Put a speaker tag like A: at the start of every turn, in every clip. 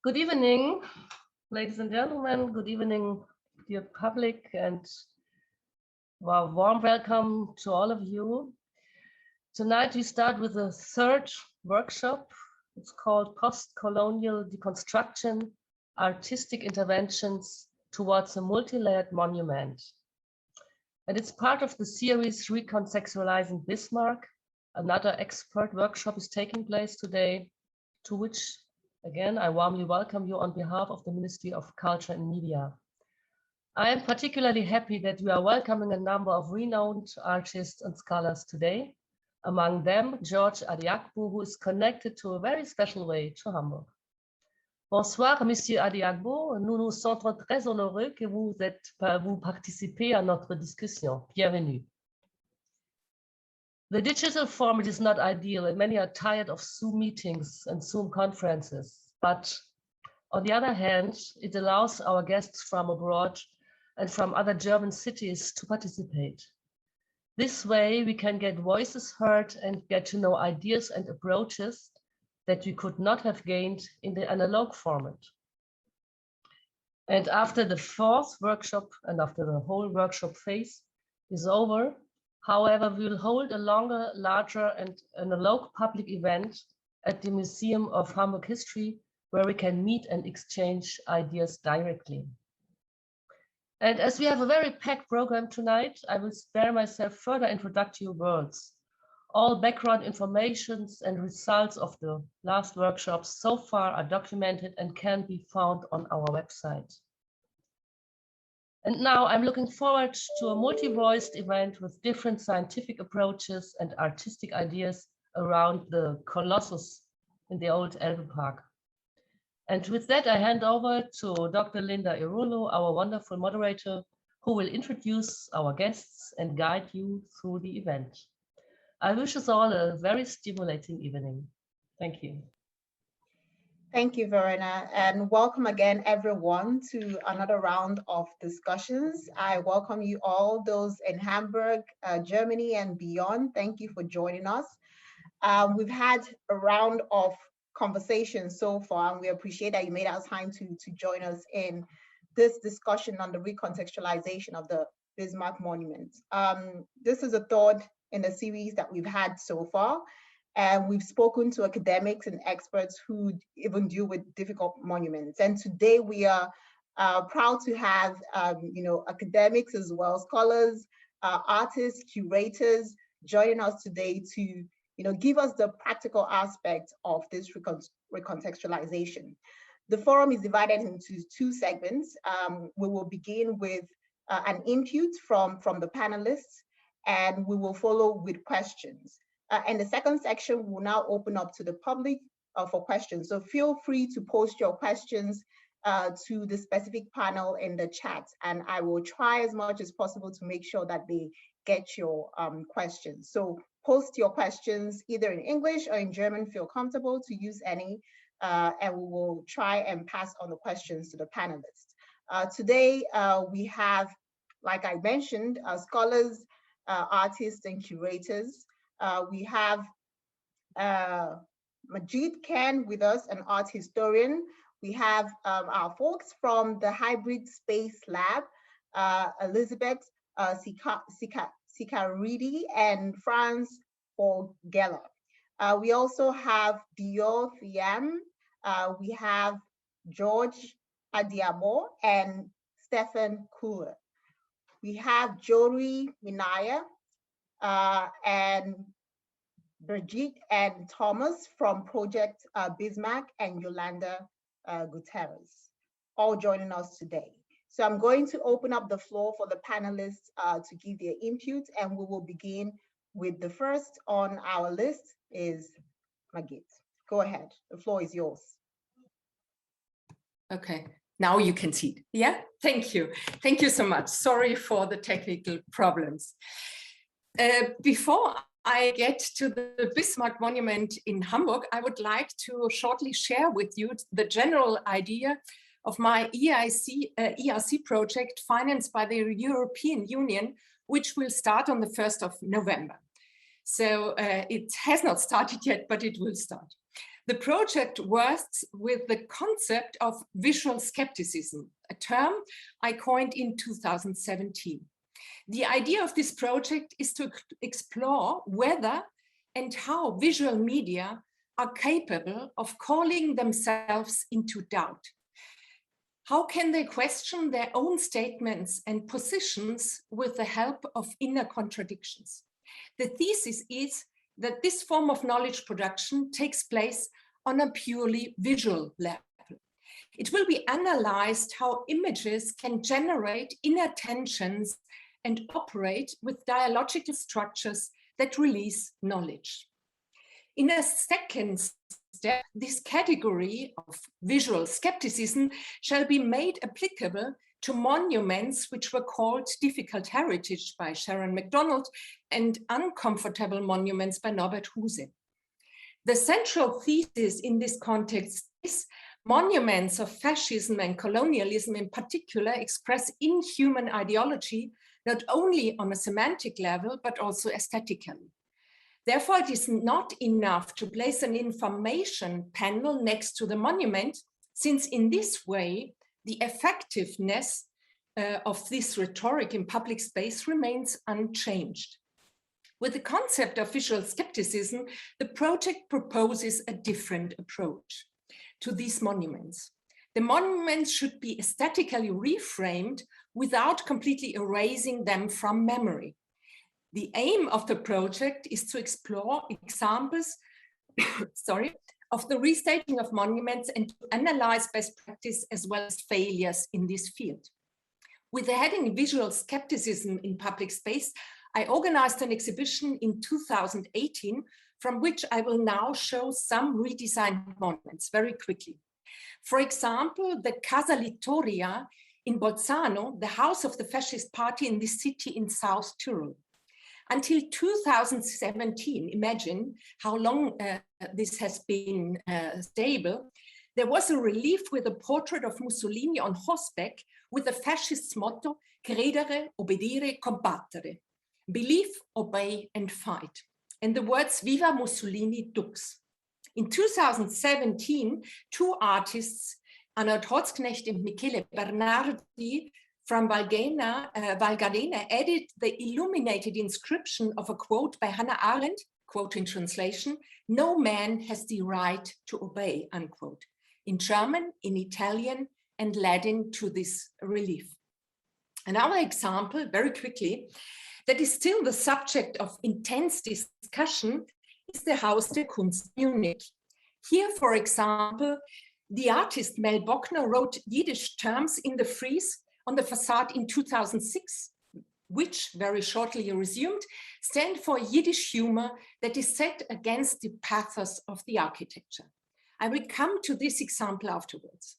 A: Good evening, ladies and gentlemen. Good evening, dear public, and warm welcome to all of you. Tonight we start with the third workshop. It's called Post-Colonial Deconstruction, Artistic Interventions Towards a Multi-Layered Monument. And it's part of the series Recontextualizing Bismarck. Another expert workshop is taking place today, to which again, I warmly welcome you on behalf of the Ministry of Culture and Media. I am particularly happy that we are welcoming a number of renowned artists and scholars today. Among them, George Adiakbo, who is connected to a very special way to Hamburg. Bonsoir, Monsieur Adiakbo. Nous nous sentons très honoreux que vous participez à notre discussion. Bienvenue. The digital format is not ideal, and many are tired of Zoom meetings and Zoom conferences. But on the other hand, it allows our guests from abroad and from other German cities to participate. This way, we can get voices heard and get to know ideas and approaches that we could not have gained in the analog format. And after the fourth workshop and after the whole workshop phase is over, however, we will hold a longer, larger and analog public event at the Museum of Hamburg History, where we can meet and exchange ideas directly. And as we have a very packed program tonight, I will spare myself further introductory words. All background informations and results of the last workshops so far are documented and can be found on our website. And now I'm looking forward to a multi-voiced event with different scientific approaches and artistic ideas around the Colossus in the Old Elbpark. And with that, I hand over to Dr. Linda Irolo, our wonderful moderator, who will introduce our guests and guide you through the event. I wish us all a very stimulating evening. Thank you.
B: Thank you, Verena, and welcome again, everyone, to another round of discussions. I welcome you all, those in Hamburg, Germany, and beyond. Thank you for joining us. We've had a round of conversations so far, and we appreciate that you made our time to join us in this discussion on the recontextualization of the Bismarck Monument. This is a third in the series that we've had so far. And we've spoken to academics and experts who even deal with difficult monuments. And today we are proud to have academics as well, scholars, artists, curators joining us today to give us the practical aspect of this recontextualization. The forum is divided into two segments. We will begin with an input from the panelists, and we will follow with questions. And the second section will now open up to the public for questions. So feel free to post your questions to the specific panel in the chat, and I will try as much as possible to make sure that they get your questions. So post your questions either in English or in German, feel comfortable to use any, and we will try and pass on the questions to the panelists. Today, we have, like I mentioned, scholars, artists, and curators. We have Majid Khan with us, an art historian. We have our folks from the Hybrid Space Lab, Elizabeth Sikaridi and Franz Geller. We also have Dior Thiam. We have George Adiakbo and Stefan Kuhler. We have Jory Minaja, and Brigitte and Thomas from Project Bismarck, and Yolanda Guterres, all joining us today. So I'm going to open up the floor for the panelists to give their input, and we will begin with the first on our list is Majid. Go ahead, the floor is yours.
C: Okay, now you can see it. Yeah, thank you. Thank you so much. Sorry for the technical problems. Before I get to the Bismarck Monument in Hamburg, I would like to shortly share with you the general idea of my ERC project financed by the European Union, which will start on the 1st of November. So it has not started yet, but it will start. The project works with the concept of visual skepticism, a term I coined in 2017. The idea of this project is to explore whether and how visual media are capable of calling themselves into doubt. How can they question their own statements and positions with the help of inner contradictions? The thesis is that this form of knowledge production takes place on a purely visual level. It will be analyzed how images can generate inner tensions and operate with dialogical structures that release knowledge. In a second step, this category of visual skepticism shall be made applicable to monuments which were called difficult heritage by Sharon MacDonald and uncomfortable monuments by Norbert Huse. The central thesis in this context is monuments of fascism and colonialism in particular express inhuman ideology, not only on a semantic level, but also aesthetically. Therefore, it is not enough to place an information panel next to the monument, since in this way, the effectiveness of this rhetoric in public space remains unchanged. With the concept of visual skepticism, the project proposes a different approach to these monuments. The monuments should be aesthetically reframed without completely erasing them from memory. The aim of the project is to explore examples of the restaging of monuments and to analyze best practice as well as failures in this field. With the heading Visual Skepticism in Public Space, I organized an exhibition in 2018 from which I will now show some redesigned monuments very quickly. For example, the Casa Littoria in Bolzano, the house of the fascist party in this city in South Tyrol. Until 2017, imagine how long this has been stable, there was a relief with a portrait of Mussolini on horseback with the fascist motto, credere, obbedire, combattere, believe, obey, and fight, and the words Viva Mussolini Dux. In 2017, two artists, Arnold Holzknecht and Michele Bernardi from Val Gardena, added the illuminated inscription of a quote by Hannah Arendt, quote in translation, "No man has the right to obey," unquote, in German, in Italian, and Latin to this relief. Another example, very quickly, that is still the subject of intense discussion is the Haus der Kunst Munich. Here, for example, the artist Mel Bockner wrote Yiddish terms in the frieze on the facade in 2006, which very shortly resumed, stand for Yiddish humor that is set against the pathos of the architecture. I will come to this example afterwards.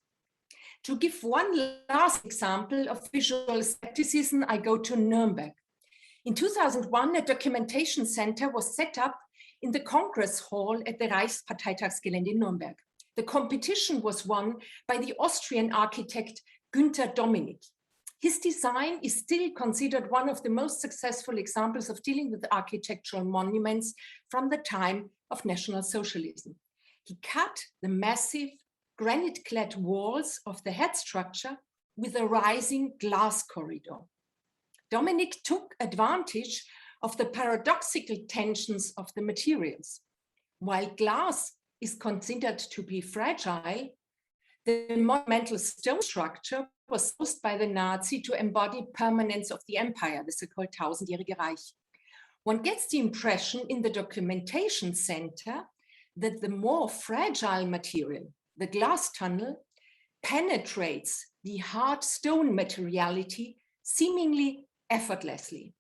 C: To give one last example of visual skepticism, I go to Nuremberg. In 2001, a documentation center was set up in the Congress Hall at the Reichsparteitagsgelände in Nuremberg. The competition was won by the Austrian architect Günther Dominik. His design is still considered one of the most successful examples of dealing with architectural monuments from the time of National Socialism. He cut the massive granite-clad walls of the head structure with a rising glass corridor. Dominik took advantage of the paradoxical tensions of the materials. While glass is considered to be fragile, the monumental stone structure was used by the Nazi to embody permanence of the empire, the so-called Tausendjährige Reich. One gets the impression in the documentation center that the more fragile material, the glass tunnel, penetrates the hard stone materiality seemingly effortlessly.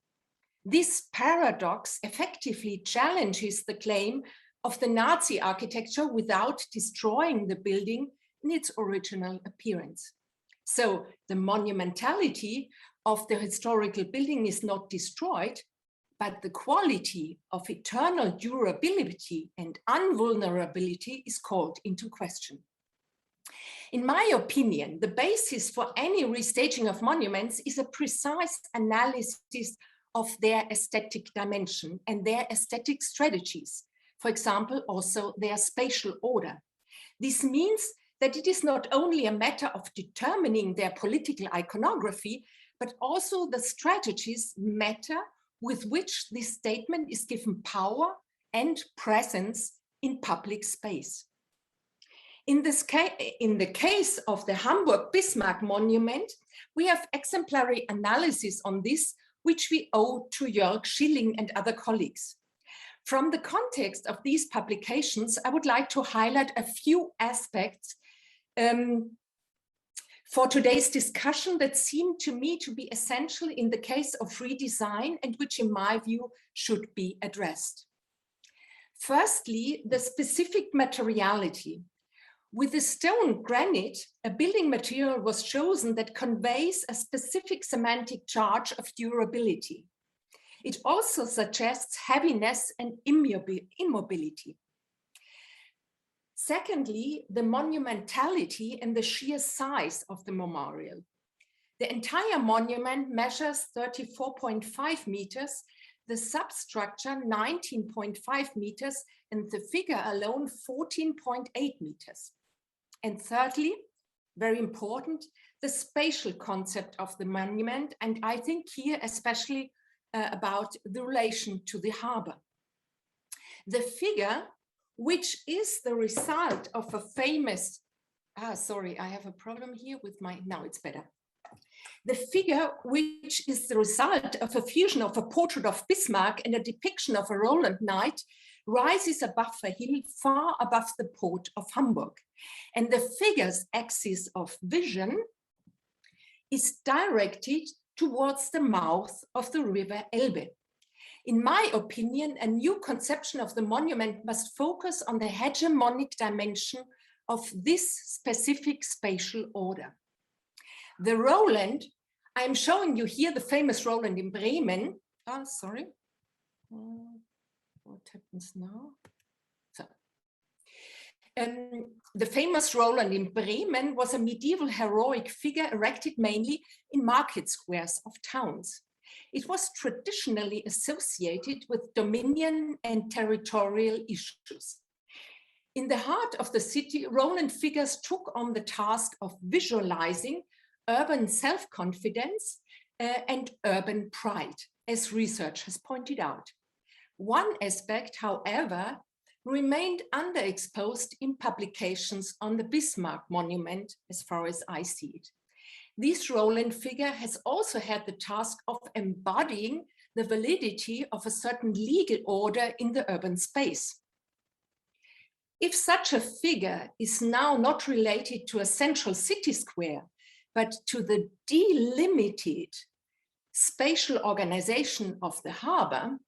C: This paradox effectively challenges the claim of the Nazi architecture without destroying the building in its original appearance. So the monumentality of the historical building is not destroyed, but the quality of eternal durability and invulnerability is called into question. In my opinion, the basis for any restaging of monuments is a precise analysis of their aesthetic dimension and their aesthetic strategies, for example, also their spatial order. This means that it is not only a matter of determining their political iconography, but also the strategies matter with which this statement is given power and presence in public space. In the case of the Hamburg Bismarck monument, we have exemplary analysis on this, which we owe to Jörg Schilling and other colleagues. From the context of these publications, I would like to highlight a few aspects for today's discussion that seem to me to be essential in the case of redesign and which, in my view, should be addressed. Firstly, the specific materiality. With the stone granite, a building material was chosen that conveys a specific semantic charge of durability. It also suggests heaviness and immobility. Secondly, the monumentality and the sheer size of the memorial. The entire monument measures 34.5 meters, the substructure 19.5 meters, and the figure alone 14.8 meters. And thirdly, very important, the spatial concept of the monument, and I think here especially about the relation to the harbor. The figure, which is the result of a famous, sorry, I have a problem here with my, now it's better. The figure, which is the result of a fusion of a portrait of Bismarck and a depiction of a Roland knight, rises above a hill far above the port of Hamburg. And the figure's axis of vision is directed towards the mouth of the river Elbe. In my opinion, a new conception of the monument must focus on the hegemonic dimension of this specific spatial order. The Roland, I'm showing you here the famous Roland in Bremen. Oh, sorry. What happens now? So, the famous Roland in Bremen was a medieval heroic figure erected mainly in market squares of towns. It was traditionally associated with dominion and territorial issues. In the heart of the city, Roland figures took on the task of visualizing urban self-confidence and urban pride, as research has pointed out. One aspect, however, remained underexposed in publications on the Bismarck monument, as far as I see it. This Roland figure has also had the task of embodying the validity of a certain legal order in the urban space. If such a figure is now not related to a central city square, but to the delimited spatial organization of the harbor,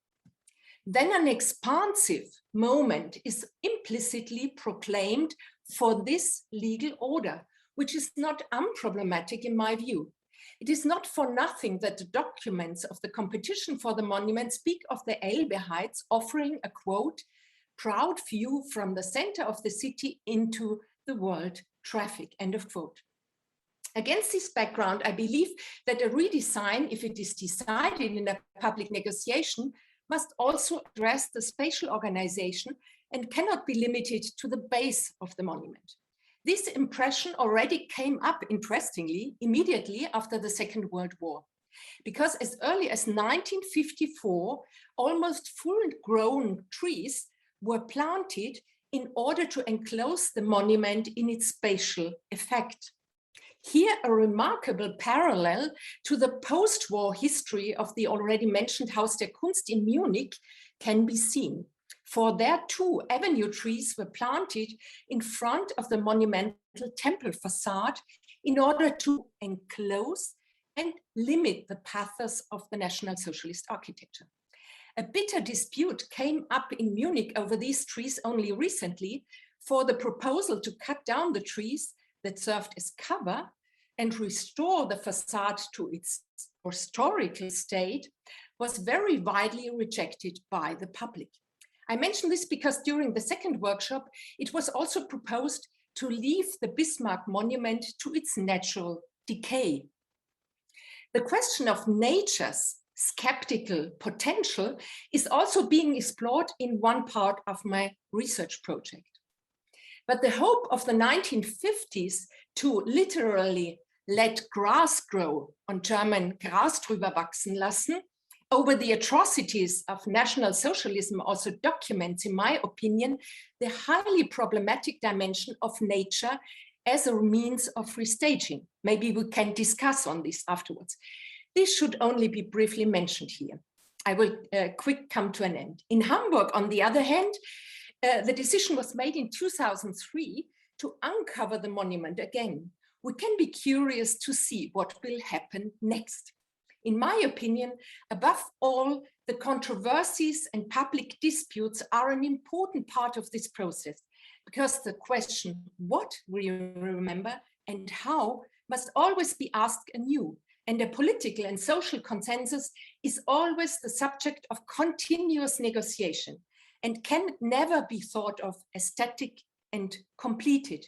C: then an expansive moment is implicitly proclaimed for this legal order, which is not unproblematic in my view. It is not for nothing that the documents of the competition for the monument speak of the Elbe Heights offering a, quote, proud view from the center of the city into the world traffic, end of quote. Against this background, I believe that a redesign, if it is decided in a public negotiation, must also address the spatial organization and cannot be limited to the base of the monument. This impression already came up, interestingly, immediately after the Second World War, because as early as 1954, almost full-grown trees were planted in order to enclose the monument in its spatial effect. Here, a remarkable parallel to the post-war history of the already mentioned Haus der Kunst in Munich can be seen. For there too, avenue trees were planted in front of the monumental temple facade in order to enclose and limit the pathos of the National Socialist architecture. A bitter dispute came up in Munich over these trees only recently, for the proposal to cut down the trees that served as cover and restore the facade to its historical state was very widely rejected by the public. I mention this because during the second workshop, it was also proposed to leave the Bismarck monument to its natural decay. The question of nature's skeptical potential is also being explored in one part of my research project. But the hope of the 1950s to literally let grass grow, on German Gras drüber wachsen lassen, over the atrocities of National Socialism also documents, in my opinion, the highly problematic dimension of nature as a means of restaging. Maybe we can discuss on this afterwards. This should only be briefly mentioned here. I will quick come to an end. In Hamburg, on the other hand, the decision was made in 2003 to uncover the monument again. We can be curious to see what will happen next. In my opinion, above all, the controversies and public disputes are an important part of this process, because the question, what will you remember and how, must always be asked anew. And a political and social consensus is always the subject of continuous negotiation and can never be thought of as static and completed.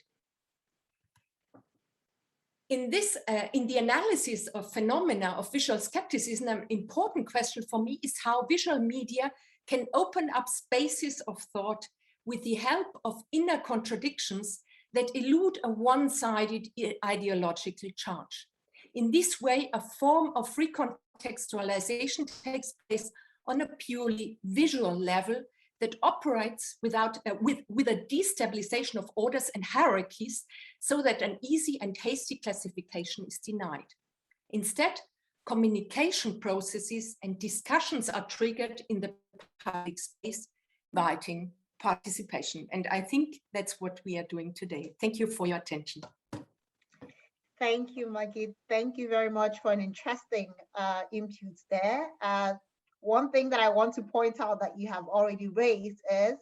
C: In the analysis of phenomena of visual skepticism, an important question for me is how visual media can open up spaces of thought with the help of inner contradictions that elude a one-sided ideological charge. In this way, a form of recontextualization takes place on a purely visual level that operates with a destabilization of orders and hierarchies, so that an easy and hasty classification is denied. Instead, communication processes and discussions are triggered in the public space, inviting participation. And I think that's what we are doing today. Thank you for your attention.
B: Thank you, Maggie. Thank you very much for an interesting input there. One thing that I want to point out that you have already raised is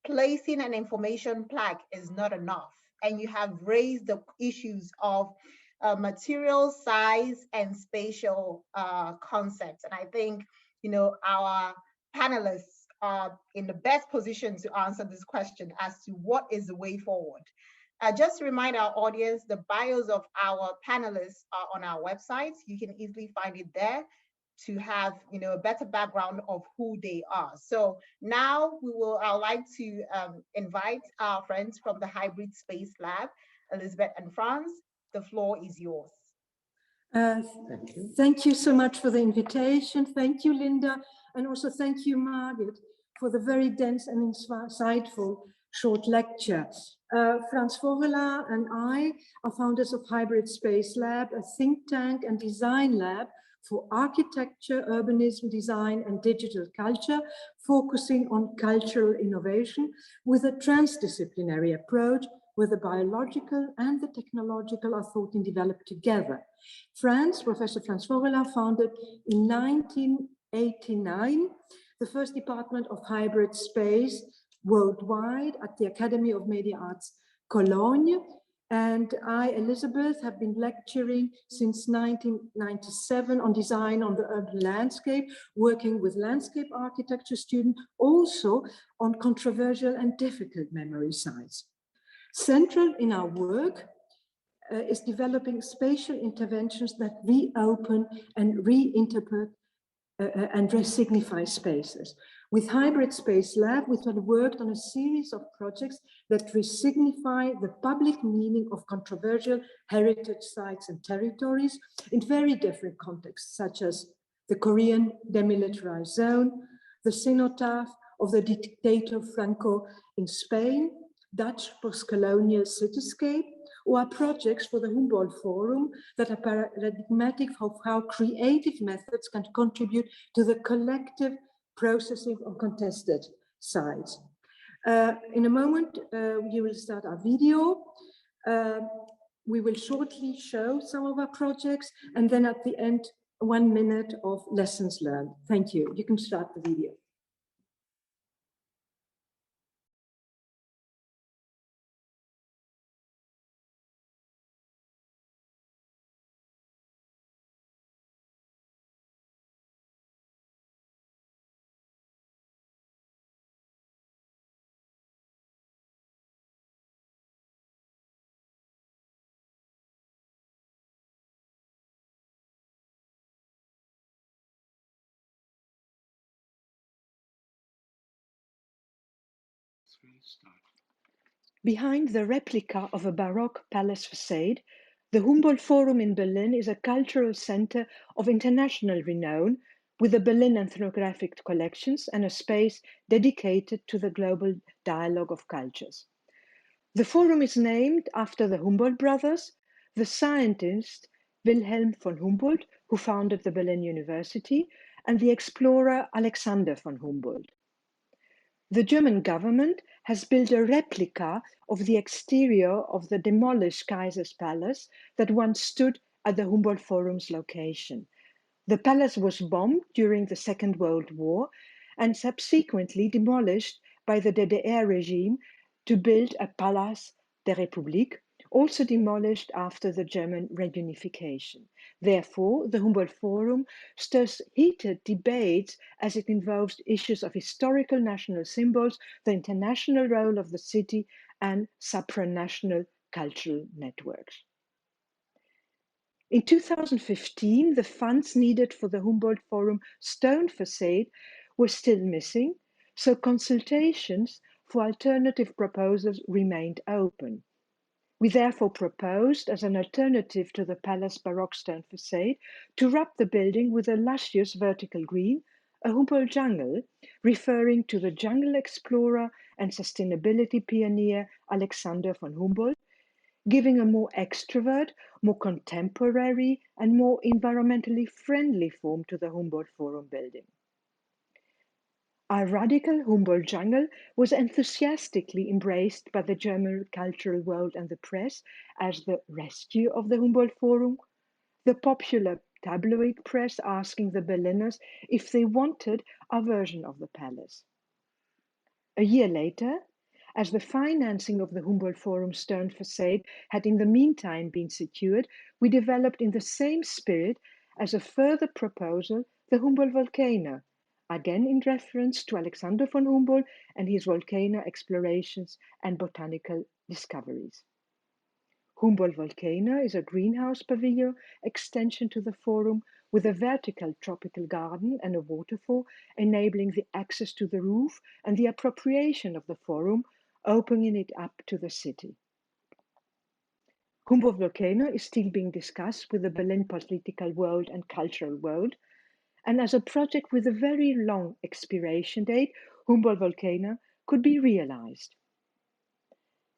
B: placing an information plaque is not enough. And you have raised the issues of material, size, and spatial concepts. And I think, you know, our panelists are in the best position to answer this question as to what is the way forward. Just to remind our audience, the bios of our panelists are on our website. You can easily find it there to have, you know, a better background of who they are. So now I'd like to invite our friends from the Hybrid Space Lab, Elizabeth and Franz. The floor is yours.
D: Thank you so much for the invitation. Thank you, Linda. And also thank you, Margit, for the very dense and insightful short lecture. Franz Vogelaar and I are founders of Hybrid Space Lab, a think tank and design lab for architecture, urbanism, design, and digital culture, focusing on cultural innovation with a transdisciplinary approach where the biological and the technological are thought and developed together. Professor Franz Vogelaar founded in 1989 the first department of hybrid space worldwide at the Academy of Media Arts Cologne. And I, Elizabeth, have been lecturing since 1997 on design on the urban landscape, working with landscape architecture students, also on controversial and difficult memory sites. Central in our work is developing spatial interventions that reopen and reinterpret and resignify spaces. With Hybrid Space Lab, we have worked on a series of projects that resignify the public meaning of controversial heritage sites and territories in very different contexts, such as the Korean demilitarized zone, the cenotaph of the dictator Franco in Spain, Dutch post-colonial cityscape, or projects for the Humboldt Forum that are paradigmatic of how creative methods can contribute to the collective processing of contested sites. In a moment, you will start our video. We will shortly show some of our projects, and then at the end, 1 minute of lessons learned. Thank you. You can start the video. Behind the replica of a Baroque palace facade, the Humboldt Forum in Berlin is a cultural center of international renown with the Berlin ethnographic collections and a space dedicated to the global dialogue of cultures. The Forum is named after the Humboldt brothers, the scientist Wilhelm von Humboldt, who founded the Berlin University, and the explorer Alexander von Humboldt. The German government has built a replica of the exterior of the demolished Kaiser's Palace that once stood at the Humboldt Forum's location. The palace was bombed during the Second World War and subsequently demolished by the DDR regime to build a Palais der Republik, also demolished after the German reunification. Therefore, the Humboldt Forum stirs heated debates as it involves issues of historical national symbols, the international role of the city, and supranational cultural networks. In 2015, the funds needed for the Humboldt Forum stone facade were still missing, so consultations for alternative proposals remained open. We therefore proposed, as an alternative to the palace Baroque stone facade, to wrap the building with a luscious vertical green, a Humboldt jungle, referring to the jungle explorer and sustainability pioneer Alexander von Humboldt, giving a more extrovert, more contemporary, and more environmentally friendly form to the Humboldt Forum building. Our radical Humboldt jungle was enthusiastically embraced by the German cultural world and the press as the rescue of the Humboldt Forum, the popular tabloid press asking the Berliners if they wanted a version of the palace. A year later, as the financing of the Humboldt Forum stone facade had in the meantime been secured, we developed in the same spirit as a further proposal the Humboldt volcano, again in reference to Alexander von Humboldt and his volcano explorations and botanical discoveries. Humboldt volcano is a greenhouse pavilion extension to the Forum with a vertical tropical garden and a waterfall enabling the access to the roof and the appropriation of the Forum, opening it up to the city. Humboldt volcano is still being discussed with the Berlin political world and cultural world, and as a project with a very long expiration date, Humboldt volcano could be realized.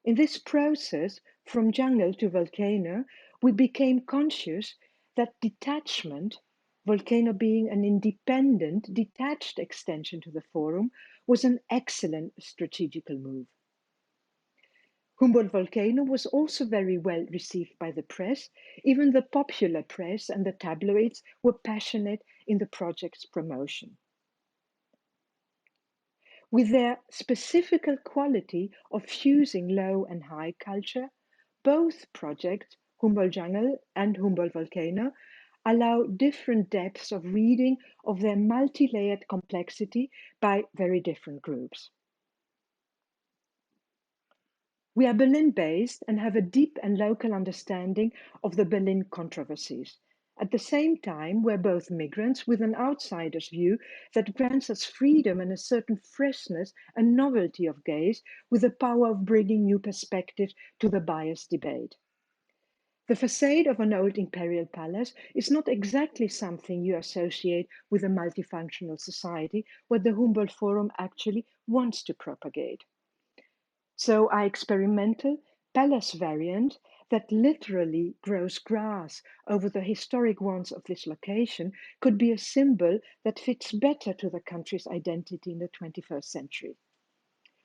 D: In this process, from jungle to volcano, we became conscious that detachment, volcano being an independent, detached extension to the Forum, was an excellent strategical move. Humboldt volcano was also very well received by the press. Even the popular press and the tabloids were passionate in the project's promotion. With their specific quality of fusing low and high culture, both projects, Humboldt Jungle and Humboldt Volcano, allow different depths of reading of their multi-layered complexity by very different groups. We are Berlin-based and have a deep and local understanding of the Berlin controversies. At the same time, we're both migrants with an outsider's view that grants us freedom and a certain freshness and novelty of gaze with the power of bringing new perspectives to the biased debate. The facade of an old imperial palace is not exactly something you associate with a multifunctional society where the Humboldt Forum actually wants to propagate. So our experimental palace variant that literally grows grass over the historic ones of this location could be a symbol that fits better to the country's identity in the 21st century.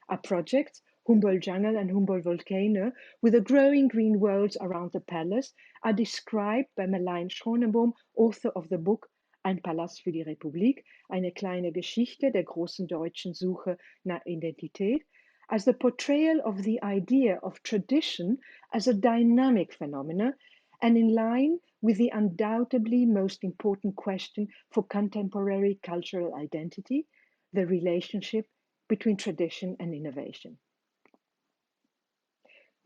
D: Our projects, Humboldt Jungle and Humboldt Volcano, with the growing green worlds around the palace, are described by Marlein Schronenbohm, author of the book Ein Palast für die Republik, eine kleine Geschichte der großen deutschen Suche nach Identität, as the portrayal of the idea of tradition as a dynamic phenomenon and in line with the undoubtedly most important question for contemporary cultural identity, the relationship between tradition and innovation.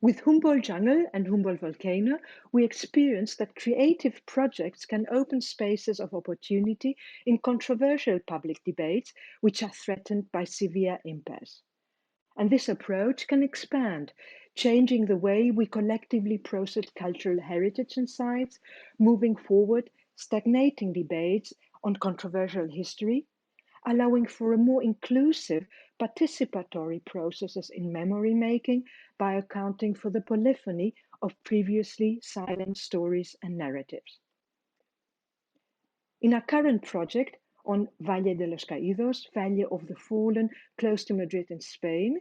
D: With Humboldt Jungle and Humboldt Volcano, we experienced that creative projects can open spaces of opportunity in controversial public debates which are threatened by severe impasse. And this approach can expand, changing the way we collectively process cultural heritage and sites, moving forward stagnating debates on controversial history, allowing for a more inclusive participatory processes in memory making by accounting for the polyphony of previously silent stories and narratives. In our current project on Valle de los Caídos, Valley of the Fallen, close to Madrid in Spain,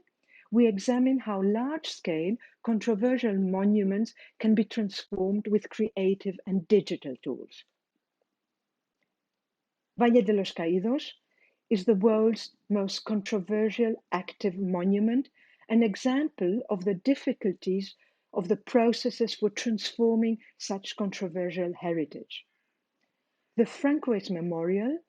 D: we examine how large-scale controversial monuments can be transformed with creative and digital tools. Valle de los Caídos is the world's most controversial active monument, an example of the difficulties of the processes for transforming such controversial heritage. The Francoist Memorial,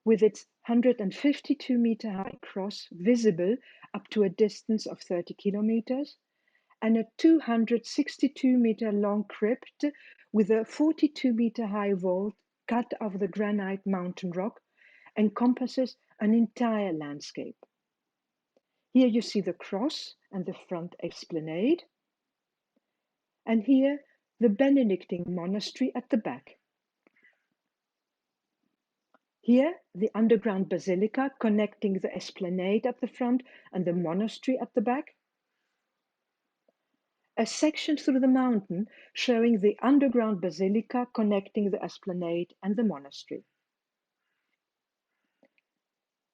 D: with its 152-meter high cross visible up to a distance of 30 kilometers, and a 262-meter long crypt with a 42-meter high vault cut out of the granite mountain rock, encompasses an entire landscape. Here you see the cross and the front esplanade, and here the Benedictine monastery at the back. Here, the underground basilica connecting the esplanade at the front and the monastery at the back. A section through the mountain showing the underground basilica connecting the esplanade and the monastery.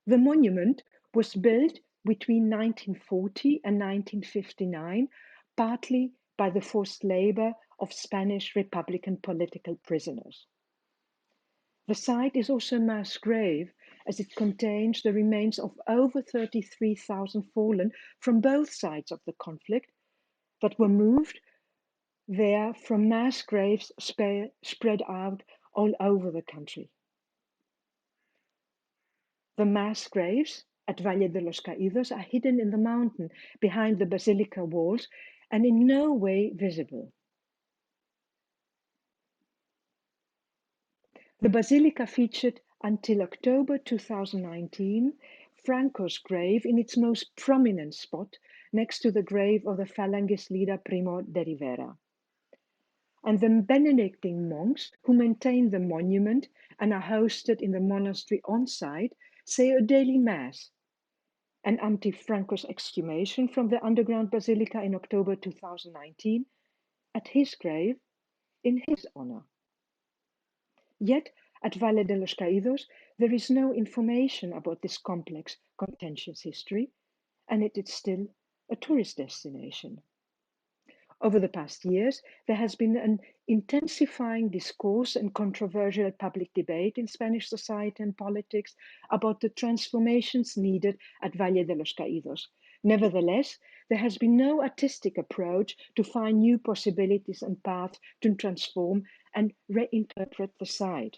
D: The monument was built between 1940 and 1959, partly by the forced labor of Spanish Republican political prisoners. The site is also a mass grave, as it contains the remains of over 33,000 fallen from both sides of the conflict that were moved there from mass graves spread out all over the country. The mass graves at Valle de los Caídos are hidden in the mountain behind the basilica walls and in no way visible. The basilica featured until October 2019 Franco's grave in its most prominent spot next to the grave of the Falangist leader Primo de Rivera. And the Benedictine monks who maintain the monument and are hosted in the monastery on site say a daily mass. And anti-Franco's exhumation from the underground basilica in October 2019 at his grave in his honor. Yet, at Valle de los Caídos, there is no information about this complex, contentious history, and it is still a tourist destination. Over the past years, there has been an intensifying discourse and controversial public debate in Spanish society and politics about the transformations needed at Valle de los Caídos. Nevertheless, there has been no artistic approach to find new possibilities and paths to transform and reinterpret the site.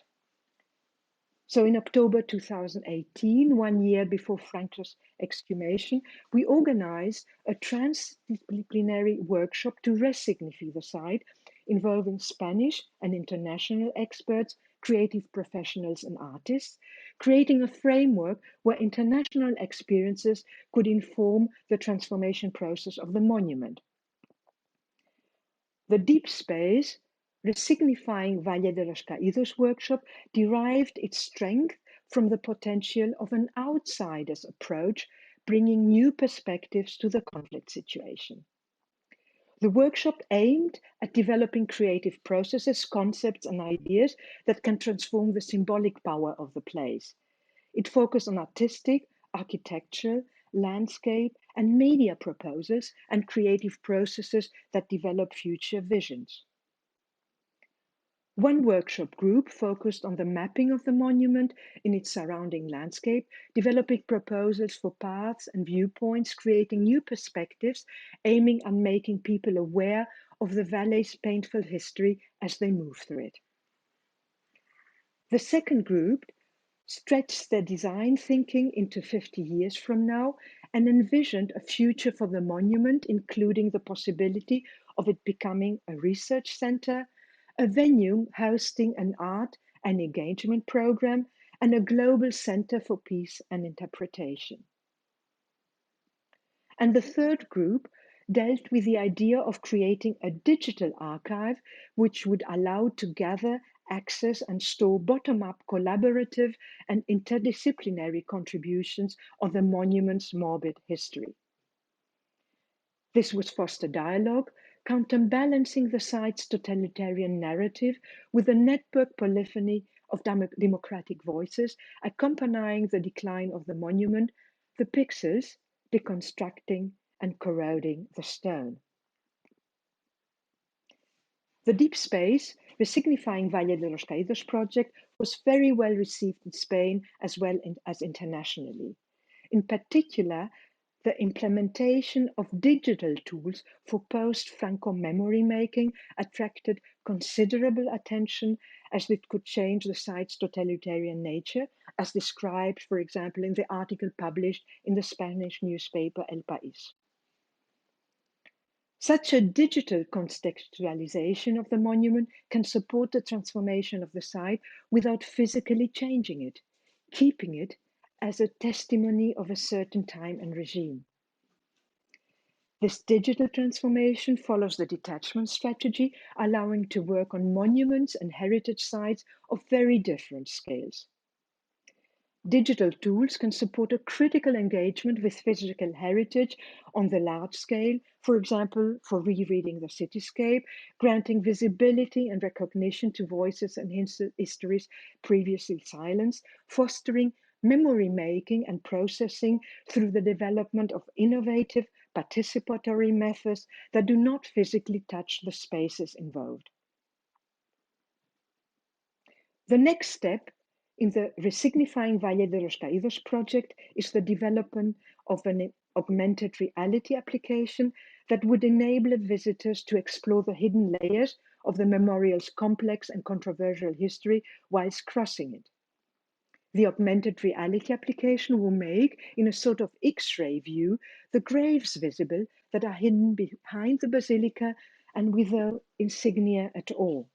D: So in October 2018, 1 year before Franco's exhumation, we organized a transdisciplinary workshop to re-signify the site, involving Spanish and international experts, creative professionals and artists, creating a framework where international experiences could inform the transformation process of the monument. The Deep Space, Resignifying Valle de los Caídos workshop derived its strength from the potential of an outsider's approach, bringing new perspectives to the conflict situation. The workshop aimed at developing creative processes, concepts, and ideas that can transform the symbolic power of the place. It focused on artistic, architectural, landscape, and media proposals and creative processes that develop future visions. One workshop group focused on the mapping of the monument in its surrounding landscape, developing proposals for paths and viewpoints, creating new perspectives, aiming at making people aware of the valley's painful history as they move through it. The second group stretched their design thinking into 50 years from now and envisioned a future for the monument, including the possibility of it becoming a research center, a venue hosting an art and engagement program, and a global center for peace and interpretation.
E: And the third group dealt with the idea of creating a digital archive which would allow to gather, access and store bottom-up collaborative and interdisciplinary contributions on the monument's morbid history. This would foster dialogue, counterbalancing the site's totalitarian narrative with a network polyphony of democratic voices accompanying the decline of the monument, the pixels deconstructing and corroding the stone. The Deep Space, Resignifying Valle de los Caídos project was very well received in Spain as well as internationally. In particular, the implementation of digital tools for post-Franco memory making attracted considerable attention as it could change the site's totalitarian nature, as described, for example, in the article published in the Spanish newspaper El País. Such a digital contextualization of the monument can support the transformation of the site without physically changing it, keeping it as a testimony of a certain time and regime. This digital transformation follows the detachment strategy, allowing to work on monuments and heritage sites of very different scales. Digital tools can support a critical engagement with physical heritage on the large scale, for example, for rereading the cityscape, granting visibility and recognition to voices and histories previously silenced, fostering memory making and processing through the development of innovative participatory methods that do not physically touch the spaces involved. The next step in the Resignifying Valle de los Caídos project is the development of an augmented reality application that would enable visitors to explore the hidden layers of the memorial's complex and controversial history whilst crossing it. The augmented reality application will make, in a sort of X-ray view, the graves visible that are hidden behind the basilica and without insignia at all.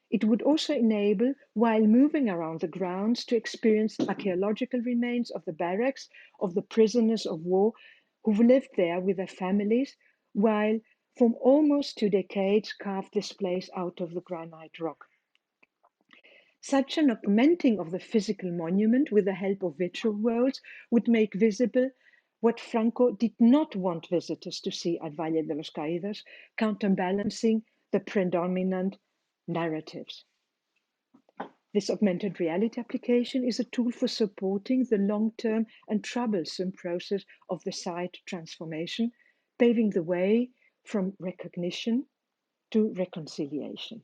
E: It would also enable, while moving around the grounds, to experience archaeological remains of the barracks of the prisoners of war who've lived there with their families, while for almost 2 decades carved displays out of the granite rock. Such an augmenting of the physical monument with the help of virtual worlds would make visible what Franco did not want visitors to see at Valle de los Caídos, counterbalancing the predominant narratives. This augmented reality application is a tool for supporting the long-term and troublesome process of the site transformation, paving the way from recognition to reconciliation.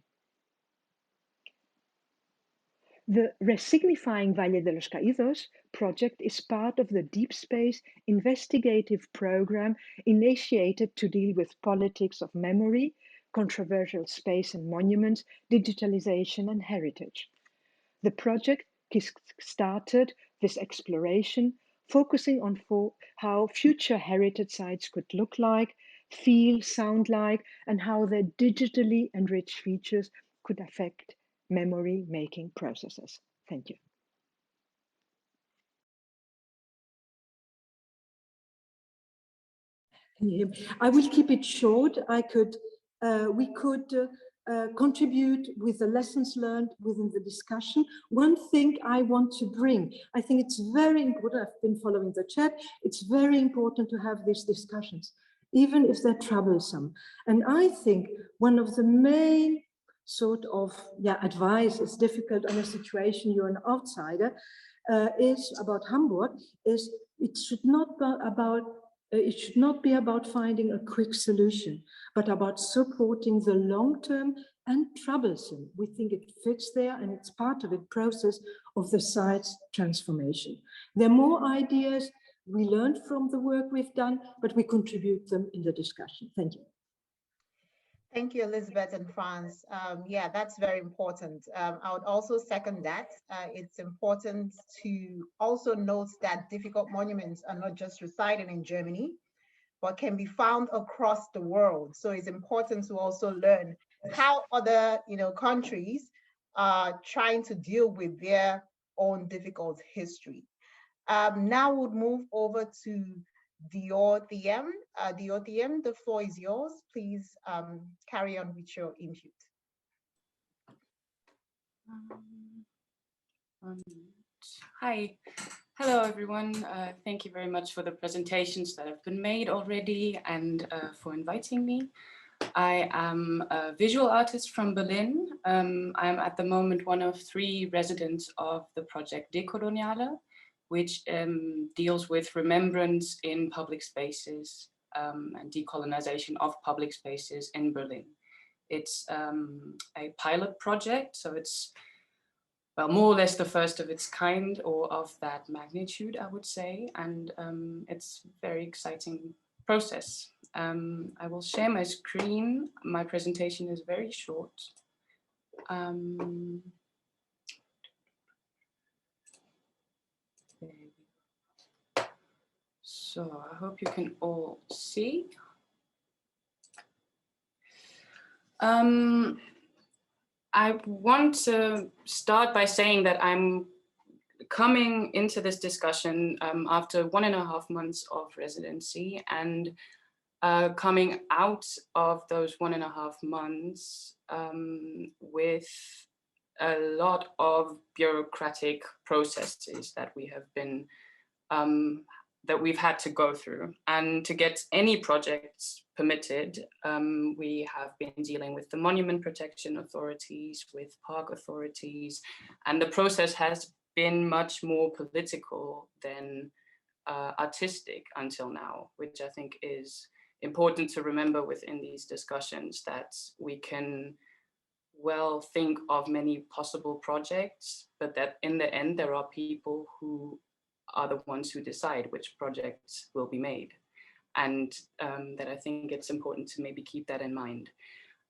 E: The Resignifying Valle de los Caídos project is part of the Deep Space investigative program initiated to deal with politics of memory, controversial space and monuments, digitalization and heritage. The project started this exploration, focusing on how future heritage sites could look like, feel, sound like, and how their digitally enriched features could affect memory making processes. Thank you.
D: I will keep it short. We could contribute with the lessons learned within the discussion. One thing I want to bring, I think it's very important, I've been following the chat, it's very important to have these discussions, even if they're troublesome. And I think one of the main sort of advice, it's difficult in a situation you're an outsider, is about Hamburg, is it should not be about finding a quick solution, but about supporting the long-term and troublesome. We think it fits there and it's part of the process of the site's transformation. There are more ideas we learned from the work we've done, but we contribute them in the discussion. Thank you.
B: Thank you, Elizabeth and Franz. Yeah, that's very important. I would also second that. It's important to also note that difficult monuments are not just residing in Germany, but can be found across the world. So it's important to also learn how other countries are trying to deal with their own difficult history. Now we'll move over to Diotiem. Diotiem, the floor is yours. Please carry on with your input.
F: Hi, hello everyone. Thank you very much for the presentations that have been made already and for inviting me. I am a visual artist from Berlin. I'm at the moment one of 3 residents of the project Decolonization, which deals with remembrance in public spaces and decolonization of public spaces in Berlin. It's a pilot project, so it's well, more or less the first of its kind or of that magnitude, I would say, and it's a very exciting process. I will share my screen. My presentation is very short. So I hope you can all see. I want to start by saying that I'm coming into this discussion after 1.5 months of residency, and coming out of those 1.5 months with a lot of bureaucratic processes that we have been that we've had to go through. And to get any projects permitted, we have been dealing with the monument protection authorities, with park authorities, and the process has been much more political than artistic until now, which I think is important to remember within these discussions, that we can well think of many possible projects, but that in the end there are people who are the ones who decide which projects will be made. And that I think it's important to maybe keep that in mind.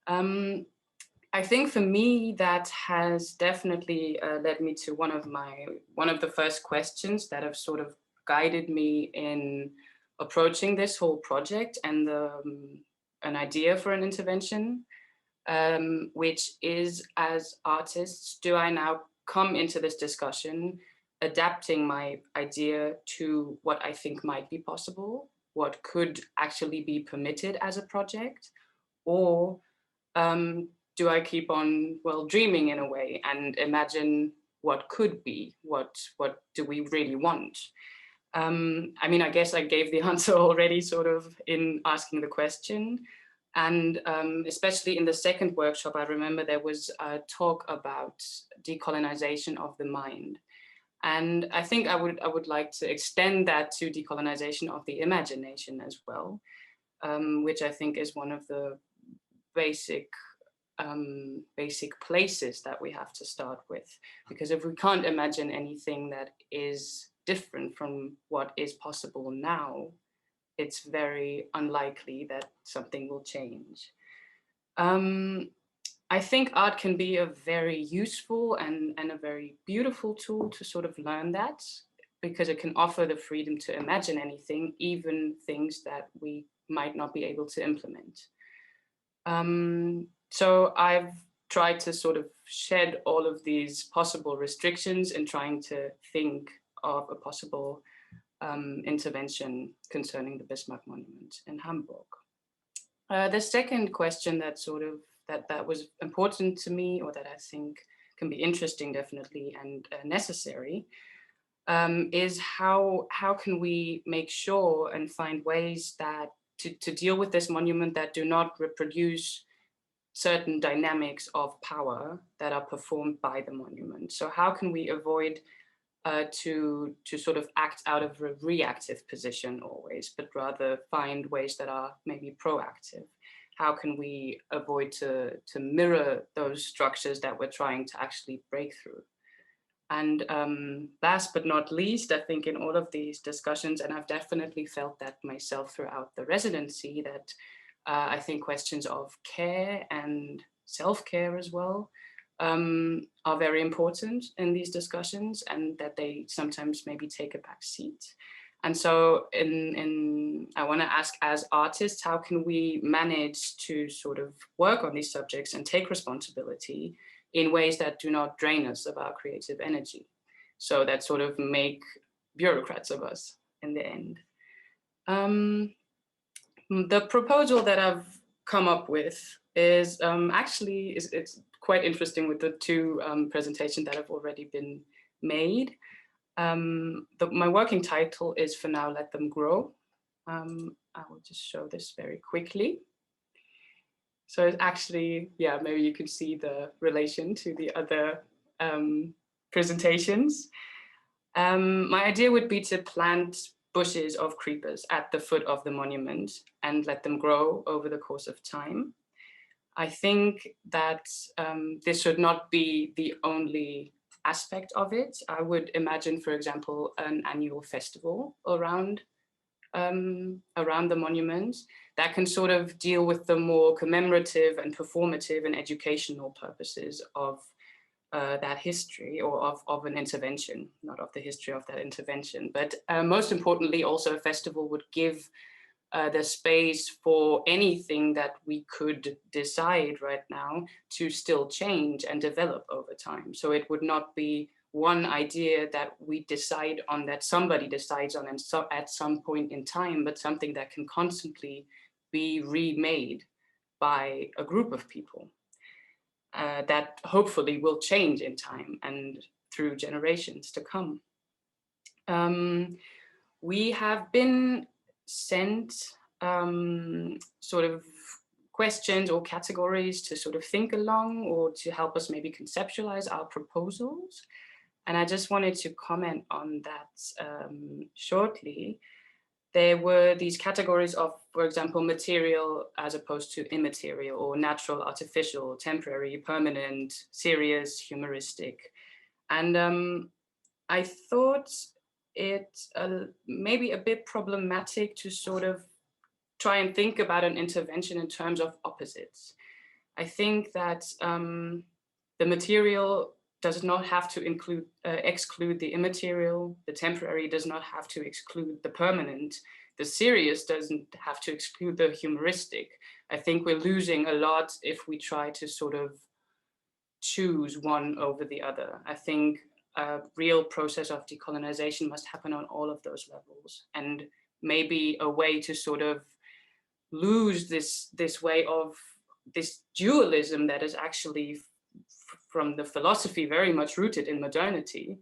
F: I think for me, that has definitely led me to one of the first questions that have sort of guided me in approaching this whole project and an idea for an intervention, which is, as artists, do I now come into this discussion adapting my idea to what I think might be possible, what could actually be permitted as a project, or do I keep on, well, dreaming in a way and imagine what could be, what do we really want? I mean, I guess I gave the answer already sort of in asking the question. And especially in the second workshop, I remember there was a talk about decolonization of the mind. And I think I would like to extend that to decolonization of the imagination as well, which I think is one of the basic places that we have to start with. Because if we can't imagine anything that is different from what is possible now, it's very unlikely that something will change. I think art can be a very useful and a very beautiful tool to sort of learn that, because it can offer the freedom to imagine anything, even things that we might not be able to implement. So I've tried to sort of shed all of these possible restrictions in trying to think of a possible intervention concerning the Bismarck monument in Hamburg. The second question that sort of that was important to me, or that I think can be interesting definitely and necessary, is how can we make sure and find ways that to deal with this monument that do not reproduce certain dynamics of power that are performed by the monument. So how can we avoid to sort of act out of a reactive position always, but rather find ways that are maybe proactive? How can we avoid to mirror those structures that we're trying to actually break through? And last but not least, I think in all of these discussions, and I've definitely felt that myself throughout the residency, that I think questions of care and self-care as well are very important in these discussions, and that they sometimes maybe take a back seat. And so I want to ask, as artists, how can we manage to sort of work on these subjects and take responsibility in ways that do not drain us of our creative energy, so that sort of make bureaucrats of us in the end? The proposal that I've come up with is actually it's quite interesting with the two presentations that have already been made. My working title is For Now, Let Them Grow. I will just show this very quickly. So it's actually, yeah, maybe you can see the relation to the other presentations. My idea would be to plant bushes of creepers at the foot of the monument and let them grow over the course of time. I think that this should not be the only aspect of it. I would imagine, for example, an annual festival around the monument that can sort of deal with the more commemorative and performative and educational purposes of that history, or of an intervention, not of the history of that intervention. But most importantly, also a festival would give the space for anything that we could decide right now to still change and develop over time. So it would not be one idea that we decide on, that somebody decides on and so at some point in time, but something that can constantly be remade by a group of people that hopefully will change in time and through generations to come. We have been sent sort of questions or categories to sort of think along, or to help us maybe conceptualize our proposals. And I just wanted to comment on that shortly. There were these categories of, for example, material as opposed to immaterial, or natural, artificial, temporary, permanent, serious, humoristic. And I thought it maybe a bit problematic to sort of try and think about an intervention in terms of opposites. I think that the material does not have to exclude the immaterial. The temporary does not have to exclude the permanent. The serious doesn't have to exclude the humoristic. I think we're losing a lot if we try to sort of choose one over the other. I think a real process of decolonization must happen on all of those levels. And maybe a way to sort of lose this way of this dualism that is actually from the philosophy very much rooted in modernity,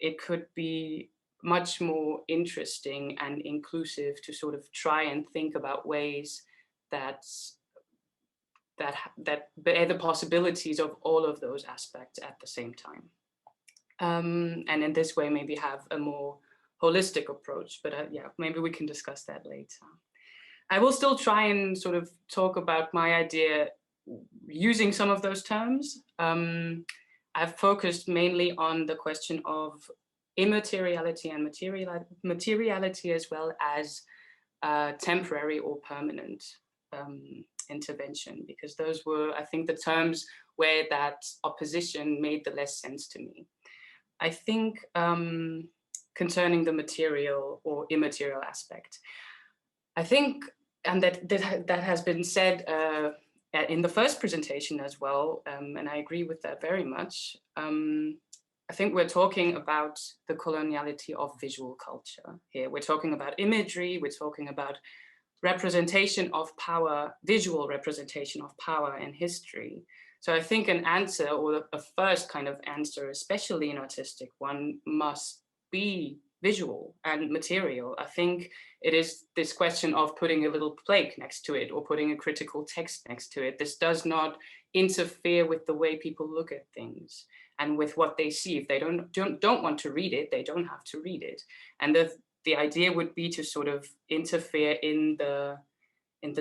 F: it could be much more interesting and inclusive to sort of try and think about ways that bear the possibilities of all of those aspects at the same time. And in this way, maybe have a more holistic approach, but yeah, maybe we can discuss that later. I will still try and sort of talk about my idea using some of those terms. I've focused mainly on the question of immateriality and materiality, as well as temporary or permanent intervention, because those were, I think, the terms where that opposition made the less sense to me. I think concerning the material or immaterial aspect, I think, and that has been said in the first presentation as well, and I agree with that very much. I think we're talking about the coloniality of visual culture here. We're talking about imagery, we're talking about representation of power, visual representation of power in history. So I think an answer, or a first kind of answer, especially an artistic one, must be visual and material. I think it is this question of putting a little plaque next to it or putting a critical text next to it. This does not interfere with the way people look at things and with what they see. If they don't want to read it, they don't have to read it. And the idea would be to sort of interfere in the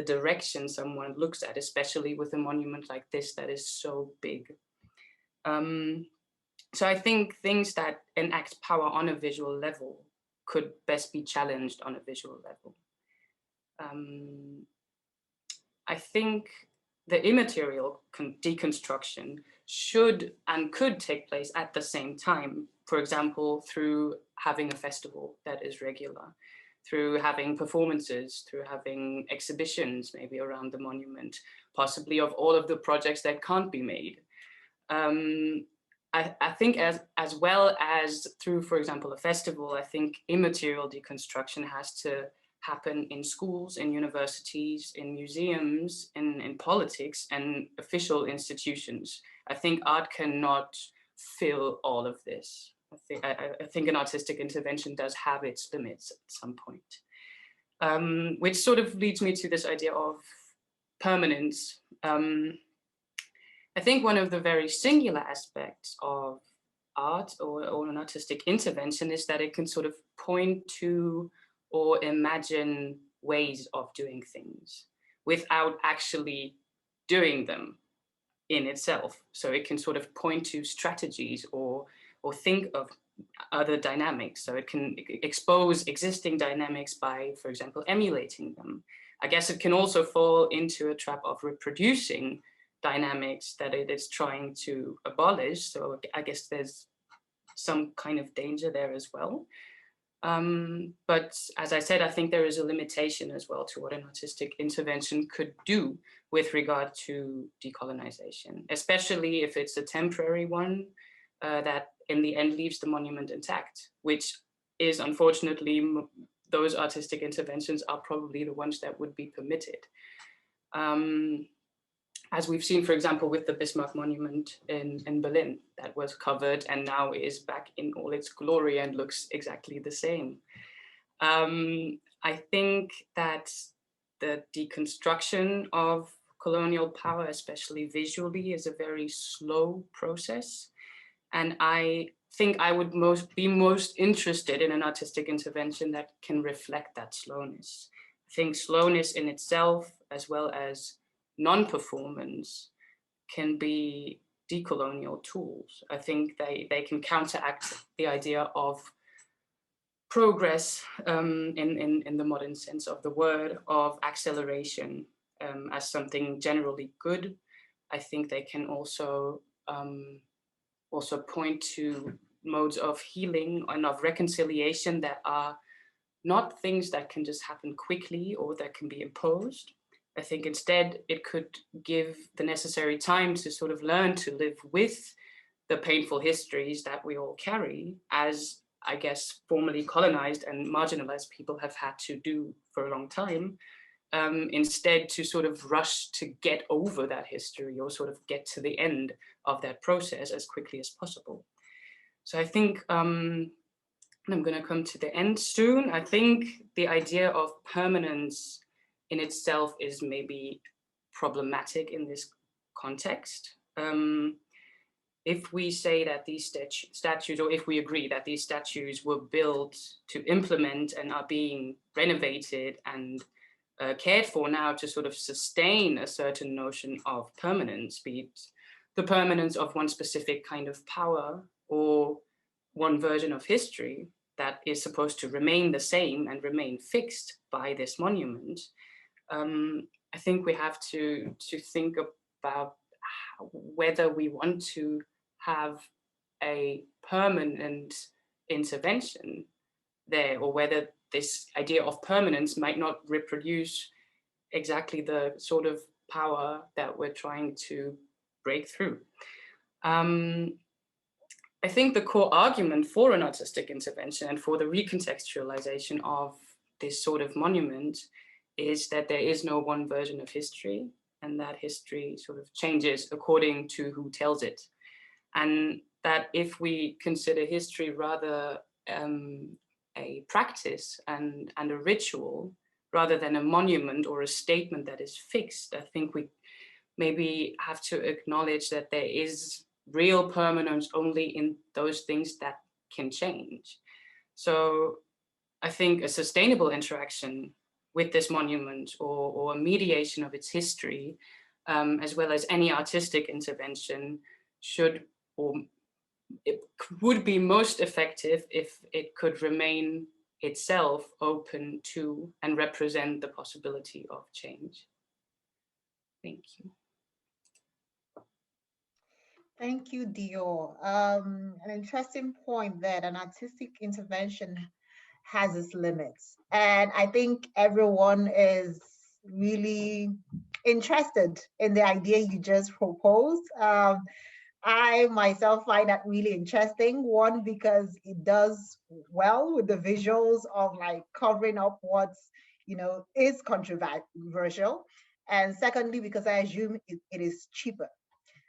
F: direction someone looks at, especially with a monument like this that is so big. So I think things that enact power on a visual level could best be challenged on a visual level. I think the immaterial deconstruction should and could take place at the same time, for example, through having a festival that is regular, through having performances, through having exhibitions maybe around the monument, possibly of all of the projects that can't be made. I think as well as through, for example, a festival, I think immaterial deconstruction has to happen in schools, in universities, in museums, in politics and official institutions. I think art cannot fill all of this. I think an artistic intervention does have its limits at some point, which sort of leads me to this idea of permanence. I think one of the very singular aspects of art or an artistic intervention is that it can sort of point to or imagine ways of doing things without actually doing them in itself. So it can sort of point to strategies or think of other dynamics. So it can expose existing dynamics by, for example, emulating them. I guess it can also fall into a trap of reproducing dynamics that it is trying to abolish. So I guess there's some kind of danger there as well. But as I said, I think there is a limitation as well to what an artistic intervention could do with regard to decolonization, especially if it's a temporary one that in the end leaves the monument intact, which is unfortunately, those artistic interventions are probably the ones that would be permitted. As we've seen, for example, with the Bismarck monument in Berlin, that was covered and now is back in all its glory and looks exactly the same. I think that the deconstruction of colonial power, especially visually, is a very slow process. And I think I would be most interested in an artistic intervention that can reflect that slowness. I think slowness in itself, as well as non-performance, can be decolonial tools. I think they can counteract the idea of progress in the modern sense of the word, of acceleration as something generally good. I think they can also point to modes of healing and of reconciliation that are not things that can just happen quickly or that can be imposed. I think instead it could give the necessary time to sort of learn to live with the painful histories that we all carry, as I guess formerly colonized and marginalized people have had to do for a long time, instead to sort of rush to get over that history or sort of get to the end of that process as quickly as possible. So I think, and I'm going to come to the end soon, I think the idea of permanence in itself is maybe problematic in this context. If we say that these statues, or if we agree that these statues were built to implement and are being renovated and cared for now to sort of sustain a certain notion of permanence, be it the permanence of one specific kind of power or one version of history that is supposed to remain the same and remain fixed by this monument, I think we have to think about whether we want to have a permanent intervention there, or whether this idea of permanence might not reproduce exactly the sort of power that we're trying to break through. I think the core argument for an artistic intervention and for the recontextualization of this sort of monument is that there is no one version of history, and that history sort of changes according to who tells it. And that if we consider history rather a practice and a ritual, rather than a monument or a statement that is fixed, I think we maybe have to acknowledge that there is real permanence only in those things that can change. So I think a sustainable interaction with this monument or a mediation of its history, as well as any artistic intervention, should, or it would be most effective if it could remain itself open to and represent the possibility of change. Thank you.
B: Thank you, Dior. An interesting point that an artistic intervention has its limits. And I think everyone is really interested in the idea you just proposed. I myself find that really interesting. One, because it does well with the visuals of like covering up what's, is controversial. And secondly, because I assume it is cheaper.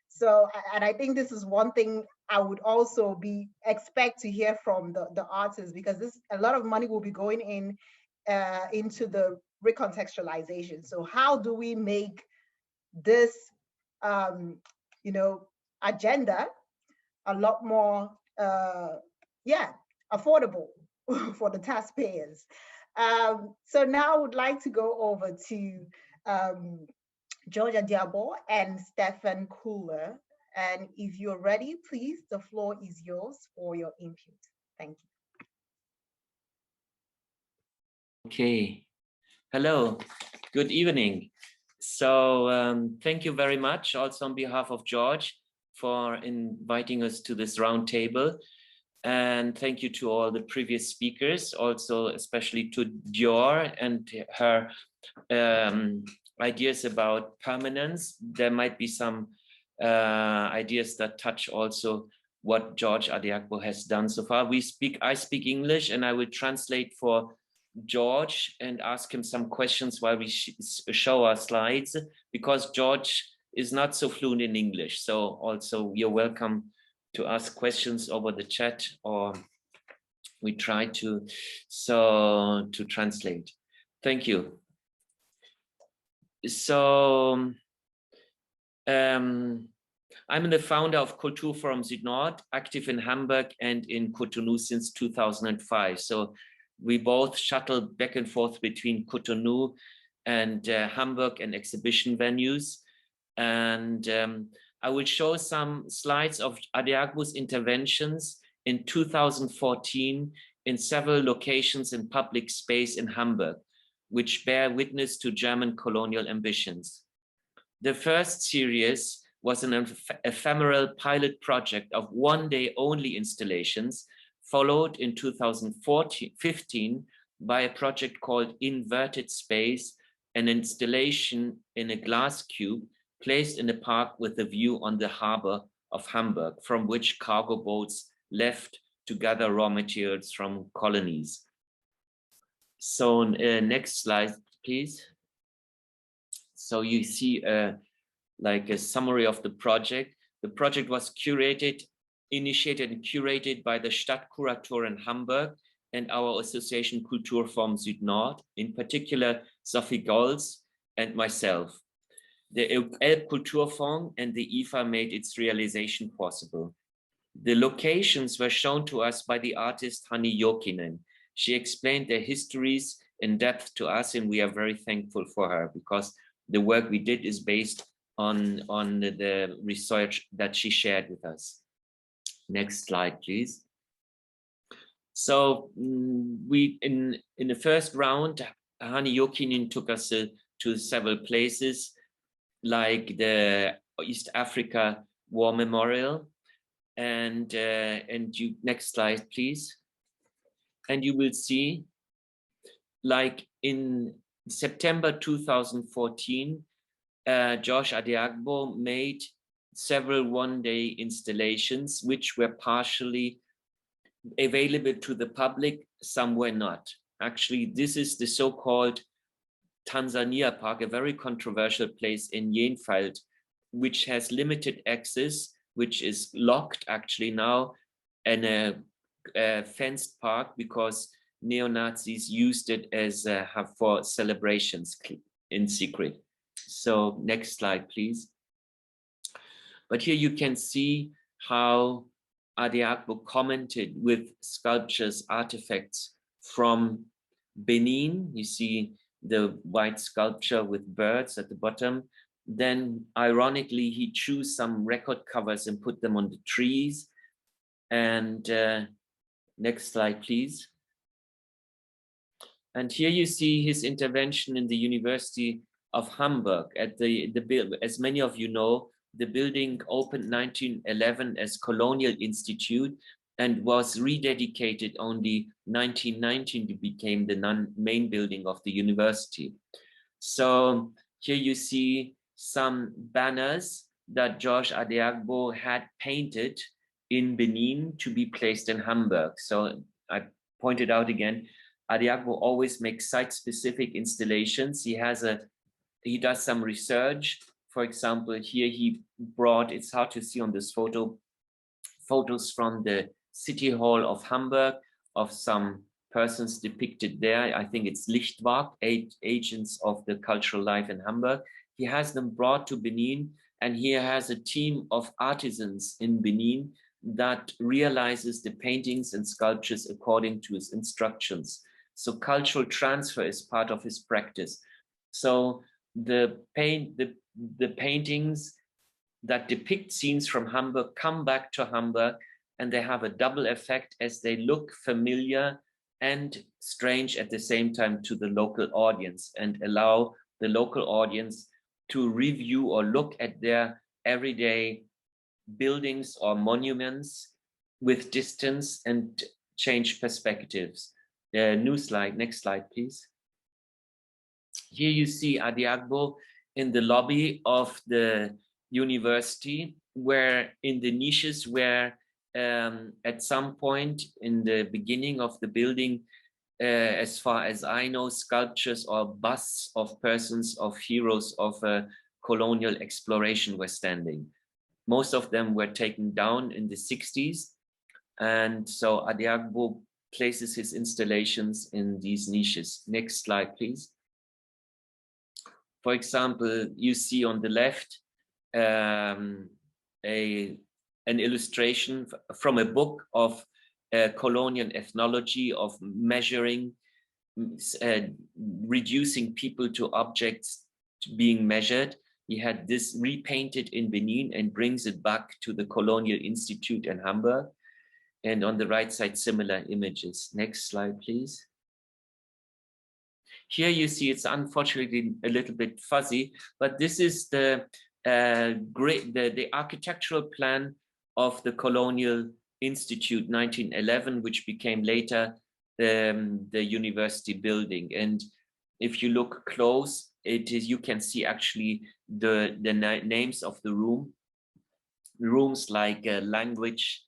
B: So, and I think this is one thing I would also expect to hear from the artists, because a lot of money will be going into the recontextualization. So how do we make this, agenda a lot more, affordable for the taxpayers? So now I would like to go over to Georgia Diabo and Stefan Kuhler. And if you're ready, please, the floor is yours for your input. Thank you.
G: Okay. Hello, good evening. So thank you very much also on behalf of George for inviting us to this round table. And thank you to all the previous speakers, also especially to Dior and her ideas about permanence. There might be some ideas that touch also what George Adiakbo has done so far. I speak English, and I will translate for George and ask him some questions while we show our slides, because George is not so fluent in English. So also you're welcome to ask questions over the chat, or we try to translate. Thank you. So I'm the founder of Kultur Forum Süd-Nord, active in Hamburg and in Cotonou since 2005. So we both shuttle back and forth between Cotonou and Hamburg and exhibition venues. And I will show some slides of Adiakbo's interventions in 2014 in several locations in public space in Hamburg, which bear witness to German colonial ambitions. The first series was an ephemeral pilot project of one-day-only installations, followed in 2015 by a project called Inverted Space, an installation in a glass cube placed in a park with a view on the harbor of Hamburg, from which cargo boats left to gather raw materials from colonies. So next slide, please. So you see like a summary of the project. The project was initiated and curated by the Stadtkurator in Hamburg and our association Kultur Forum Süd-Nord, in particular Sophie Golz and myself. The Elbkulturfonds and the IFA made its realization possible. The locations were shown to us by the artist Hanni Jokinen. She explained their histories in depth to us, and we are very thankful for her, because the work we did is based on the research that she shared with us. Next slide, please. So we in the first round, Hanni Jokinen took us to several places, like the East Africa War Memorial, and next slide, please. And you will see, like in September 2014, George Adiakbo made several one-day installations, which were partially available to the public, some were not. Actually, this is the so-called Tanzania Park, a very controversial place in Jenfeld, which has limited access, which is locked actually now, and a fenced park because neo-Nazis used it as for celebrations in secret. So next slide, please. But here you can see how Adiakbo commented with sculptures, artifacts from Benin. You see the white sculpture with birds at the bottom. Then ironically, he chose some record covers and put them on the trees. And next slide, please. And here you see his intervention in the University of Hamburg. At as many of you know, the building opened 1911 as Colonial Institute and was rededicated only 1919 to become the main building of the university. So here you see some banners that George Adiagbo had painted in Benin to be placed in Hamburg. So I pointed out again, Adiagbo always makes site-specific installations. He does some research. For example, here he brought, it's hard to see on this photo, photos from the City Hall of Hamburg of some persons depicted there. I think it's Lichtwerk, agents of the cultural life in Hamburg. He has them brought to Benin, and he has a team of artisans in Benin that realizes the paintings and sculptures according to his instructions. So cultural transfer is part of his practice. So the paintings that depict scenes from Hamburg come back to Hamburg, and they have a double effect as they look familiar and strange at the same time to the local audience, and allow the local audience to review or look at their everyday buildings or monuments with distance and change perspectives. New slide, next slide, please. Here you see Adiagbo in the lobby of the university, where in the niches where at some point in the beginning of the building, as far as I know, sculptures or busts of persons, of heroes of colonial exploration were standing. Most of them were taken down in the 60s. And so Adiagbo places his installations in these niches. Next slide, please. For example, you see on the left an illustration from a book of colonial ethnology, of measuring, reducing people to objects being measured. He had this repainted in Benin and brings it back to the Colonial Institute in Hamburg. And on the right side, similar images. Next slide, please. Here you see it's unfortunately a little bit fuzzy, but this is the architectural plan of the Colonial Institute 1911, which became later the university building. And if you look close, you can see actually the names of the rooms like language,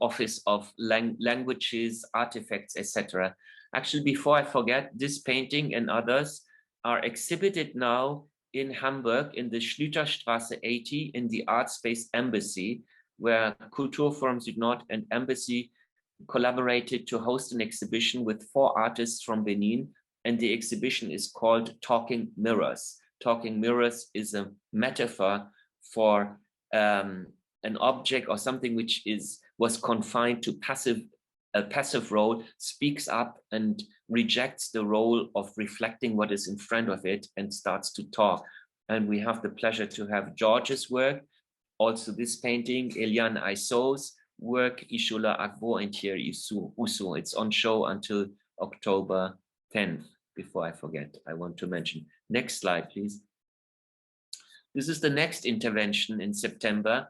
G: office of languages, artifacts, etc. Actually, before I forget, this painting and others are exhibited now in Hamburg in the Schlüterstraße 80 in the Art Space Embassy, where Kulturforum Südnord and Embassy collaborated to host an exhibition with 4 artists from Benin, and the exhibition is called Talking Mirrors. Talking Mirrors is a metaphor for an object or something which was confined to a passive role, speaks up and rejects the role of reflecting what is in front of it and starts to talk. And we have the pleasure to have George's work, also this painting, Eliane Aisso's work, Ishola Agbo, and here Usu. It's on show until October 10th. Before I forget, I want to mention. Next slide, please. This is the next intervention in September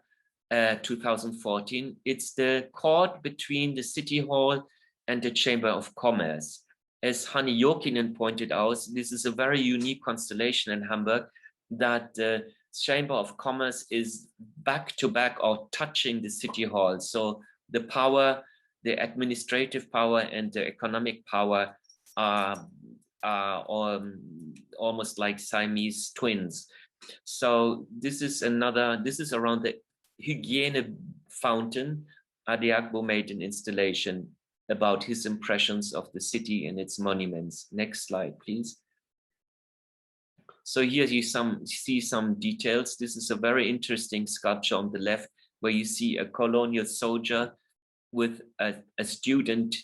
G: 2014. It's the court between the City Hall and the Chamber of Commerce. As Hanni Jokinen pointed out, this is a very unique constellation in Hamburg, that the Chamber of Commerce is back to back or touching the City Hall. So the power, the administrative power and the economic power are almost like Siamese twins. So this is around the Hygiene Fountain. Adiagbo made an installation about his impressions of the city and its monuments. Next slide, please. So here you see some details. This is a very interesting sculpture on the left, where you see a colonial soldier with a student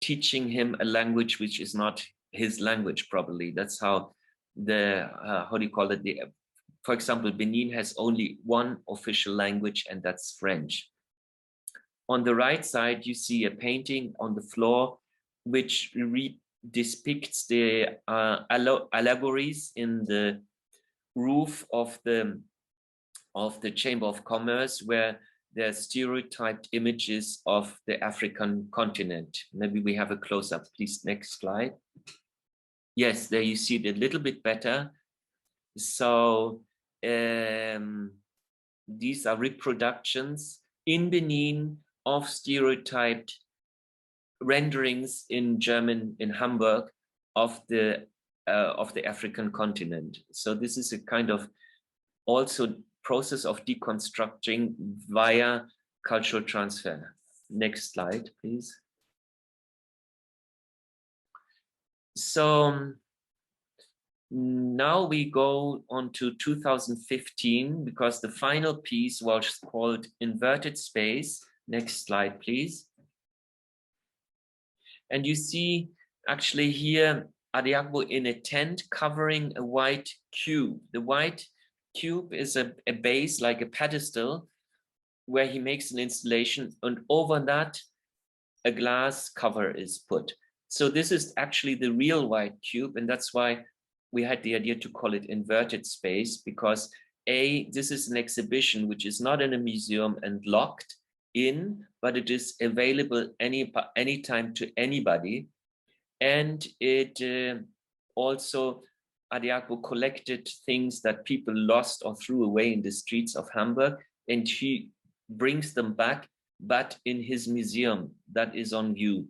G: teaching him a language which is not his language, probably. That's how how do you call it? For example, Benin has only one official language, and that's French. On the right side, you see a painting on the floor, which depicts the allegories in the roof of the Chamber of Commerce, where there are stereotyped images of the African continent. Maybe we have a close-up, please. Next slide. Yes, there you see it a little bit better. So these are reproductions in Benin of stereotyped renderings in German in Hamburg of the African continent. So this is a kind of also process of deconstructing via cultural transfer. Next slide, please. So now we go on to 2015 because the final piece was called Inverted Space. Next slide, please. And you see actually here Adiagbo in a tent covering a white cube. The white cube is a base, like a pedestal, where he makes an installation, and over that a glass cover is put. So this is actually the real white cube, and that's why we had the idea to call it Inverted Space, because this is an exhibition which is not in a museum and locked in, but it is available anytime to anybody. And it also, Adiagbo collected things that people lost or threw away in the streets of Hamburg, and he brings them back, but in his museum that is on view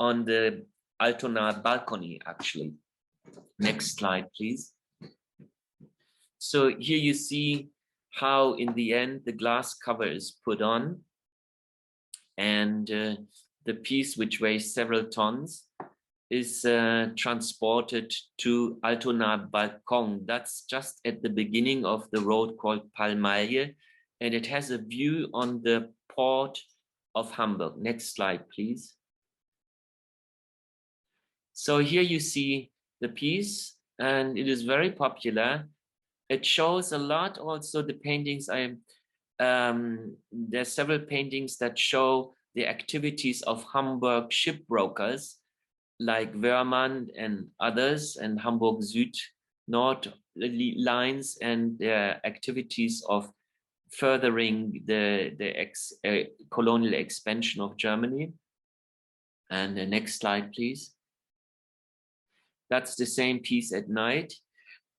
G: on the Altonaer balcony, actually. Next slide, please. So here you see how in the end the glass cover is put on, and the piece, which weighs several tons, is transported to Altonaer Balkon. That's just at the beginning of the road called Palmaille, and it has a view on the port of Hamburg. Next slide, please. So here you see the piece, and it is very popular. It shows a lot also the paintings. There's several paintings that show the activities of Hamburg shipbrokers like Wörmann and others, and Hamburg Süd Nord lines, and their activities of furthering the colonial expansion of Germany. And the next slide, please. That's the same piece at night.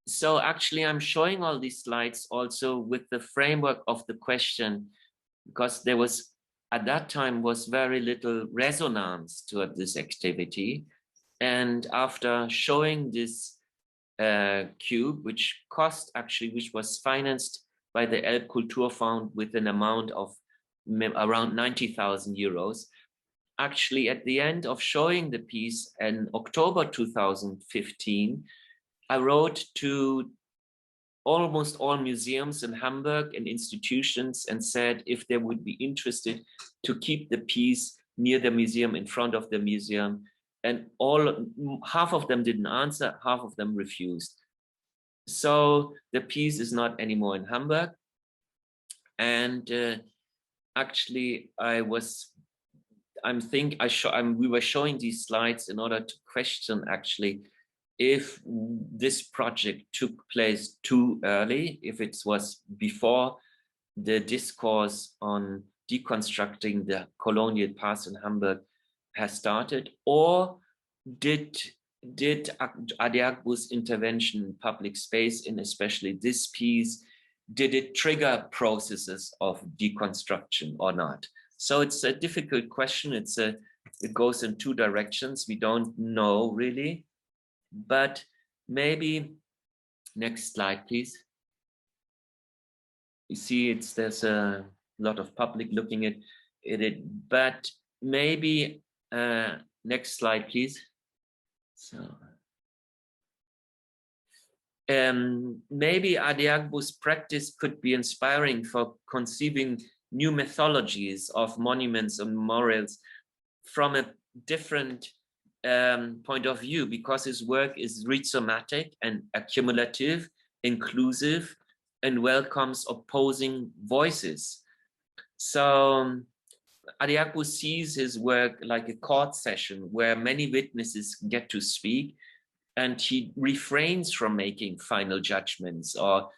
G: So actually, I'm showing all these slides also with the framework of the question, because there was, at that time, was very little resonance to this activity. And after showing this cube, which was financed by the Elbkulturfonds with an amount of around 90,000 euros, actually at the end of showing the piece in October 2015, I wrote to almost all museums in Hamburg and institutions and said if they would be interested to keep the piece near the museum, in front of the museum. And half of them didn't answer, half of them refused. So the piece is not anymore in Hamburg. And actually, we were showing these slides in order to question actually if this project took place too early, if it was before the discourse on deconstructing the colonial past in Hamburg has started, or did Adiagbo's intervention in public space, in especially this piece, did it trigger processes of deconstruction or not? So it's a difficult question. It goes in two directions. We don't know really, but maybe next slide, please. You see, there's a lot of public looking at it, but maybe next slide, please. So maybe Adiagbo's practice could be inspiring for conceiving new methodologies of monuments and memorials from a different point of view, because his work is rhizomatic and accumulative, inclusive, and welcomes opposing voices. So Adiagbo sees his work like a court session where many witnesses get to speak, and he refrains from making final judgments or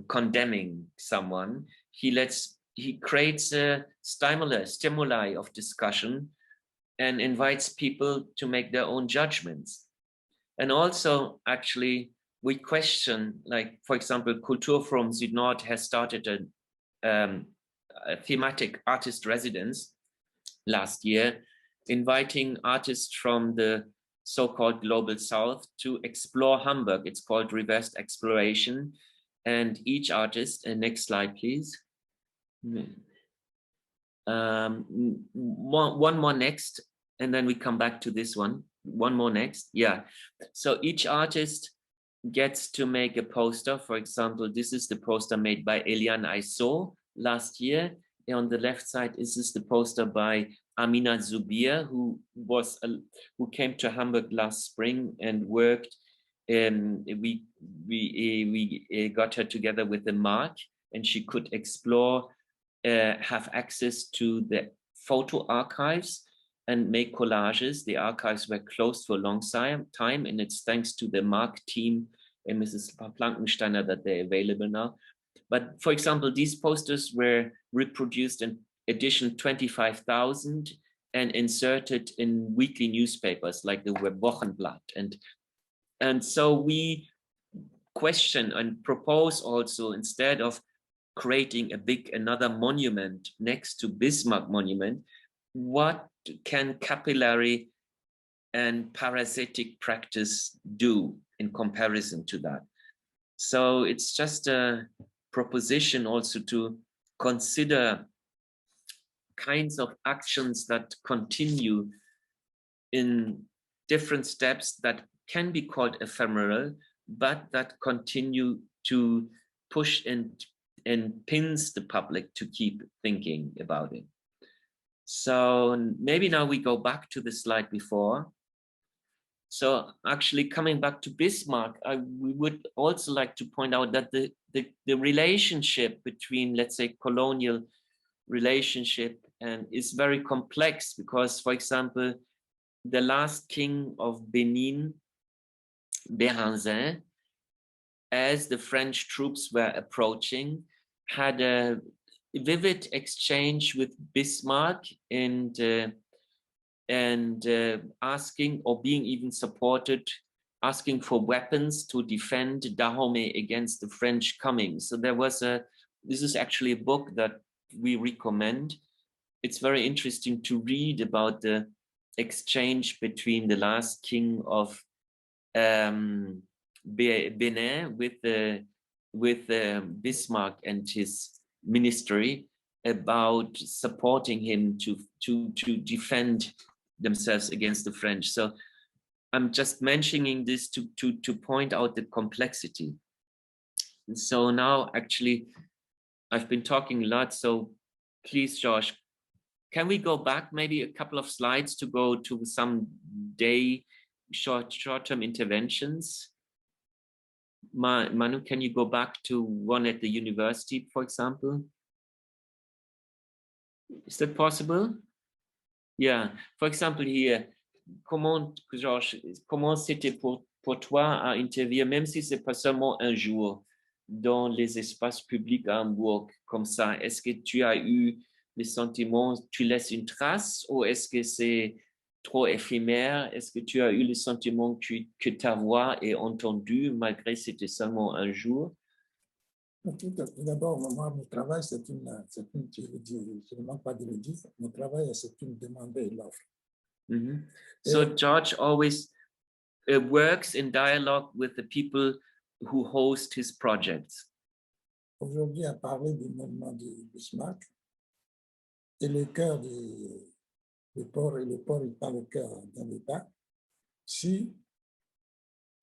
G: condemning someone. He creates a stimuli of discussion and invites people to make their own judgments. And also, actually, we question, like, for example, Kulturforum Süd-Nord has started a thematic artist residence last year, inviting artists from the so-called Global South to explore Hamburg. It's called Reversed Exploration. And each artist, and next slide, please. One more next, and then we come back to this one. One more next, yeah. So each artist gets to make a poster. For example, this is the poster made by Eliane Aissot last year. And on the left side, this is the poster by Amina Zubir, who came to Hamburg last spring and worked. We got her together with the Mark, and she could explore, have access to the photo archives and make collages. The archives were closed for a long time, and it's thanks to the Mark team and Mrs. Plankensteiner that they're available now. But for example, these posters were reproduced in edition 25,000 and inserted in weekly newspapers like the Wochenblatt. And so we question and propose also, instead of creating another monument next to Bismarck monument, what can capillary and parasitic practice do in comparison to that? So it's just a proposition also to consider kinds of actions that continue in different steps that can be called ephemeral, but that continue to push and pins the public to keep thinking about it. So maybe now we go back to the slide before. So actually coming back to Bismarck, we would also like to point out that the relationship between, let's say, colonial relationship is very complex, because, for example, the last king of Benin, Béhanzin, as the French troops were approaching, had a vivid exchange with Bismarck and asking, or being even supported, asking for weapons to defend Dahomey against the French coming. So there was this is actually a book that we recommend. It's very interesting to read about the exchange between the last king of Benin with Bismarck and his ministry about supporting him to defend themselves against the French. So I'm just mentioning this to point out the complexity. So now actually I've been talking a lot, so please, Josh, can we go back maybe a couple of slides to go to some short-term interventions? Manu, can you go back to one at the university, for example? Is that possible? Yeah, for example, here, comment c'était pour toi à intervenir, même si c'est pas seulement un jour, dans les espaces publics à Hambourg, comme ça? Est-ce que tu as eu le sentiment, tu laisses une trace, ou est-ce que c'est trop éphémère? Est-ce que tu as eu le sentiment que ta voix est entendue, malgré que c'était seulement un jour?
H: Tout d'abord, moi, mon travail, c'est une, je ne manque pas de le dire, mon travail, c'est une demande et l'offre.
G: So George always works in dialogue with the people who host his projects.
H: Aujourd'hui, à parler du monument de Bismarck, et le cœur du port, et le port n'est pas le cœur d'un État, si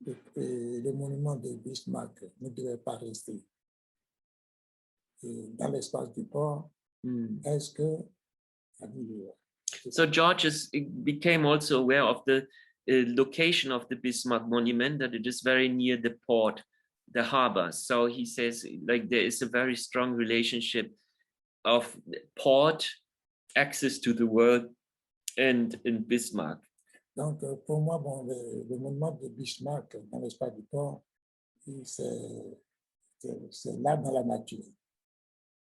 H: le monument de Bismarck ne devait pas rester dans l'espace du port, est-ce que...
G: So George became also aware of the location of the Bismarck monument, that it is very near the port, the harbor. So he says, like, there is a very strong relationship of port, access to the world, and in Bismarck.
H: Donc, pour moi, bon, le monument de Bismarck dans l'espace du port, c'est là dans la nature.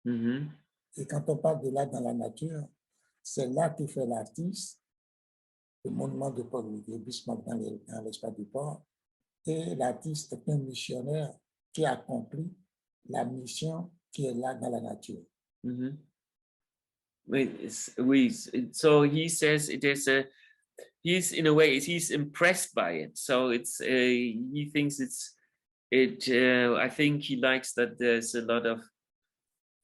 H: Et quand on parle de là dans la nature, c'est là que fait l'artiste. Le monument de Bismarck dans l'espace du port Et l'artiste est un missionnaire qui accomplit la mission qui est là dans la nature.
G: So he says it is he's in a way, he's impressed by it. So it's, he thinks I think he likes that there's a lot of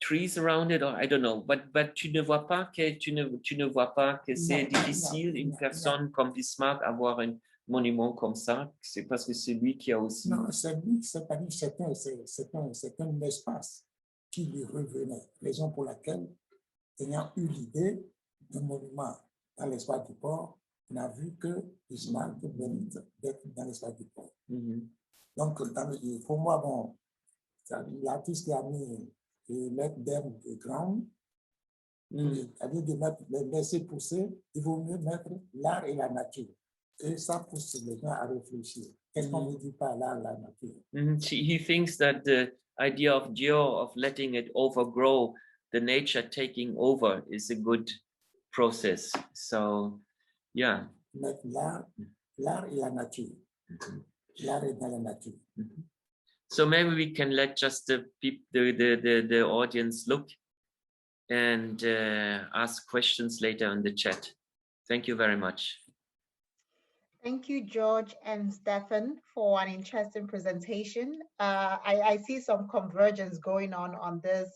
G: trees around it, or I don't know, but tu ne vois pas que c'est difficile une personne comme Bismarck avoir un monument comme ça? C'est parce que c'est lui qui a aussi...
H: Non, c'est un espace qui lui revenait, raison pour laquelle, ayant eu l'idée d'un monument dans l'espace du port, on a vu que Bismarck venait d'être dans l'espace du port. Donc, pour moi, bon, l'artiste qui a mis let them ground, c'est-à-dire de laisser pousser, il vaut mieux mettre l'art et la nature. Et ça pousse les gens à réfléchir. Qu'est-ce qu'on ne dit pas l'art et la nature?
G: He thinks that the idea of Geo, of letting it overgrow, the nature taking over, is a good process. So, yeah.
H: Mettre l'art et la nature. L'art et dans la nature.
G: So maybe we can let just the audience look and ask questions later in the chat. Thank you very much.
B: Thank you, George and Stefan, for an interesting presentation. I see some convergence going on this,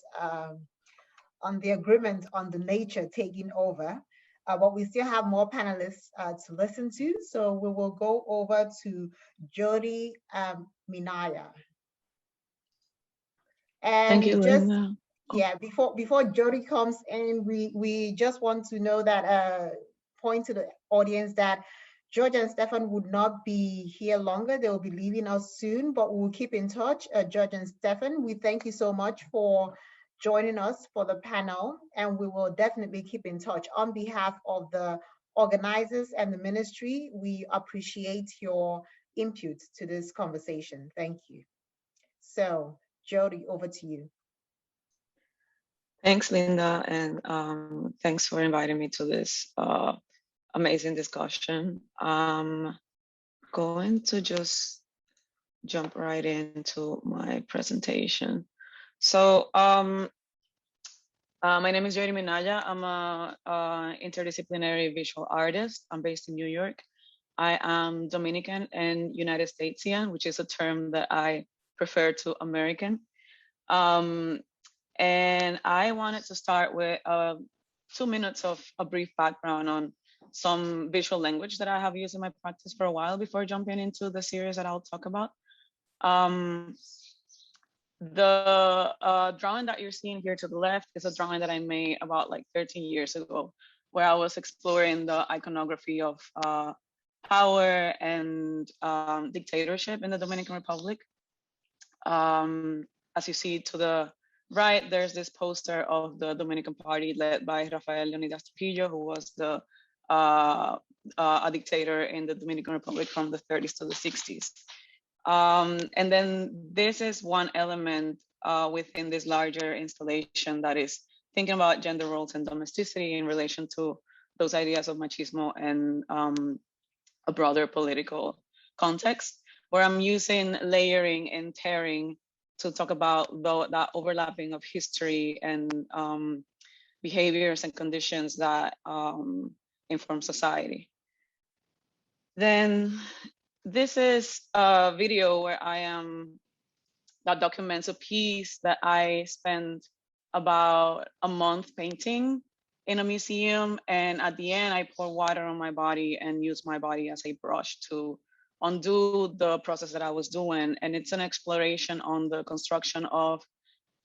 B: on the agreement on the nature taking over, but we still have more panelists to listen to. So we will go over to Jody Minaja. And
I: thank you,
B: just,
I: Linda.
B: yeah, before Jody comes in, we just want to know that, point to the audience that George and Stefan would not be here longer. They will be leaving us soon, but we'll keep in touch. George and Stefan, we thank you so much for joining us for the panel, and we will definitely keep in touch. On behalf of the organizers and the ministry, we appreciate your input to this conversation. Thank you. So, Jody, over to you.
I: Thanks, Linda, and thanks for inviting me to this amazing discussion. I'm going to just jump right into my presentation. So my name is Jody Minaja. I'm an interdisciplinary visual artist. I'm based in New York. I am Dominican and United Statesian, which is a term that I prefer to American. And I wanted to start with 2 minutes of a brief background on some visual language that I have used in my practice for a while before jumping into the series that I'll talk about. The drawing that you're seeing here to the left is a drawing that I made about like 13 years ago, where I was exploring the iconography of power and dictatorship in the Dominican Republic. As you see to the right, there's this poster of the Dominican Party led by Rafael Leonidas Trujillo, who was a dictator in the Dominican Republic from the 30s to the 60s. And then this is one element within this larger installation that is thinking about gender roles and domesticity in relation to those ideas of machismo and a broader political context, where I'm using layering and tearing to talk about that overlapping of history and behaviors and conditions that inform society. Then this is a video where that documents a piece that I spent about a month painting in a museum. And at the end, I pour water on my body and use my body as a brush to undo the process that I was doing. And it's an exploration on the construction of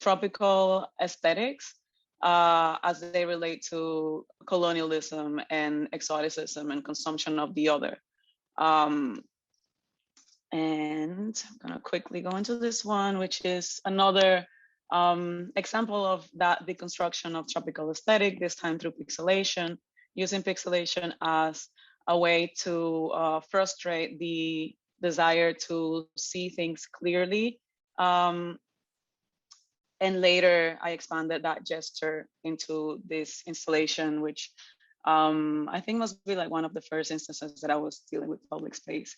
I: tropical aesthetics as they relate to colonialism and exoticism and consumption of the other. And I'm gonna quickly go into this one, which is another example of that deconstruction of tropical aesthetic, this time through pixelation, using pixelation as a way to frustrate the desire to see things clearly. And later I expanded that gesture into this installation, which I think must be like one of the first instances that I was dealing with public space.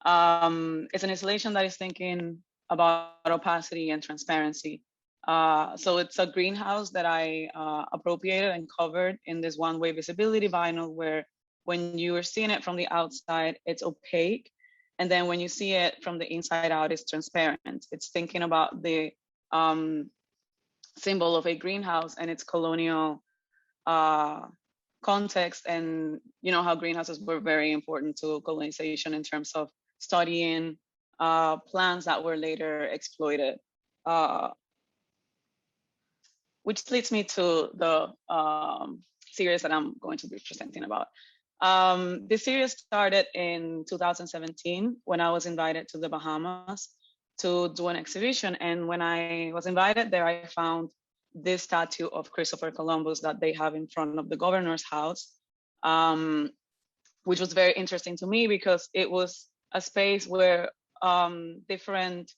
I: It's an installation that is thinking about opacity and transparency. So it's a greenhouse that I appropriated and covered in this one-way visibility vinyl, where when you are seeing it from the outside, it's opaque. And then when you see it from the inside out, it's transparent. It's thinking about the symbol of a greenhouse and its colonial context, and you know how greenhouses were very important to colonization in terms of studying plants that were later exploited. Which leads me to the series that I'm going to be presenting about. This series started in 2017 when I was invited to the Bahamas to do an exhibition. And when I was invited there, I found this statue of Christopher Columbus that they have in front of the governor's house, which was very interesting to me because it was a space where different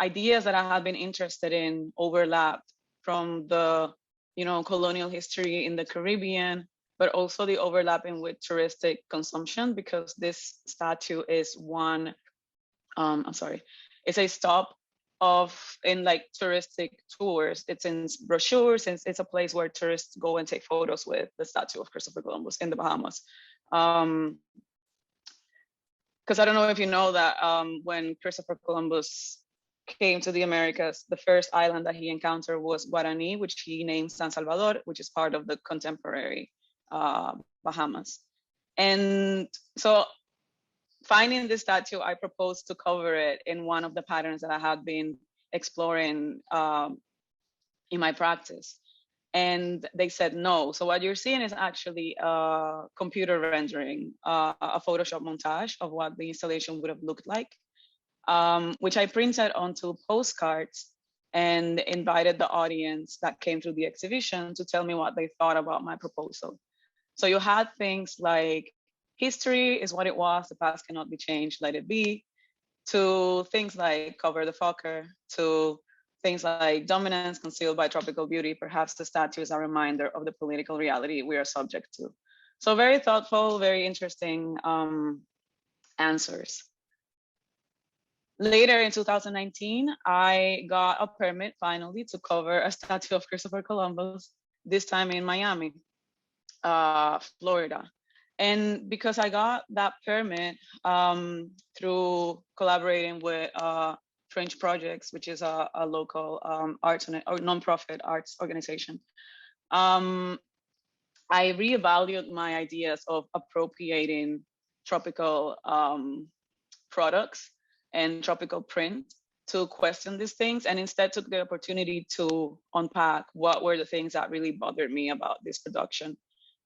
I: ideas that I had been interested in overlapped, from the colonial history in the Caribbean, but also the overlapping with touristic consumption, because this statue is one, it's a stop in like touristic tours. It's in brochures, and it's a place where tourists go and take photos with the statue of Christopher Columbus in the Bahamas. Because I don't know if you know that when Christopher Columbus came to the Americas, the first island that he encountered was Guarani, which he named San Salvador, which is part of the contemporary Bahamas. And so finding this statue, I proposed to cover it in one of the patterns that I had been exploring in my practice. And they said no. So what you're seeing is actually a computer rendering, a Photoshop montage of what the installation would have looked like, which I printed onto postcards and invited the audience that came through the exhibition to tell me what they thought about my proposal. So you had things like, history is what it was, the past cannot be changed, let it be, to things like cover the fucker, to things like dominance concealed by tropical beauty. Perhaps the statue is a reminder of the political reality we are subject to. So very thoughtful, very interesting answers. Later in 2019, I got a permit finally to cover a statue of Christopher Columbus, this time in Miami, Florida. And because I got that permit through collaborating with Fringe Projects, which is a local arts or nonprofit arts organization, I reevaluated my ideas of appropriating tropical products and tropical print to question these things, and instead took the opportunity to unpack what were the things that really bothered me about this production.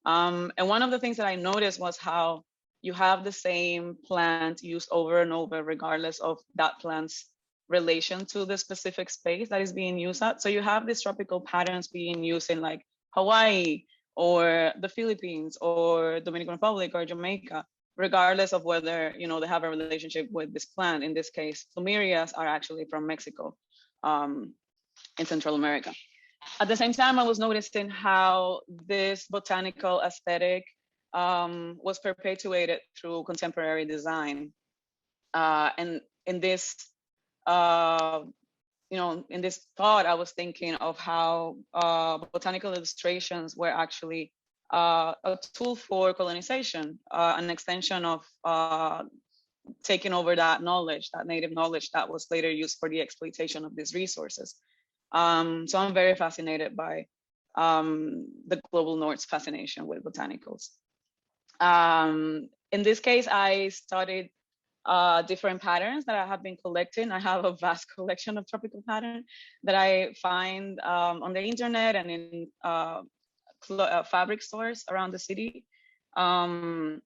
I: And one of the things that I noticed was how you have the same plant used over and over, regardless of that plant's relation to the specific space that is being used at. So you have these tropical patterns being used in like Hawaii or the Philippines or Dominican Republic or Jamaica, regardless of whether they have a relationship with this plant. In this case, plumerias are actually from Mexico in Central America. At the same time, I was noticing how this botanical aesthetic was perpetuated through contemporary design. And in this, in this thought, I was thinking of how botanical illustrations were actually a tool for colonization, an extension of taking over that knowledge, that native knowledge that was later used for the exploitation of these resources. So I'm very fascinated by the global North's fascination with botanicals. In this case, I studied different patterns that I have been collecting. I have a vast collection of tropical patterns that I find on the internet and in fabric stores around the city. And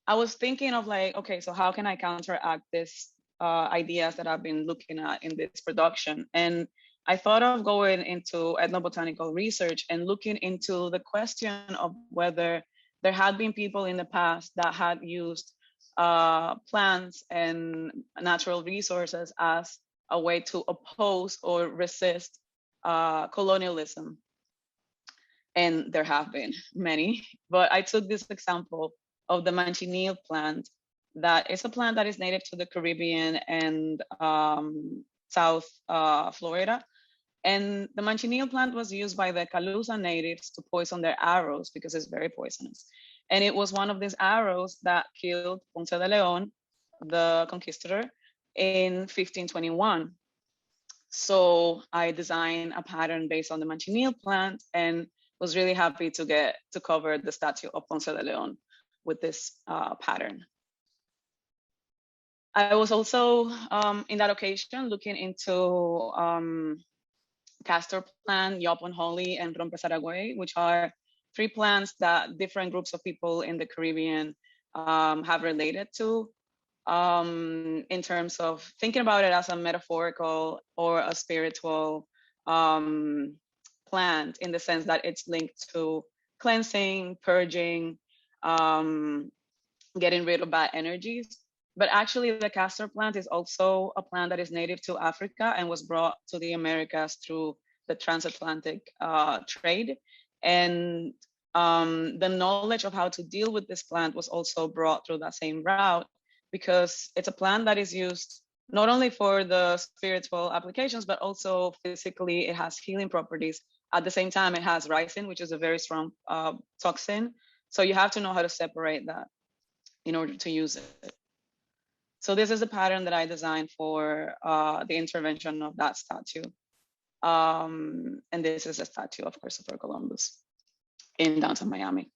I: I was thinking of like, okay, so how can I counteract this ideas that I've been looking at in this production? And I thought of going into ethnobotanical research and looking into the question of whether there had been people in the past that had used plants and natural resources as a way to oppose or resist colonialism. And there have been many, but I took this example of the manchineel plant. That is a plant that is native to the Caribbean and South Florida. And the manchineel plant was used by the Calusa natives to poison their arrows because it's very poisonous. And it was one of these arrows that killed Ponce de Leon, the conquistador, in 1521. So I designed a pattern based on the manchineel plant and was really happy to get to cover the statue of Ponce de Leon with this pattern. I was also, in that occasion, looking into castor plant, Yopon holly, and Rompe Saragüey, which are 3 plants that different groups of people in the Caribbean have related to, in terms of thinking about it as a metaphorical or a spiritual plant, in the sense that it's linked to cleansing, purging, getting rid of bad energies. But actually the castor plant is also a plant that is native to Africa and was brought to the Americas through the transatlantic trade. And the knowledge of how to deal with this plant was also brought through that same route, because it's a plant that is used not only for the spiritual applications, but also physically it has healing properties. At the same time, it has ricin, which is a very strong toxin. So you have to know how to separate that in order to use it. So this is a pattern that I designed for the intervention of that statue. And this is a statue of Christopher Columbus in downtown Miami.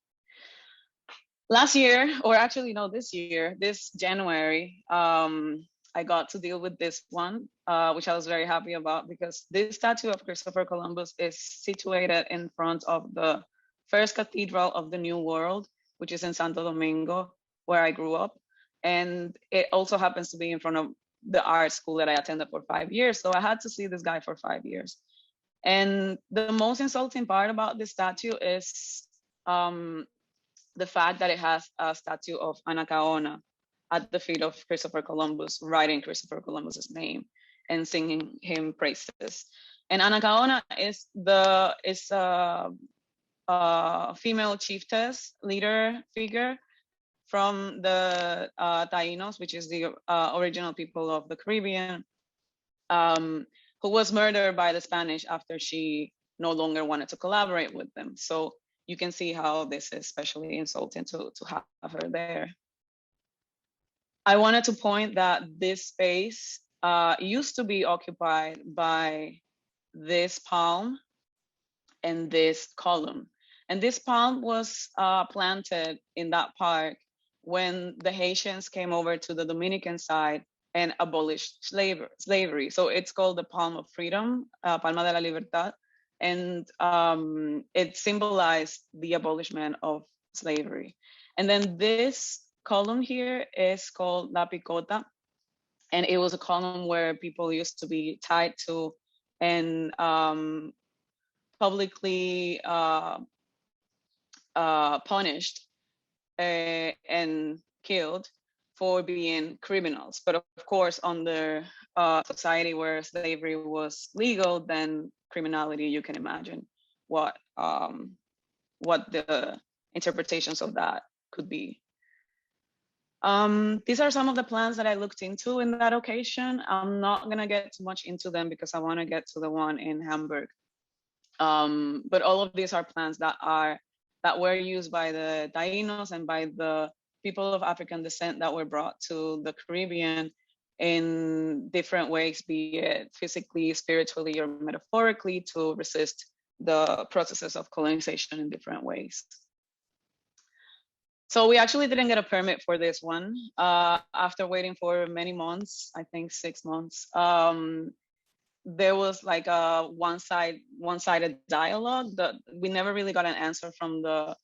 I: Last year, or actually no, this year, this January, I got to deal with this one, which I was very happy about, because this statue of Christopher Columbus is situated in front of the first cathedral of the New World, which is in Santo Domingo, where I grew up. And it also happens to be in front of the art school that I attended for 5 years. So I had to see this guy for 5 years. And the most insulting part about this statue is the fact that it has a statue of Anacaona at the feet of Christopher Columbus, writing Christopher Columbus's name and singing him praises. And Anacaona is a female chiefess, leader figure from the Taínos, which is the original people of the Caribbean, who was murdered by the Spanish after she no longer wanted to collaborate with them. So you can see how this is especially insulting to have her there. I wanted to point that this space used to be occupied by this palm and this column. And this palm was planted in that park when the Haitians came over to the Dominican side and abolished slavery. So it's called the Palm of Freedom, Palma de la Libertad. And it symbolized the abolishment of slavery. And then this column here is called La Picota. And it was a column where people used to be tied to and publicly punished and killed for being criminals. But of course, under society where slavery was legal, then criminality, you can imagine what the interpretations of that could be. These are some of the plans that I looked into in that occasion. I'm not gonna get too much into them because I wanna get to the one in Hamburg. But all of these are plans that were used by the Taínos and by the people of African descent that were brought to the Caribbean in different ways, be it physically, spiritually, or metaphorically, to resist the processes of colonization in different ways. So we actually didn't get a permit for this one. After waiting for many months, I think 6 months, there was like a one-sided dialogue that we never really got an answer from the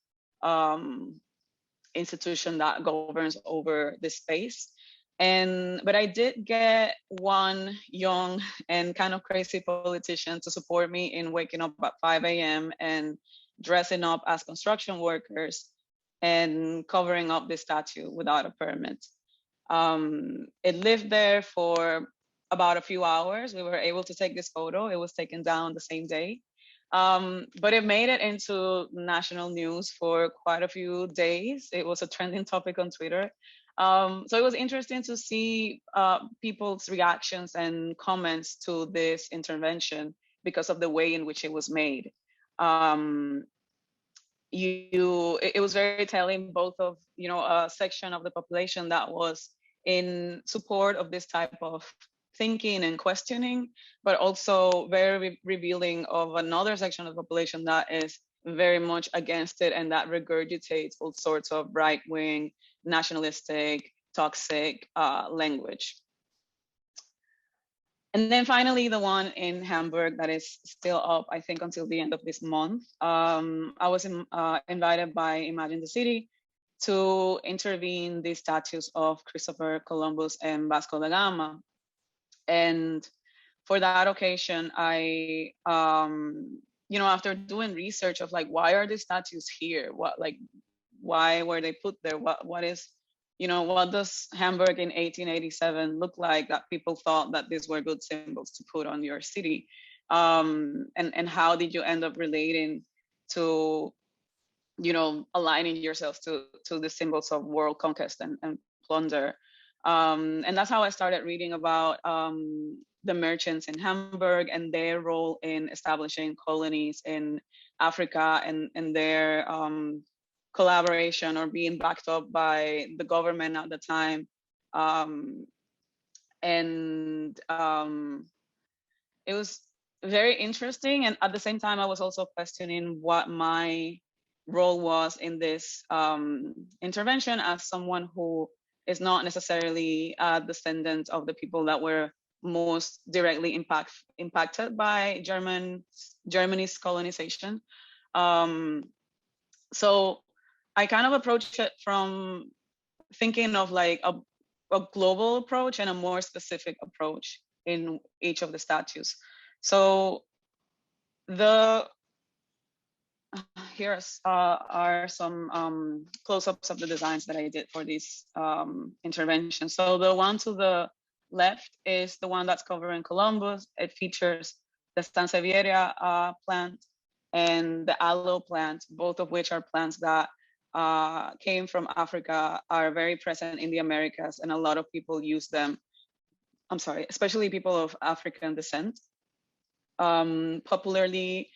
I: institution that governs over this space. But I did get one young and kind of crazy politician to support me in waking up at 5 a.m. and dressing up as construction workers and covering up the statue without a permit. It lived there for about a few hours. We were able to take this photo. It was taken down the same day. But it made it into national news for quite a few days. It was a trending topic on Twitter. So it was interesting to see people's reactions and comments to this intervention because of the way in which it was made. It was very telling, both of, you know, a section of the population that was in support of this type of thinking and questioning, but also very revealing of another section of the population that is very much against it and that regurgitates all sorts of right-wing, nationalistic, toxic language. And then finally, the one in Hamburg that is still up, I think, until the end of this month. I was invited by Imagine the City to intervene the statues of Christopher Columbus and Vasco da Gama. And for that occasion, I, you know, after doing research of like, why are these statues here? Why were they put there? What is, you know, what does Hamburg in 1887 look like that people thought that these were good symbols to put on your city? And how did you end up relating to, you know, aligning yourselves to the symbols of world conquest and plunder? And that's how I started reading about the merchants in Hamburg and their role in establishing colonies in Africa and their collaboration or being backed up by the government at the time. It was very interesting. And at the same time, I was also questioning what my role was in this intervention as someone who is not necessarily a descendant of the people that were most directly impacted by Germany's colonization. So I kind of approached it from thinking of like a global approach and a more specific approach in each of the statues. So here are some close-ups of the designs that I did for this intervention. So the one to the left is the one that's covering Columbus. It features the Sansevieria plant and the aloe plant, both of which are plants that came from Africa, are very present in the Americas, and a lot of people use them. I'm sorry, especially people of African descent, popularly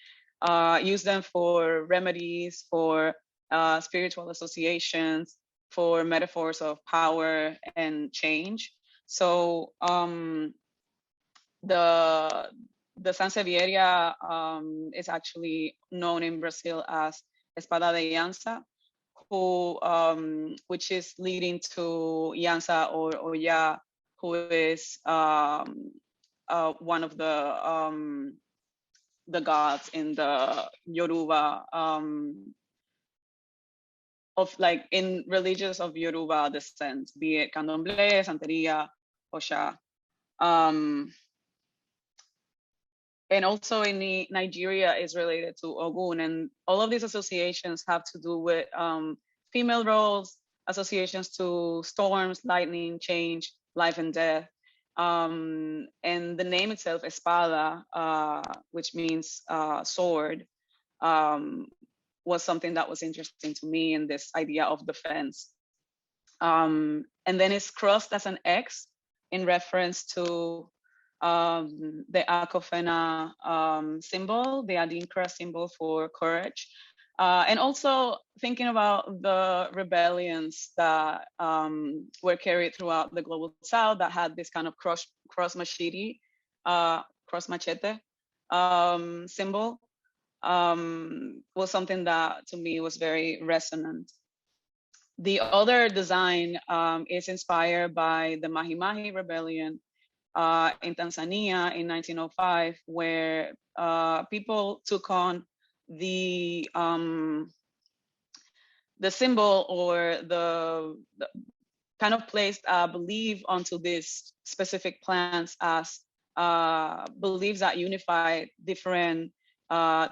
I: use them for remedies, for spiritual associations, for metaphors of power and change. So the Sansevieria is actually known in Brazil as Espada de Llança, which is leading to Llança or Oya, who is one of the gods in the Yoruba, of like in religions of Yoruba descent, be it Candomblé, Santeria, Osha. And also in Nigeria is related to Ogun, and all of these associations have to do with female roles, associations to storms, lightning, change, life and death. And the name itself, Espada, which means sword, was something that was interesting to me in this idea of defense. And then it's crossed as an X in reference to the Akofena symbol, the Adinkra symbol for courage. And also thinking about the rebellions that were carried throughout the global south that had this kind of cross machete symbol, was something that to me was very resonant. The other design is inspired by the Mahi-Mahi Rebellion in Tanzania in 1905, where people took on the symbol or the kind of placed a belief onto these specific plants as beliefs that unify different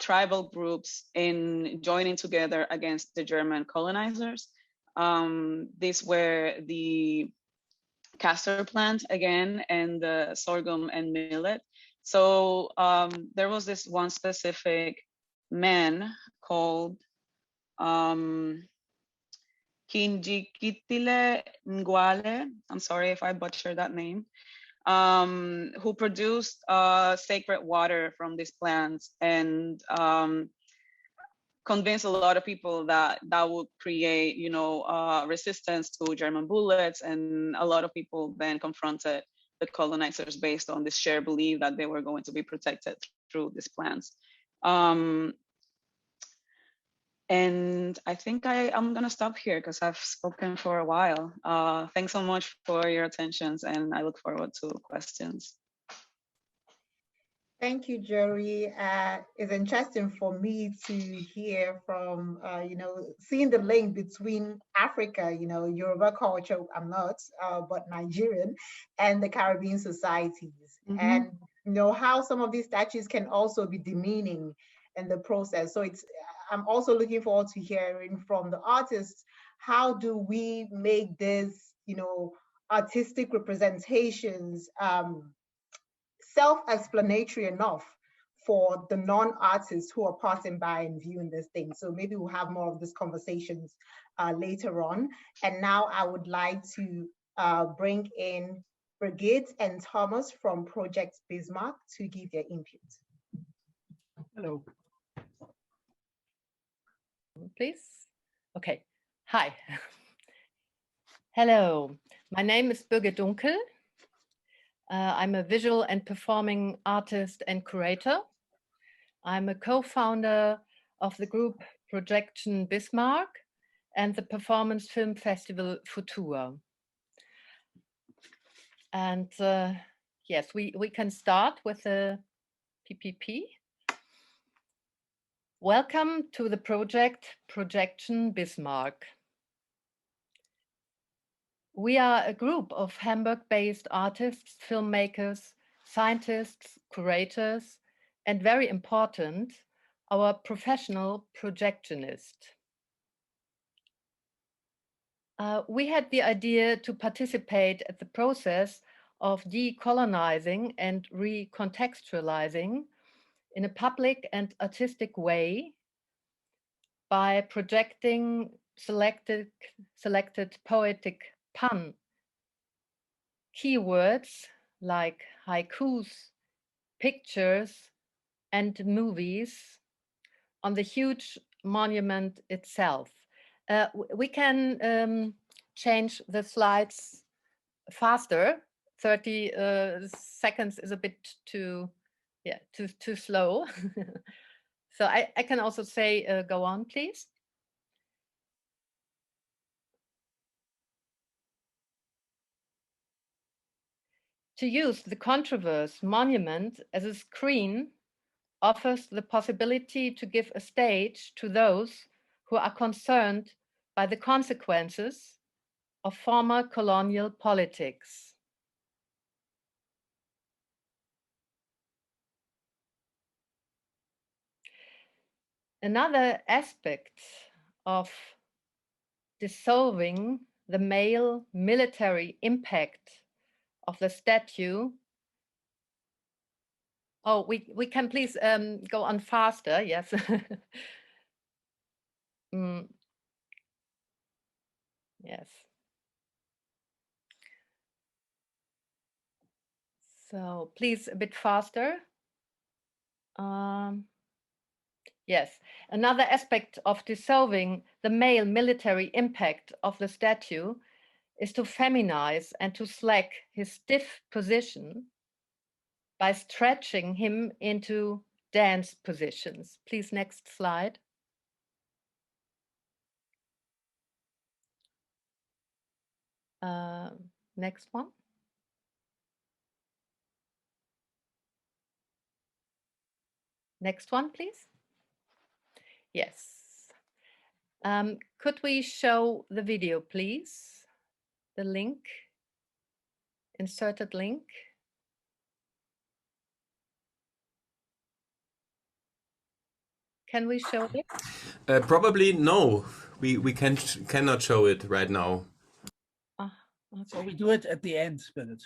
I: tribal groups in joining together against the German colonizers. These were the castor plant again, and the sorghum and millet. So there was this one specific man called Kinjikitile Ngwale, I'm sorry if I butchered that name, who produced sacred water from these plants and convinced a lot of people that that would create, you know, resistance to German bullets, and a lot of people then confronted the colonizers based on this shared belief that they were going to be protected through these plants. And I think I'm gonna stop here because I've spoken for a while. Thanks so much for your attentions, and I look forward to questions.
B: Thank you, Jory. It's interesting for me to hear from, you know, seeing the link between Africa, you know, Yoruba culture, I'm not, but Nigerian, and the Caribbean societies. And, you know, how some of these statues can also be demeaning in the process. So I'm also looking forward to hearing from the artists, how do we make this, you know, artistic representations self-explanatory enough for the non-artists who are passing by and viewing this thing. So maybe we'll have more of these conversations later on. And now I would like to bring in Brigitte and Thomas from Project Bismarck to give their input.
J: Hello. Please. Okay. Hi. Hello. My name is Birgit Dunkel. I'm a visual and performing artist and curator. I'm a co-founder of the group Projection Bismarck and the performance film festival Futur. And yes, we can start with the PPP. Welcome to the project Projection Bismarck. We are a group of Hamburg-based artists, filmmakers, scientists, curators, and very important, our professional projectionist. We had the idea to participate at the process of decolonizing and recontextualizing in a public and artistic way by projecting selected poetic pun keywords like haikus, pictures, and movies on the huge monument itself. We can change the slides faster. 30 seconds is a bit too slow. So I can also say, go on, please. To use the controversial monument as a screen offers the possibility to give a stage to those who are concerned by the consequences of former colonial politics. Another aspect of dissolving the male military impact of the statue. Oh, we can please go on faster, yes. Yes. So please a bit faster. Yes, another aspect of dissolving the male military impact of the statue is to feminize and to slack his stiff position by stretching him into dance positions. Please, next slide. Next one. Next one, please. Yes. Could we show the video, please? The link, inserted link. Can we show it?
K: Probably no. We cannot show it right now.
J: Okay. So we do it at the end, Birgit.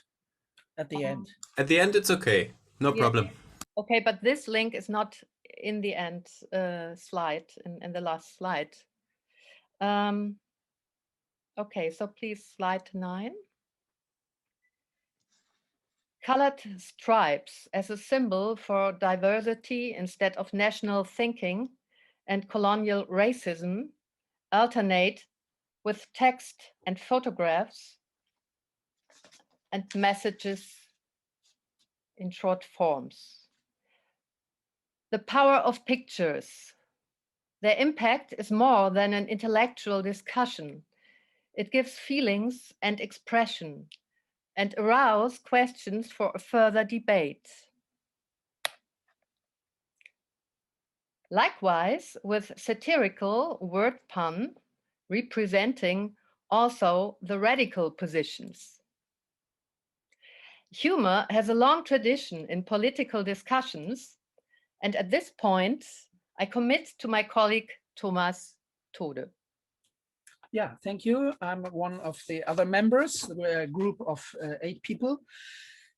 J: At the end.
K: At the end, it's okay. No problem.
J: Okay, but this link is not in the end slide, in the last slide. Okay, so please slide 9. Colored stripes as a symbol for diversity instead of national thinking and colonial racism alternate with text and photographs and messages in short forms. The power of pictures. Their impact is more than an intellectual discussion. It gives feelings and expression and arouse questions for a further debate. Likewise, with satirical word pun representing also the radical positions. Humor has a long tradition in political discussions, and at this point, I commit to my colleague Thomas Tode.
L: Yeah, thank you. I'm one of the other members, a group of 8 people.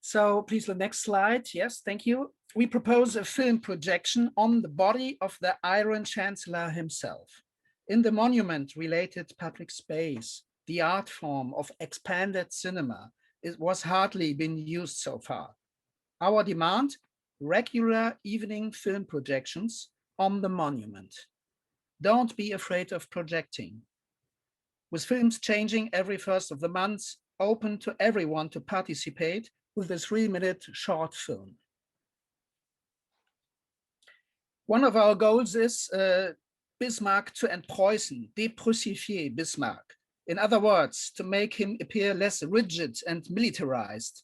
L: So please, the next slide. Yes, thank you. We propose a film projection on the body of the Iron Chancellor himself. In the monument-related public space, the art form of expanded cinema was hardly been used so far. Our demand, regular evening film projections on the monument. Don't be afraid of projecting. With films changing every first of the month, open to everyone to participate with a 3-minute short film. One of our goals is Bismarck to end poison, deprussifier Bismarck. In other words, to make him appear less rigid and militarized.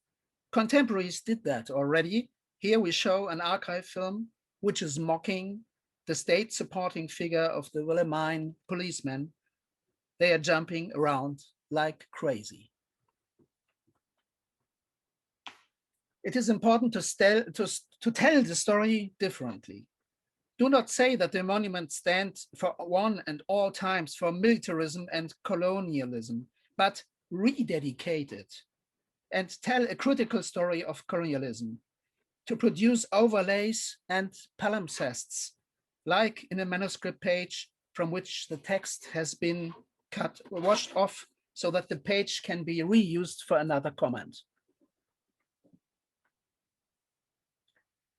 L: Contemporaries did that already. Here we show an archive film which is mocking the state supporting figure of the Wilhelmine policemen. They are jumping around like crazy. It is important to tell the story differently. Do not say that the monument stands for one and all times for militarism and colonialism, but rededicate it and tell a critical story of colonialism, to produce overlays and palimpsests, like in a manuscript page from which the text has been washed off so that the page can be reused for another comment.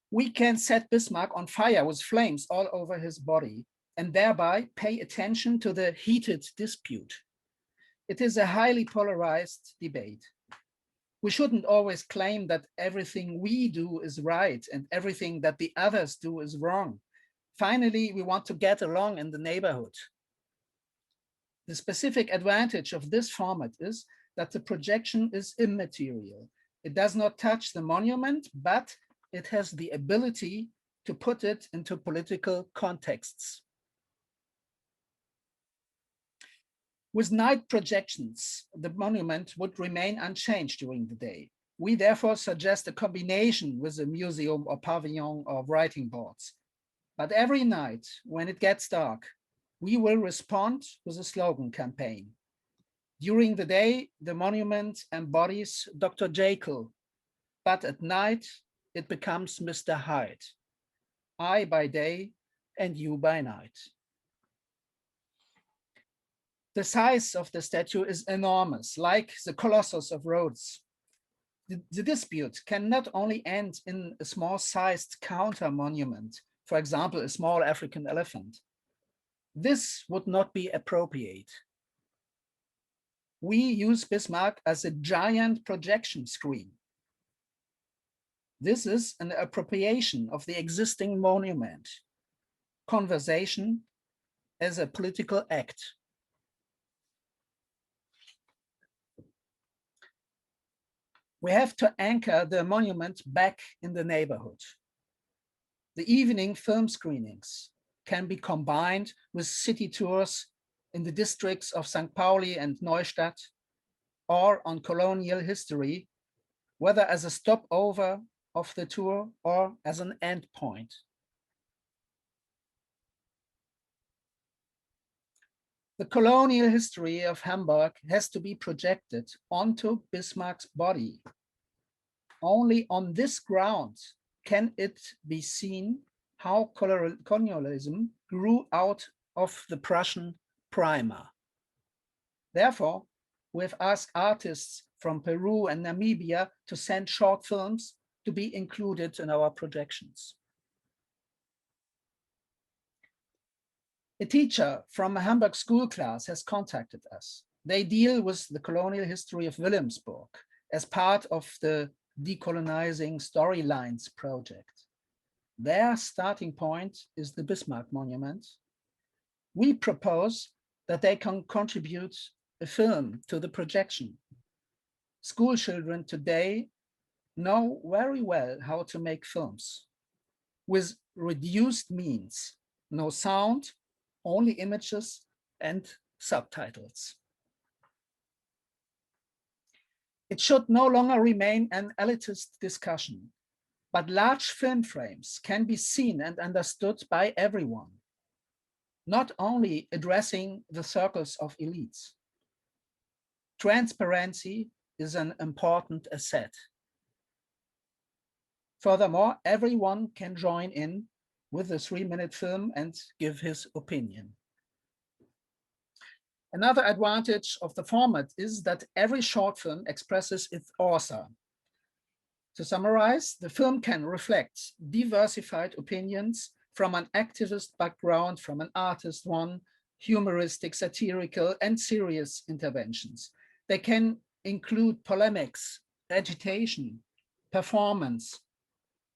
L: We can set Bismarck on fire with flames all over his body and thereby pay attention to the heated dispute. It is a highly polarized debate. We shouldn't always claim that everything we do is right and everything that the others do is wrong. Finally, we want to get along in the neighborhood. The specific advantage of this format is that the projection is immaterial. It does not touch the monument, but it has the ability to put it into political contexts. With night projections, the monument would remain unchanged during the day. We therefore suggest a combination with a museum or pavilion or writing boards. But every night, when it gets dark, we will respond with a slogan campaign. During the day, the monument embodies Dr. Jekyll, but at night, it becomes Mr. Hyde. I by day and you by night. The size of the statue is enormous, like the Colossus of Rhodes. The dispute can not only end in a small-sized counter monument, for example, a small African elephant. This would not be appropriate. We use Bismarck as a giant projection screen. This is an appropriation of the existing monument. Conversation as a political act. We have to anchor the monument back in the neighborhood. The evening film screenings can be combined with city tours in the districts of St. Pauli and Neustadt, or on colonial history, whether as a stopover of the tour or as an endpoint. The colonial history of Hamburg has to be projected onto Bismarck's body. Only on this ground can it be seen how colonialism grew out of the Prussian primer. Therefore, we've asked artists from Peru and Namibia to send short films to be included in our projections. A teacher from a Hamburg school class has contacted us. They deal with the colonial history of Wilhelmsburg as part of the Decolonizing Storylines project. Their starting point is the Bismarck Monument. We propose that they can contribute a film to the projection. School children today know very well how to make films with reduced means, no sound, only images and subtitles. It should no longer remain an elitist discussion, but large film frames can be seen and understood by everyone, not only addressing the circles of elites. Transparency is an important asset. Furthermore, everyone can join in with a 3-minute film and give his opinion. Another advantage of the format is that every short film expresses its author. To summarize, the film can reflect diversified opinions from an activist background, from an artist one, humoristic, satirical, and serious interventions. They can include polemics, agitation, performance,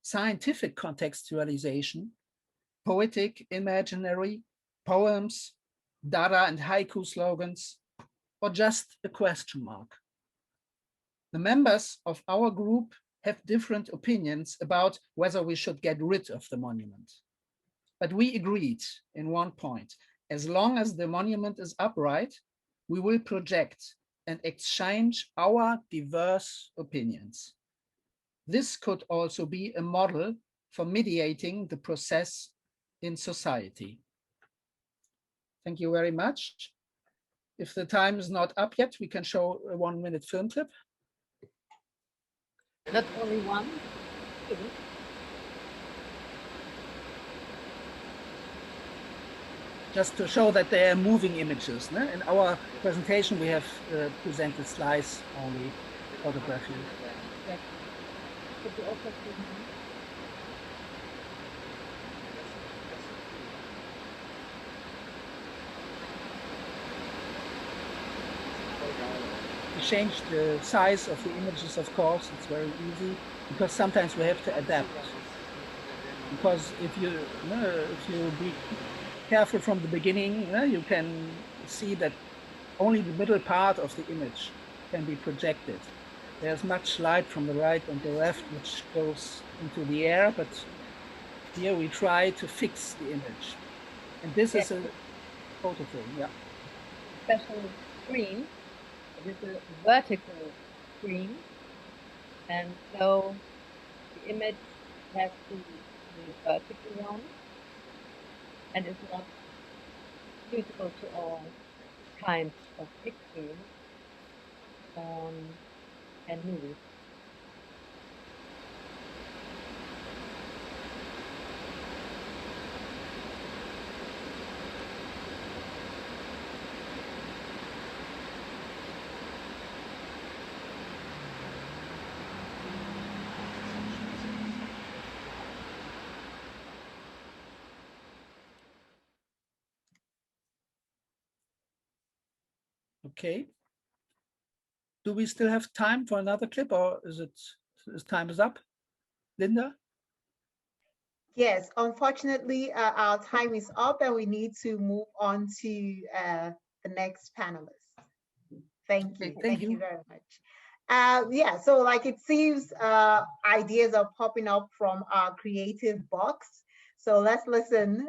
L: scientific contextualization, poetic, imaginary, poems, Dada and haiku slogans, or just a question mark. The members of our group have different opinions about whether we should get rid of the monument. But we agreed in one point: as long as the monument is upright, we will project and exchange our diverse opinions. This could also be a model for mediating the process in society. Thank you very much. If the time is not up yet, we can show a 1-minute film clip.
J: Not only one.
L: Just to show that they are moving images. No? In our presentation, we have presented slides only, photography. Change the size of the images, of course. It's very easy because sometimes we have to adapt. Because if you be careful from the beginning, you can see that only the middle part of the image can be projected. There's much light from the right and the left which goes into the air, but here we try to fix the image. And this is a photo film, yeah.
J: Special screen. It is a vertical screen, and so the image has to be vertical one, and is not suitable to all kinds of pictures and movies.
L: Okay. Do we still have time for another clip, or is time is up? Linda?
B: Yes, unfortunately, our time is up and we need to move on to the next panelist. Thank you.
L: Okay, thank you
B: very much. Yeah, so like it seems ideas are popping up from our creative box. So let's listen.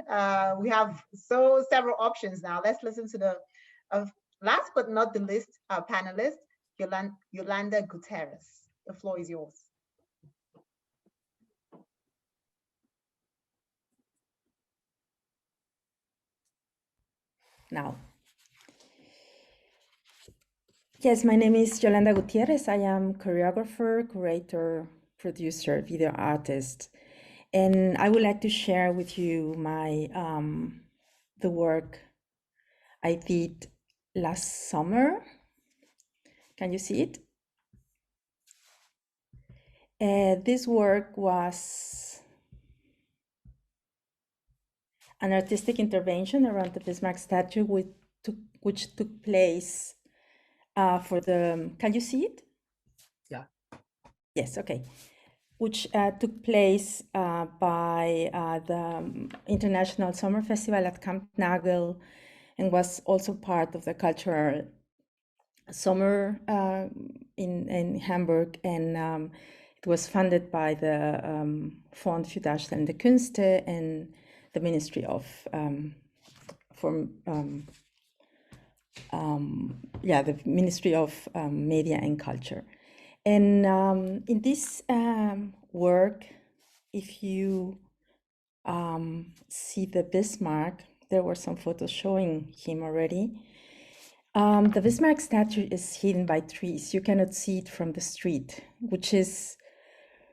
B: We have several options now. Let's listen to the last but not the least panelist, Yolanda Gutierrez. The floor is yours.
M: Now. Yes, my name is Yolanda Gutierrez. I am choreographer, curator, producer, video artist. And I would like to share with you my the work I did last summer. Can you see it? This work was an artistic intervention around the Bismarck statue, which took place for the, can you see it?
L: Yeah.
M: Yes, okay. Which took place by the International Summer Festival at Camp Nagel, and was also part of the cultural summer in Hamburg, and it was funded by the Fonds für Darstellende Künste and the Ministry of the Ministry of Media and Culture. And in this work, if you see the Bismarck, there were some photos showing him already. The Bismarck statue is hidden by trees. You cannot see it from the street, which is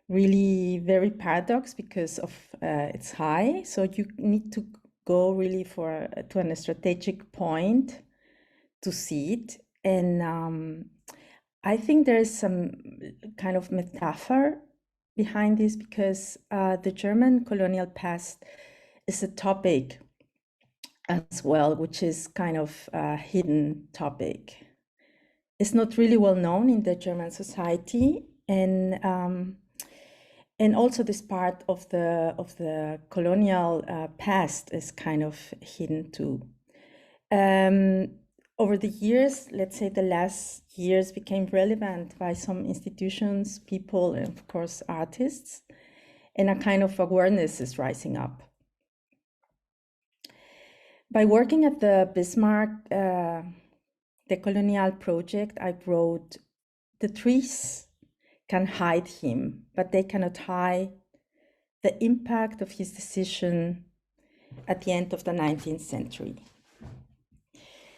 M: really very paradox because of its high. So you need to go really to a strategic point to see it. And I think there is some kind of metaphor behind this, because the German colonial past is a topic as well, which is kind of a hidden topic. It's not really well known in the German society, and also this part of the colonial past is kind of hidden too. Over the years, let's say the last years, became relevant by some institutions, people, and of course artists, and a kind of awareness is rising up. By working at the Bismarck Decolonial project, I wrote, the trees can hide him, but they cannot hide the impact of his decision at the end of the 19th century.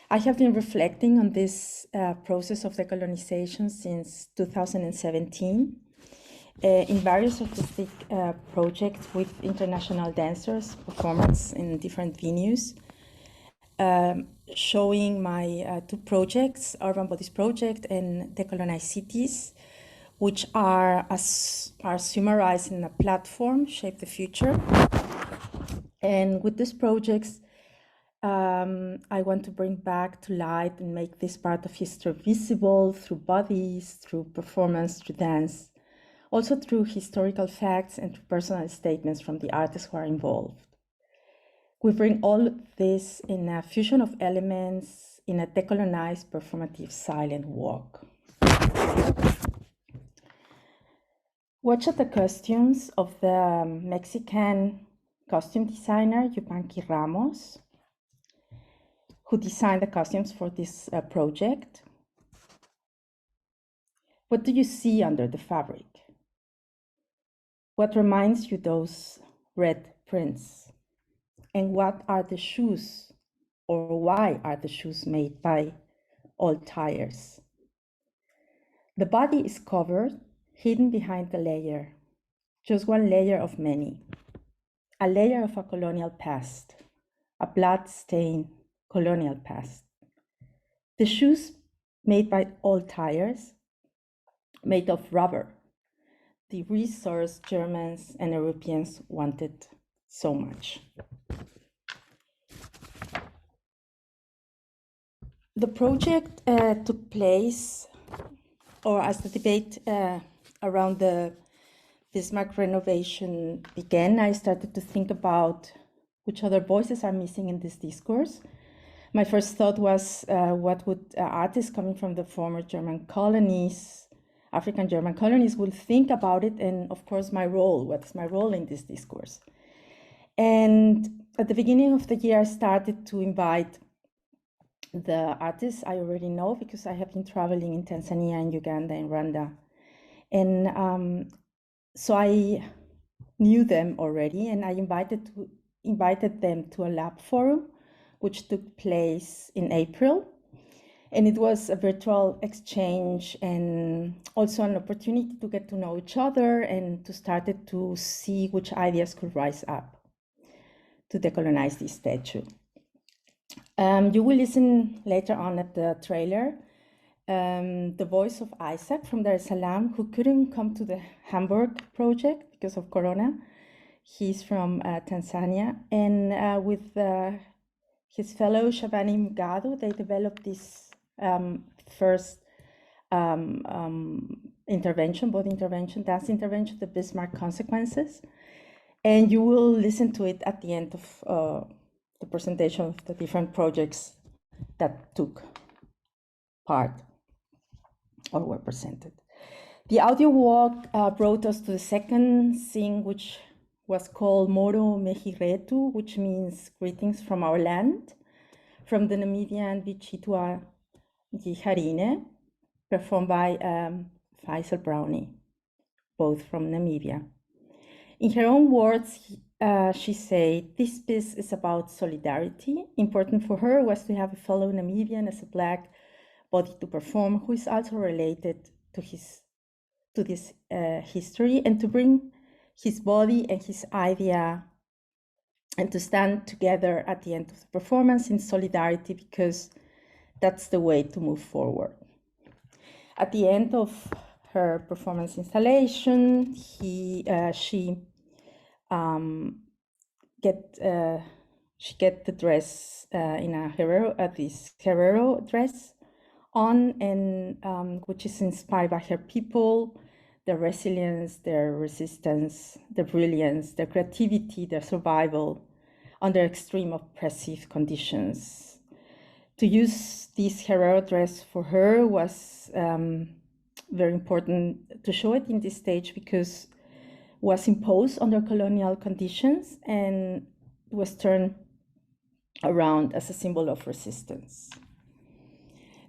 M: I have been reflecting on this process of decolonization since 2017 in various artistic projects with international dancers, performance in different venues, showing my two projects, Urban Bodies Project and Decolonized Cities, which are summarized in a platform, Shape the Future. And with these projects, I want to bring back to light and make this part of history visible through bodies, through performance, through dance, also through historical facts and through personal statements from the artists who are involved. We bring all this in a fusion of elements in a decolonized, performative, silent walk. Watch at the costumes of the Mexican costume designer Yupanqui Ramos, who designed the costumes for this project. What do you see under the fabric? What reminds you those red prints? And what are the shoes, or why are the shoes made by old tires? The body is covered, hidden behind the layer, just one layer of many, a layer of a colonial past, a blood-stained colonial past. The shoes made by old tires, made of rubber, the resource Germans and Europeans wanted so much. The project took place, or as the debate around the Bismarck renovation began, I started to think about which other voices are missing in this discourse. My first thought was, what would artists coming from the former German colonies, African German colonies, will think about it, and of course my role, what's my role in this discourse? And at the beginning of the year, I started to invite the artists I already know, because I have been traveling in Tanzania and Uganda and Rwanda. And so I knew them already, and I invited them to a lab forum, which took place in April. And it was a virtual exchange and also an opportunity to get to know each other and to start to see which ideas could rise up to decolonize this statue. You will listen later on at the trailer, the voice of Isaac from Dar es Salaam, who couldn't come to the Hamburg project because of Corona. He's from Tanzania, and with his fellow Shabani Mgado, they developed this first intervention, both intervention, dance intervention, the Bismarck consequences. And you will listen to it at the end of the presentation of the different projects that took part or were presented. The audio walk brought us to the second thing, which was called Moro Mehiretu, which means greetings from our land, from the Namibian Vichitwa Giharine, performed by Faisal Brownie, both from Namibia. In her own words, she said, this piece is about solidarity. Important for her was to have a fellow Namibian as a Black body to perform, who is also related to this history, and to bring his body and his idea and to stand together at the end of the performance in solidarity, because that's the way to move forward. At the end of her performance installation, she get the dress in a Herero, this Herero dress on, and which is inspired by her people, their resilience, their resistance, their brilliance, their creativity, their survival under extreme oppressive conditions. To use this Herero dress for her was very important to show it in this stage, because it was imposed under colonial conditions and was turned around as a symbol of resistance.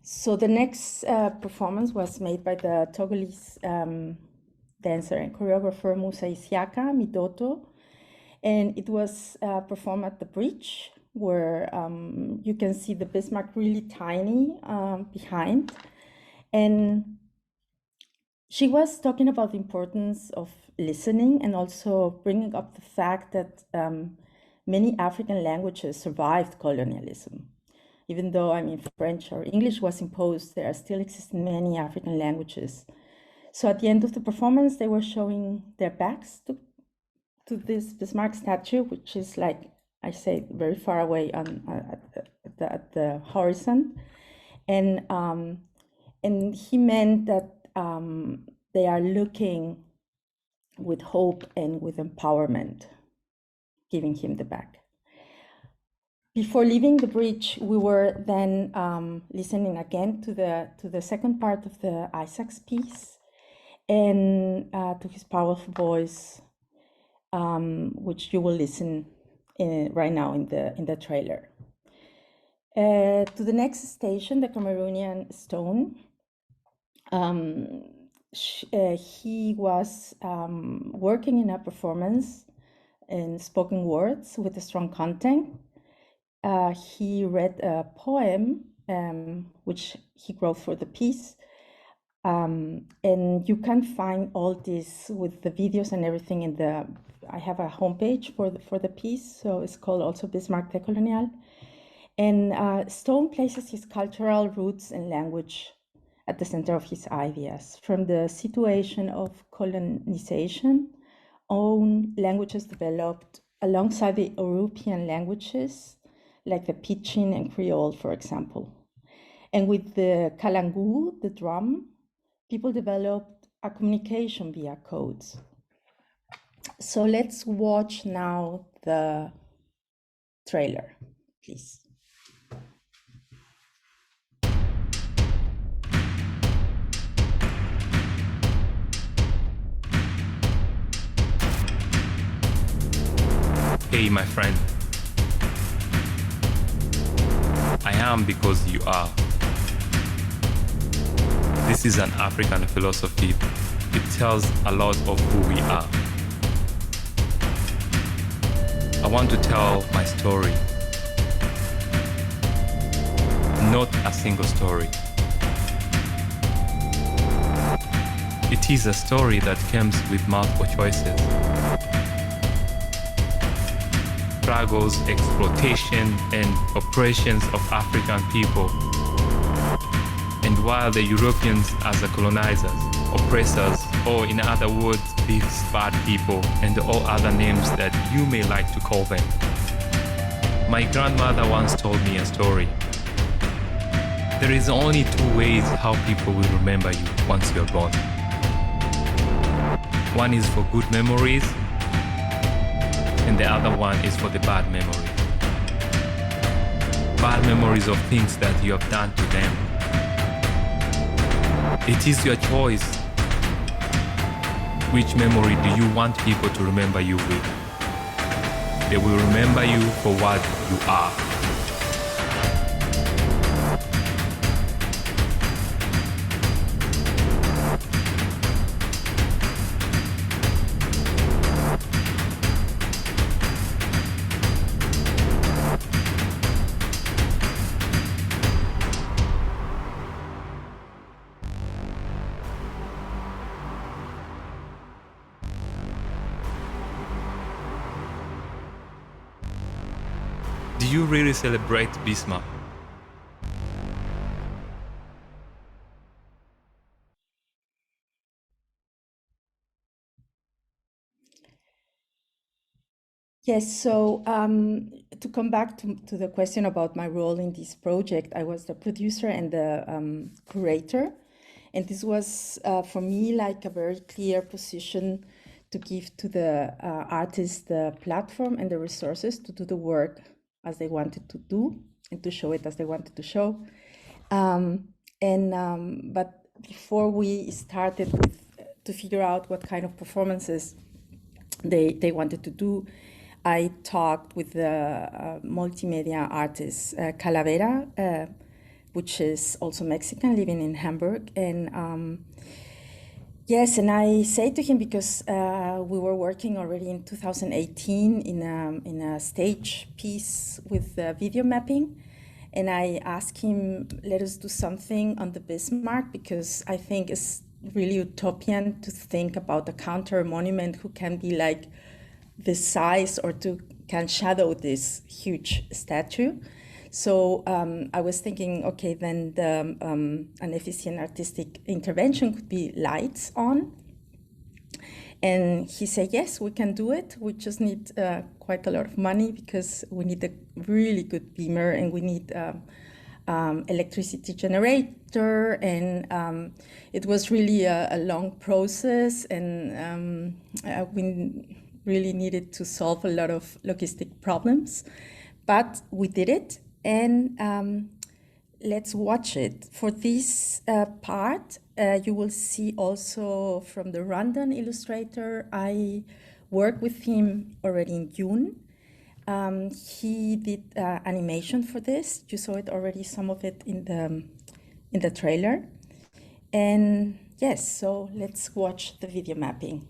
M: So the next performance was made by the Togolese dancer and choreographer Musa Isiaka Midoto, and it was performed at the bridge, where you can see the Bismarck really tiny behind. And she was talking about the importance of listening and also bringing up the fact that many African languages survived colonialism. Even though, French or English was imposed, there still exist many African languages. So at the end of the performance, they were showing their backs to this Bismarck statue, which is, like I say, very far away at the horizon. And he meant that they are looking with hope and with empowerment, giving him the back. Before leaving the bridge, we were then listening again to the second part of the Isaac's piece, and to his powerful voice, which you will listen right now in the trailer. To the next station, the Cameroonian Stone. He was working in a performance in spoken words with a strong content. He read a poem, which he wrote for the piece. And you can find all this with the videos and everything in the, I have a homepage for the piece, so it's called also Bismarck-Decolonial. And Stone places his cultural roots and language at the center of his ideas. From the situation of colonization, own languages developed alongside the European languages, like the Pidgin and Creole, for example. And with the Kalangu, the drum, people developed a communication via codes. So let's watch now the trailer, please.
N: Hey, my friend. I am because you are. This is an African philosophy. It tells a lot of who we are. I want to tell my story. not a single story. It is a story that comes with multiple choices. Struggles, exploitation, and oppressions of African people. And while the Europeans as the colonizers, oppressors, or in other words, these bad people, and all other names that you may like to call them. My grandmother once told me a story. There is only two ways how people will remember you once you're gone. One is for good memories, and the other one is for the bad memories. Bad memories of things that you have done to them. It is your choice. Which memory do you want people to remember you with? They will remember you for what you are. Do you really celebrate Bismarck?
M: Yes, so to come back to the question about my role in this project, I was the producer and the curator. And this was, for me, like a very clear position to give to the artists the platform and the resources to do the work as they wanted to do and to show it as they wanted to show. But before we started to figure out what kind of performances they wanted to do, I talked with the multimedia artist Calavera, which is also Mexican, living in Hamburg. And yes, and I say to him, because we were working already in 2018 in a stage piece with video mapping. And I asked him, let us do something on the Bismarck, because I think it's really utopian to think about a counter monument who can be like this size or can shadow this huge statue. So I was thinking, okay, then an efficient artistic intervention could be lights on. And he said, yes, we can do it. We just need quite a lot of money, because we need a really good beamer and we need electricity generator. And it was really a long process, and we really needed to solve a lot of logistic problems. But we did it, and let's watch it. For this part, you will see also from the Rwandan illustrator, I worked with him already in June. He did animation for this. You saw it already, some of it in the trailer. And yes, so let's watch the video mapping.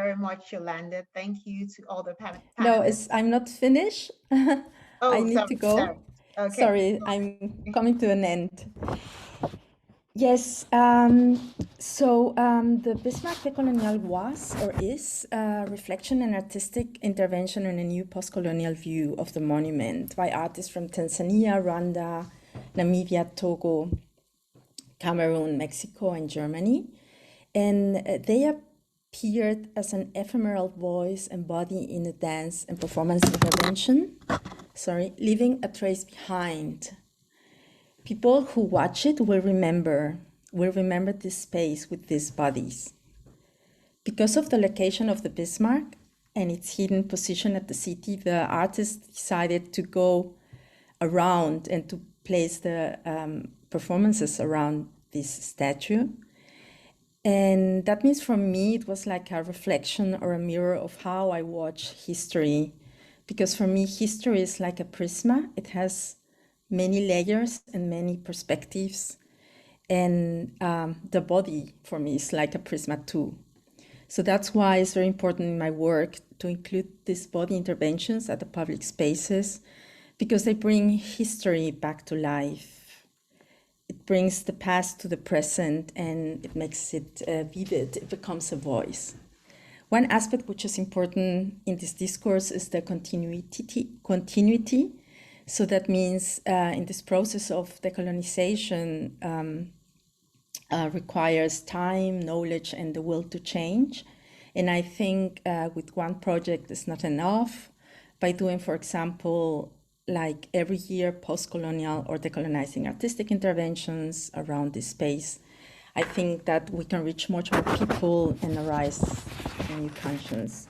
B: very much, Yolanda. Thank you to all the panelists.
M: No, I'm not finished.
B: Oh,
M: I need to go.
B: Sorry. Okay.
M: Sorry, I'm coming to an end. Yes, the Bismarck-Decolonial was or is a reflection and artistic intervention in a new post-colonial view of the monument by artists from Tanzania, Rwanda, Namibia, Togo, Cameroon, Mexico, and Germany. And they appeared as an ephemeral voice embodied in a dance and performance intervention, leaving a trace behind. People who watch it will remember this space with these bodies. Because of the location of the Bismarck and its hidden position at the city, the artists decided to go around and to place the performances around this statue. And that means for me, it was like a reflection or a mirror of how I watch history. Because for me, history is like a prisma. It has many layers and many perspectives. And the body for me is like a prisma too. So that's why it's very important in my work to include these body interventions at the public spaces, because they bring history back to life. It brings the past to the present and it makes it vivid. It becomes a voice. One aspect which is important in this discourse is the continuity. So that means in this process of decolonization requires time, knowledge, and the will to change. And I think with one project is not enough. By doing, for example, like every year, post-colonial or decolonizing artistic interventions around this space, I think that we can reach much more people and arise a new conscience.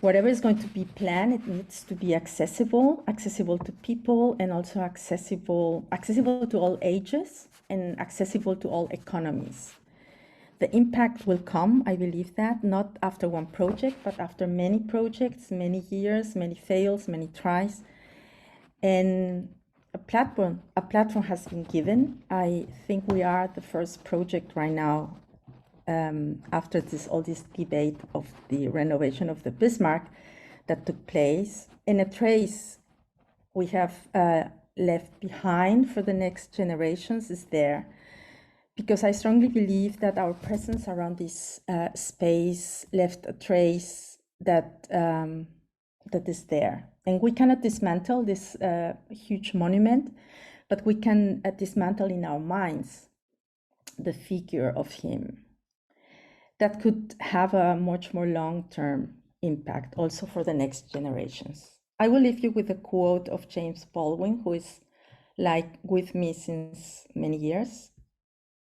M: Whatever is going to be planned, it needs to be accessible to people, and also accessible to all ages and accessible to all economies. The impact will come, I believe that, not after one project, but after many projects, many years, many fails, many tries. And a platform has been given. I think we are the first project right now after all this debate of the renovation of the Bismarck that took place. And a trace we have left behind for the next generations is there. Because I strongly believe that our presence around this space left a trace that is there. And we cannot dismantle this huge monument, but we can dismantle in our minds the figure of him. That could have a much more long-term impact also for the next generations. I will leave you with a quote of James Baldwin, who is like with me since many years,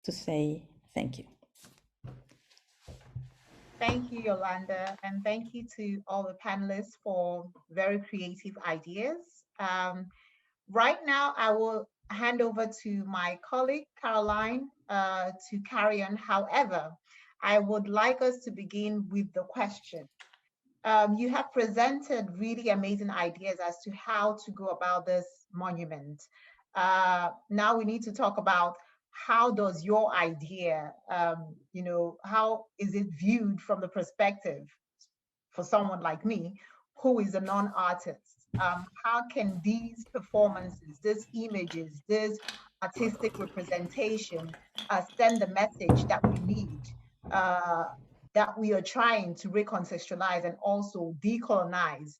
M: to say thank you.
B: Thank you, Yolanda, and thank you to all the panelists for very creative ideas. Right now, I will hand over to my colleague, Caroline, to carry on. However, I would like us to begin with the question. You have presented really amazing ideas as to how to go about this monument. Now we need to talk about how does your idea, how is it viewed from the perspective for someone like me, who is a non-artist? How can these performances, these images, this artistic representation send the message that we need, that we are trying to recontextualize and also decolonize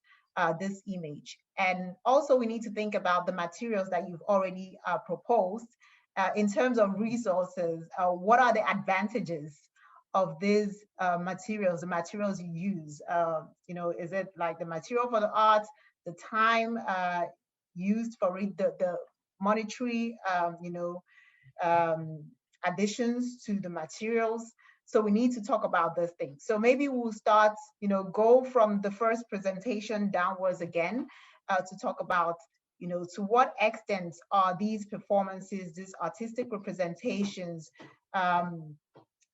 B: this image? And also we need to think about the materials that you've already proposed. In terms of resources, what are the advantages of these materials, the materials you use? Is it like the material for the art, the time used for it, the monetary, additions to the materials? So we need to talk about those things. So maybe we'll start, go from the first presentation downwards again to talk about, to what extent are these performances, these artistic representations,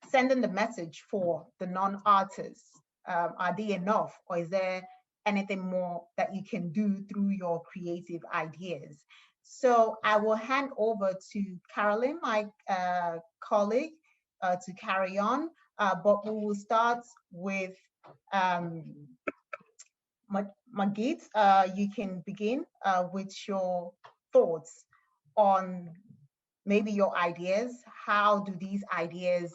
B: sending the message for the non-artists? Are they enough, or is there anything more that you can do through your creative ideas? So I will hand over to Caroline, my colleague, to carry on. but we will start with Magid. You can begin with your thoughts on maybe your ideas. How do these ideas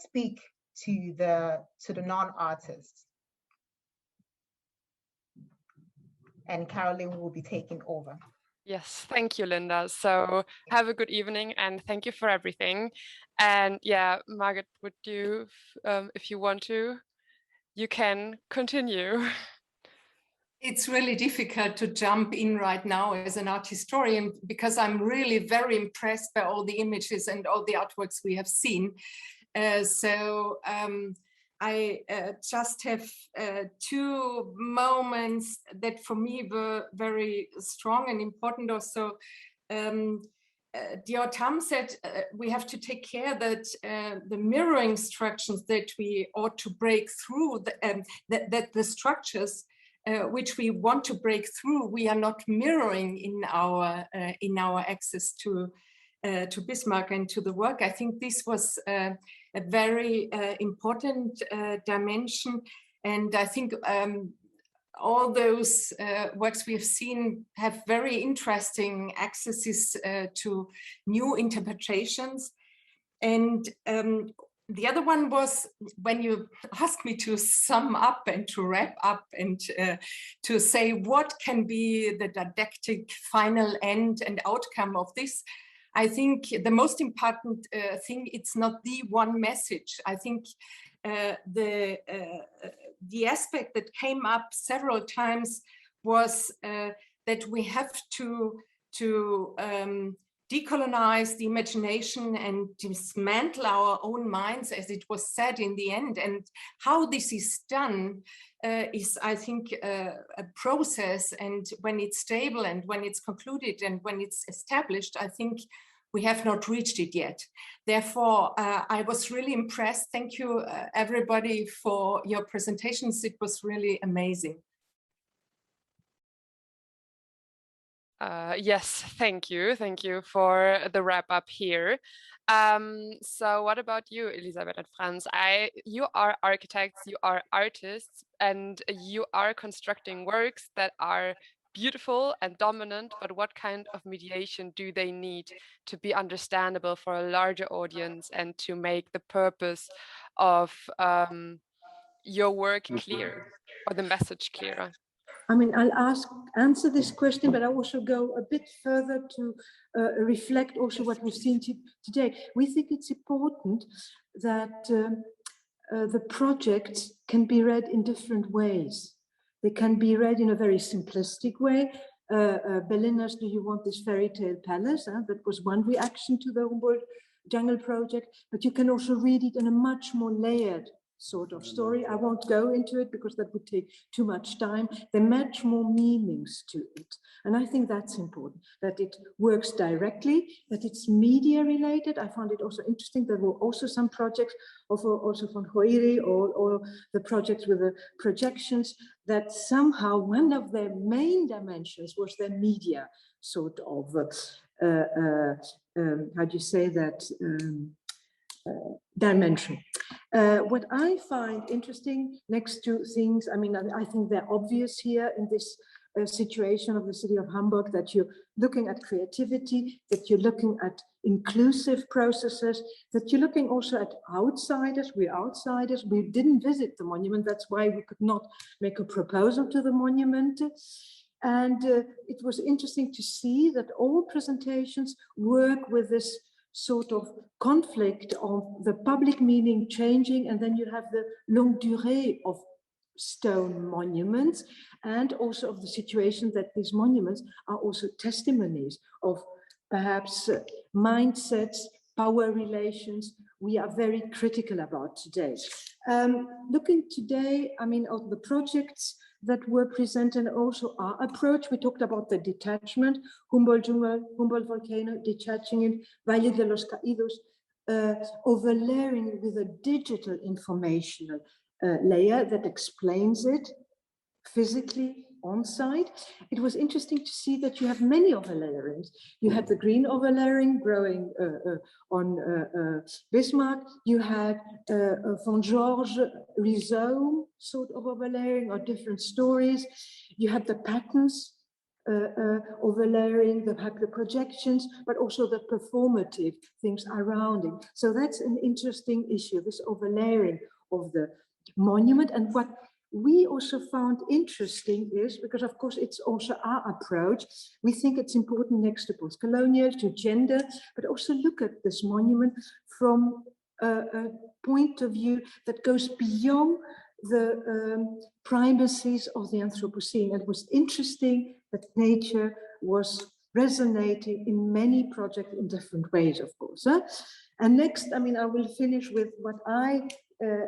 B: speak to the non-artists? And Caroline will be taking over.
O: Yes, thank you, Linda. So have a good evening and thank you for everything. And yeah, Margaret, would you, if you want to, you can continue.
C: It's really difficult to jump in right now as an art historian because I'm really very impressed by all the images and all the artworks we have seen. I just have two moments that for me were very strong and important also. Diotam said we have to take care that the mirroring structures that we ought to break through, that the structures which we want to break through, we are not mirroring in our access to Bismarck and to the work. I think this was a very important dimension, and I think all those works we have seen have very interesting accesses to new interpretations. And the other one was when you asked me to sum up and to wrap up and to say what can be the didactic final end and outcome of this. I think the most important thing, it's not the one message. I think the aspect that came up several times was that we have to decolonize the imagination and dismantle our own minds, as it was said in the end. And how this is done is, I think, a process. And when it's stable and when it's concluded and when it's established, I think we have not reached it yet. Therefore, I was really impressed. Thank you, everybody, for your presentations. It was really amazing.
O: Yes, thank you. Thank you for the wrap up here. So what about you, Elisabeth and Franz? You are architects, you are artists, and you are constructing works that are beautiful and dominant, but what kind of mediation do they need to be understandable for a larger audience and to make the purpose of your work clear or the message clearer?
D: I mean, I'll answer this question, but I also go a bit further to reflect also what we've seen today. We think it's important that the projects can be read in different ways. They can be read in a very simplistic way. Berliners, do you want this fairy tale palace? That was one reaction to the Humboldt Jungle Project, but you can also read it in a much more layered sort of story. I won't go into it because that would take too much time. There are much more meanings to it. And I think that's important, that it works directly, that it's media related. I found it also interesting. There were also some projects, also from Hoiri or the projects with the projections, that somehow one of their main dimensions was their media sort of, how do you say that, dimension. What I find interesting next to things, I mean, I think they're obvious here in this situation of the city of Hamburg, that you're looking at creativity, that you're looking at inclusive processes, that you're looking also at outsiders. We're outsiders. We didn't visit the monument. That's why we could not make a proposal to the monument. And it was interesting to see that all presentations work with this sort of conflict of the public meaning changing, and then you have the longue durée of stone monuments, and also of the situation that these monuments are also testimonies of perhaps mindsets, power relations we are very critical about today. Looking today, I mean, of the projects that were presented and also our approach, we talked about the detachment, Humboldt volcano, detaching it, Valle de los Caídos, overlaying with a digital informational layer that explains it physically, on site. It was interesting to see that you have many overlayerings. You had the green overlayering growing on Bismarck. You had von Georges rhizome sort of overlayering or different stories. You had the patterns overlaying, the projections, but also the performative things around it. So that's an interesting issue, this overlaying of the monument. And what we also found interesting is, because of course it's also our approach, we think it's important next to post-colonial, to gender, but also look at this monument from a point of view that goes beyond the primacies of the Anthropocene. It was interesting that nature was resonating in many projects in different ways, of course. And next, I mean, I will finish with what I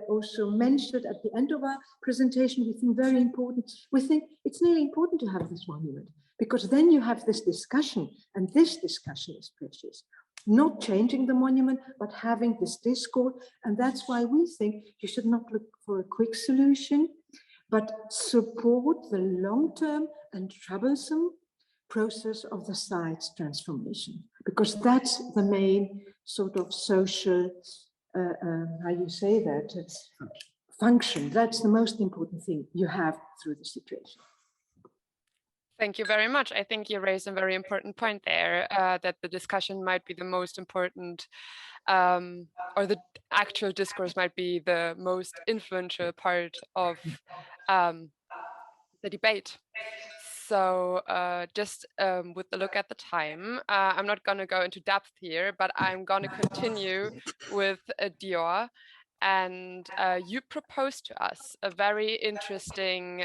D: also mentioned at the end of our presentation. We think very important. We think it's really important to have this monument, because then you have this discussion, and this discussion is precious. Not changing the monument, but having this discourse. And that's why we think you should not look for a quick solution, but support the long-term and troublesome process of the site's transformation, because that's the main sort of social, how you say that, function. That's the most important thing you have through the situation.
O: Thank you very much. I think you raised a very important point there, that the discussion might be the most important, or the actual discourse might be the most influential part of the debate. So just with the look at the time, I'm not going to go into depth here, but I'm going to continue with Dior. And you proposed to us a very interesting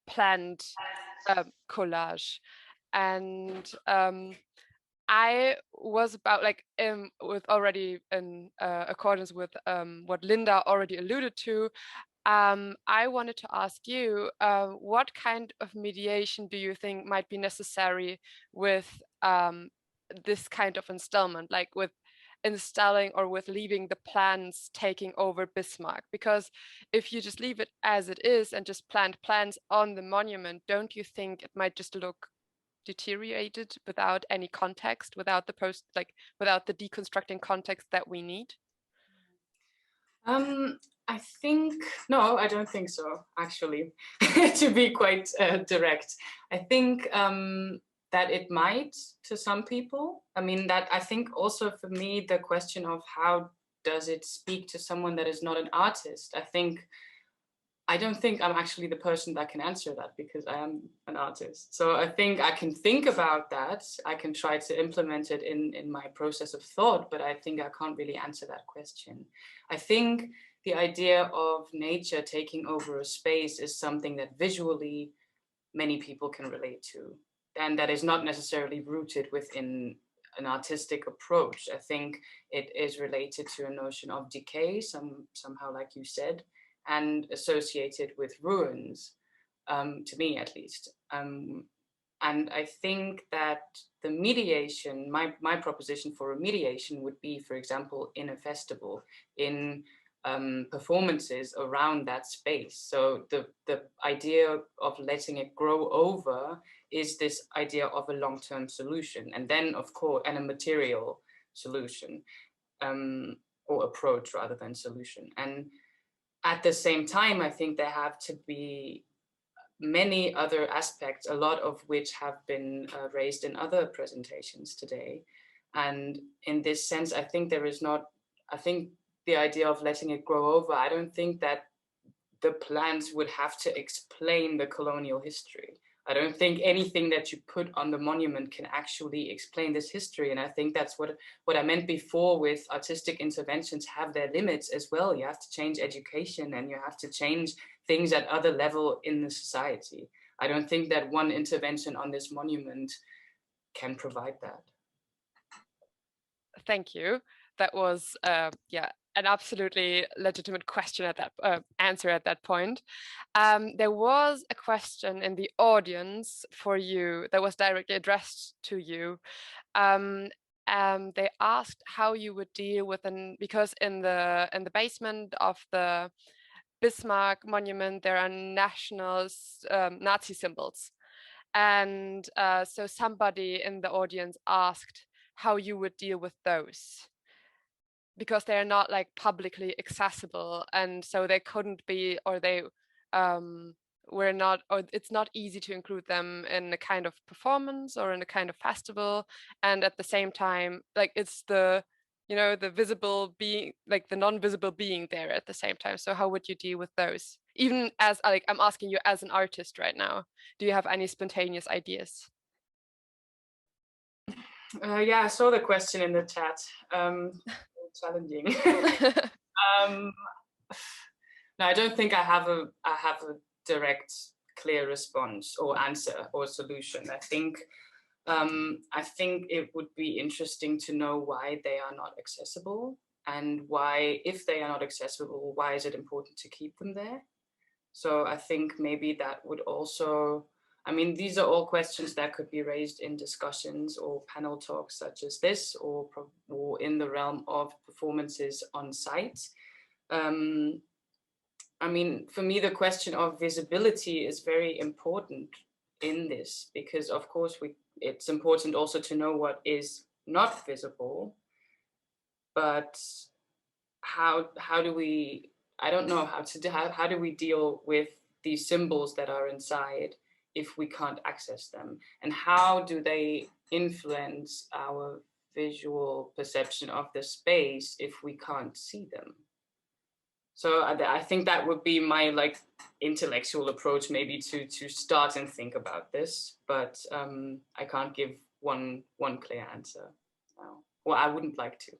O: planned collage. And I was about, like, with already in accordance with what Linda already alluded to, I wanted to ask you, what kind of mediation do you think might be necessary with this kind of installment, like with installing or with leaving the plans taking over Bismarck? Because if you just leave it as it is and just plant plans on the monument, don't you think it might just look deteriorated without any context, without the without the deconstructing context that we need?
F: I think, no, I don't think so, actually, to be quite direct. I think that it might to some people. I mean, that I think also for me, the question of how does it speak to someone that is not an artist, I don't think I'm actually the person that can answer that, because I am an artist. So I think I can think about that. I can try to implement it in my process of thought, but I think I can't really answer that question. I think the idea of nature taking over a space is something that visually many people can relate to, and that is not necessarily rooted within an artistic approach. I think it is related to a notion of decay, somehow, like you said, and associated with ruins, to me at least. And I think that the mediation, my proposition for a mediation would be, for example, in a festival, in performances around that space. So the idea of letting it grow over is this idea of a long-term solution, and then of course, and a material solution, or approach rather than solution. And at the same time, I think there have to be many other aspects, a lot of which have been raised in other presentations today. And in this sense, I think the idea of letting it grow over, I don't think that the plans would have to explain the colonial history. I don't think anything that you put on the monument can actually explain this history. And I think that's what I meant before with artistic interventions have their limits as well. You have to change education, and you have to change things at other level in the society. I don't think that one intervention on this monument can provide that.
O: Thank you. That was, an absolutely legitimate question at that answer at that point. There was a question in the audience for you that was directly addressed to you. They asked how you would deal with because in the basement of the Bismarck monument, there are national Nazi symbols. And so somebody in the audience asked how you would deal with those, because they're not like publicly accessible, and so they couldn't be, or they were not, or it's not easy to include them in a kind of performance or in a kind of festival. And at the same time, like it's the, you know, the visible being, like the non-visible being there at the same time. So how would you deal with those? Even as, like, I'm asking you as an artist right now, do you have any spontaneous ideas?
F: Yeah, I saw the question in the chat. Challenging. No, I don't think I have a direct, clear response or answer or solution. I think it would be interesting to know why they are not accessible, and why, if they are not accessible, why is it important to keep them there? So I think maybe that would also, I mean, these are all questions that could be raised in discussions or panel talks such as this, or in the realm of performances on site. I mean, for me, the question of visibility is very important in this, because of course it's important also to know what is not visible, but how do we, I don't know how do we deal with these symbols that are inside if we can't access them, and how do they influence our visual perception of the space if we can't see them? So I think that would be my like intellectual approach, maybe to start and think about this, but I can't give one clear answer now. Well, I wouldn't like to.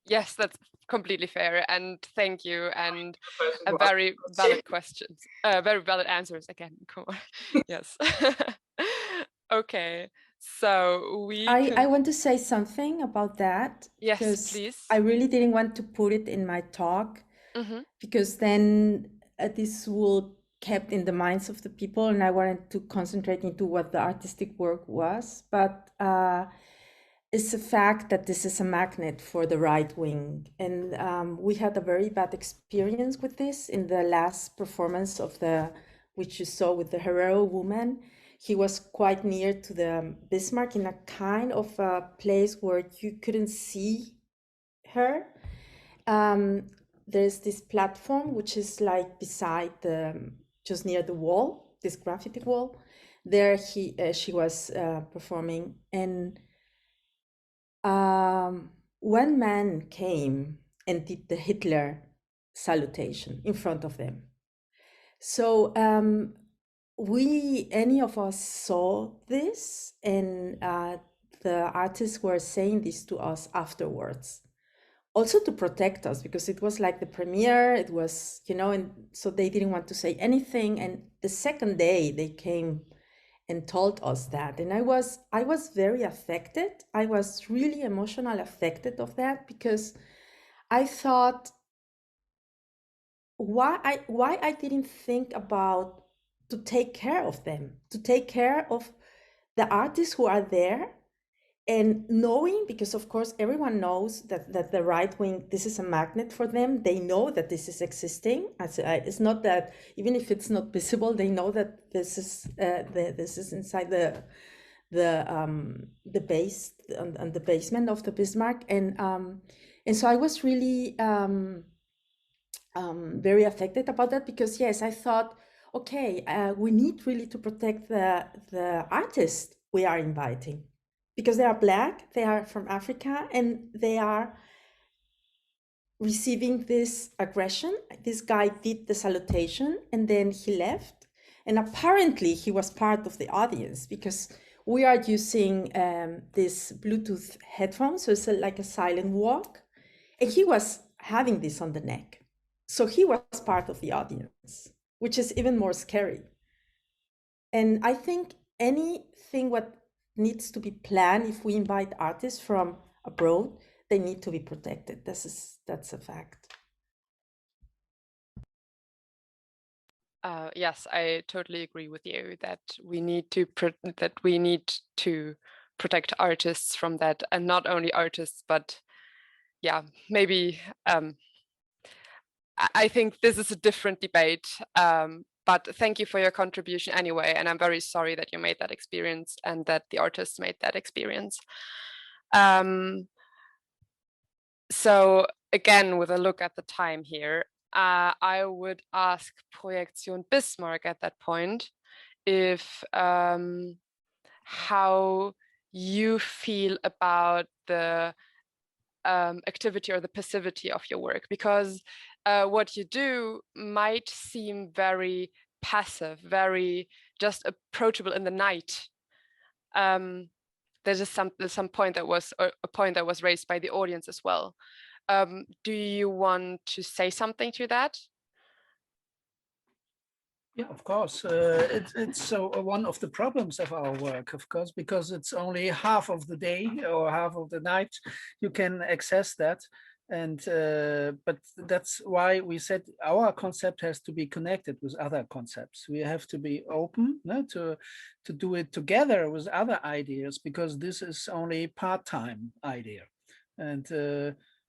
O: Yes, that's completely fair, and thank you, and a very valid questions, very valid answers again. Come on. Yes. Okay, so
M: I want to say something about that.
O: Yes, please.
M: I really didn't want to put it in my talk, because then this will kept in the minds of the people, and I wanted to concentrate into what the artistic work was. But it's a fact that this is a magnet for the right wing, and we had a very bad experience with this in the last performance of which you saw with the Herero woman. He was quite near to the Bismarck, in a kind of a place where you couldn't see her. There's this platform which is like beside just near the wall, this graffiti wall. There she was performing, and one man came and did the Hitler salutation in front of them. So any of us saw this, and the artists were saying this to us afterwards, also to protect us, because it was like the premiere, it was, you know, and so they didn't want to say anything. And the second day they came and told us that, and I was very affected. I was really emotionally affected of that, because I thought, why I didn't think about to take care of them, to take care of the artists who are there, and knowing, because of course everyone knows that the right wing, this is a magnet for them. They know that this is existing. It's not that, even if it's not visible, they know that this is inside the base and the basement of the Bismarck, and so I was really very affected about that, because yes, I thought, okay, we need really to protect the artists we are inviting, because they are Black, they are from Africa, and they are receiving this aggression. This guy did the salutation and then he left, and apparently he was part of the audience, because we are using this Bluetooth headphones, so it's like a silent walk, and he was having this on the neck, so he was part of the audience, which is even more scary. And I think anything what needs to be planned, if we invite artists from abroad, they need to be protected. That's a fact.
O: Yes, I totally agree with you that we need to protect artists from that, and not only artists, but yeah, maybe I think this is a different debate. But thank you for your contribution anyway. And I'm very sorry that you made that experience and that the artists made that experience. So again, with a look at the time here, I would ask Projektion Bismarck at that point if how you feel about the activity or the passivity of your work, because what you do might seem very passive, very just approachable in the night. There's just some point that was a point that was raised by the audience as well. Do you want to say something to that?
L: Yeah, of course. It's one of the problems of our work, of course, because it's only half of the day or half of the night you can access that. And but that's why we said our concept has to be connected with other concepts. We have to be open, no, to do it together with other ideas, because this is only part-time idea. And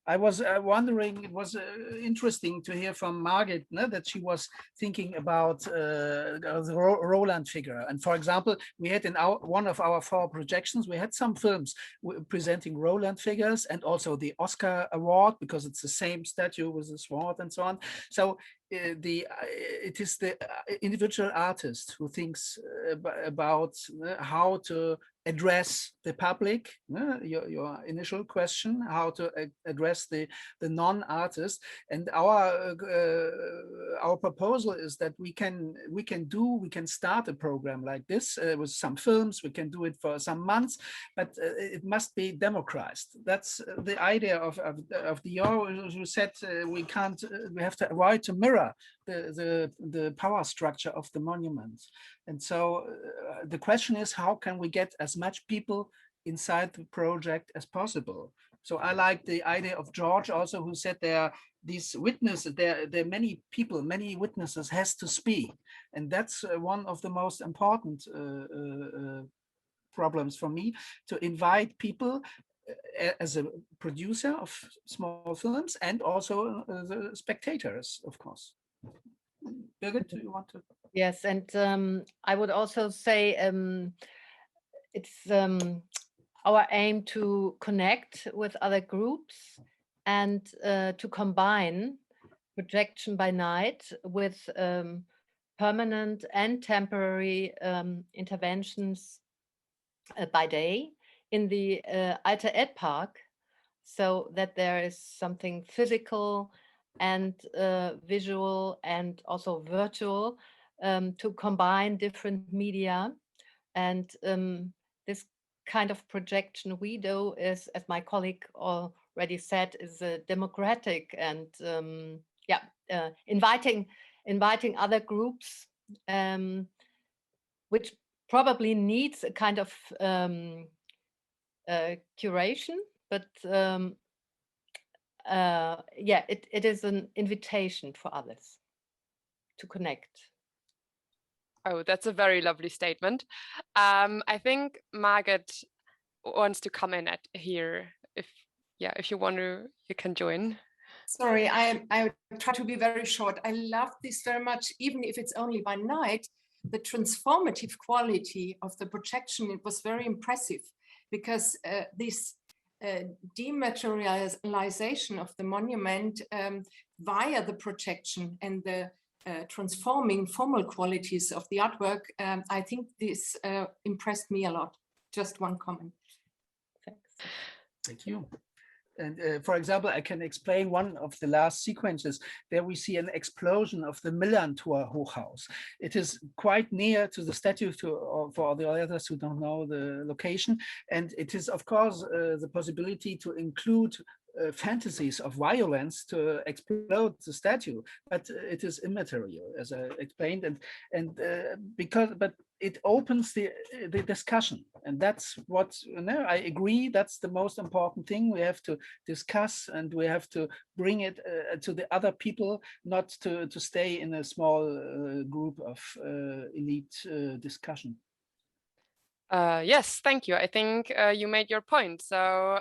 L: I was wondering, it was interesting to hear from Margit, no, that she was thinking about the Roland figure. And for example, we had in one of our 4 projections, we had some films presenting Roland figures and also the Oscar award, because it's the same statue with the sword and so on. So it is the individual artist who thinks about how to address the public, your initial question, how to address the non-artist. And our proposal is that we can start a program like this with some films. We can do it for some months, but it must be democratized. That's the idea of Dior, who said we have to avoid to mirror the power structure of the monuments. And so the question is, how can we get as much people inside the project as possible? So I like the idea of George also, who said there are these witnesses, there are many people, many witnesses has to speak. And that's one of the most important problems for me, to invite people as a producer of small films and also the spectators, of course. Birgit, do you want to?
J: Yes, and I would also say it's our aim to connect with other groups and to combine projection by night with permanent and temporary interventions by day in the Alten Elbpark, so that there is something physical and visual and also virtual to combine different media. And this kind of projection we do is, as my colleague already said, is a democratic and inviting other groups, which probably needs a kind of curation, but it is an invitation for others to connect.
O: Oh, that's a very lovely statement. I think Margit wants to come in here. If you want to, you can join.
C: Sorry, I try to be very short. I love this very much, even if it's only by night. The transformative quality of the projection, it was very impressive, because this dematerialization of the monument via the projection and the transforming formal qualities of the artwork, I think this impressed me a lot. Just one comment.
J: Thanks.
L: Thank you. And for example, I can explain one of the last sequences. There we see an explosion of the Millantor Hochhaus. It is quite near to the statue, for the others who don't know the location. And it is, of course, the possibility to include fantasies of violence to explode the statue, but it is immaterial, as I explained, but it opens the discussion, and that's what I agree. That's the most important thing. We have to discuss, and we have to bring it to the other people, not to stay in a small group of elite discussion.
O: Yes, thank you. I think you made your point. So